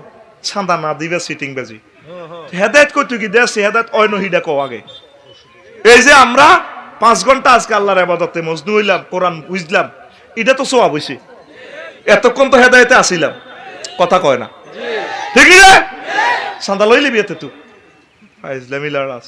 সান্দা না দিবে সিটিং বাজি হেদায়েত কই তুই কি দেশে হেদায়েত অন্য হিডা কো আগে এই যে আমরা 5 ঘন্টা আজকে আল্লাহর ইবাদতে মজনু হইলাম কোরআন বুঝলাম এটা তো সওয়াব হইছে এতক্ষণ তো হেদায়েতে আসিলাম কথা কয় না ঠিক না সান্দা লইলি বিয়েতে তুই ইসলামী লড়াস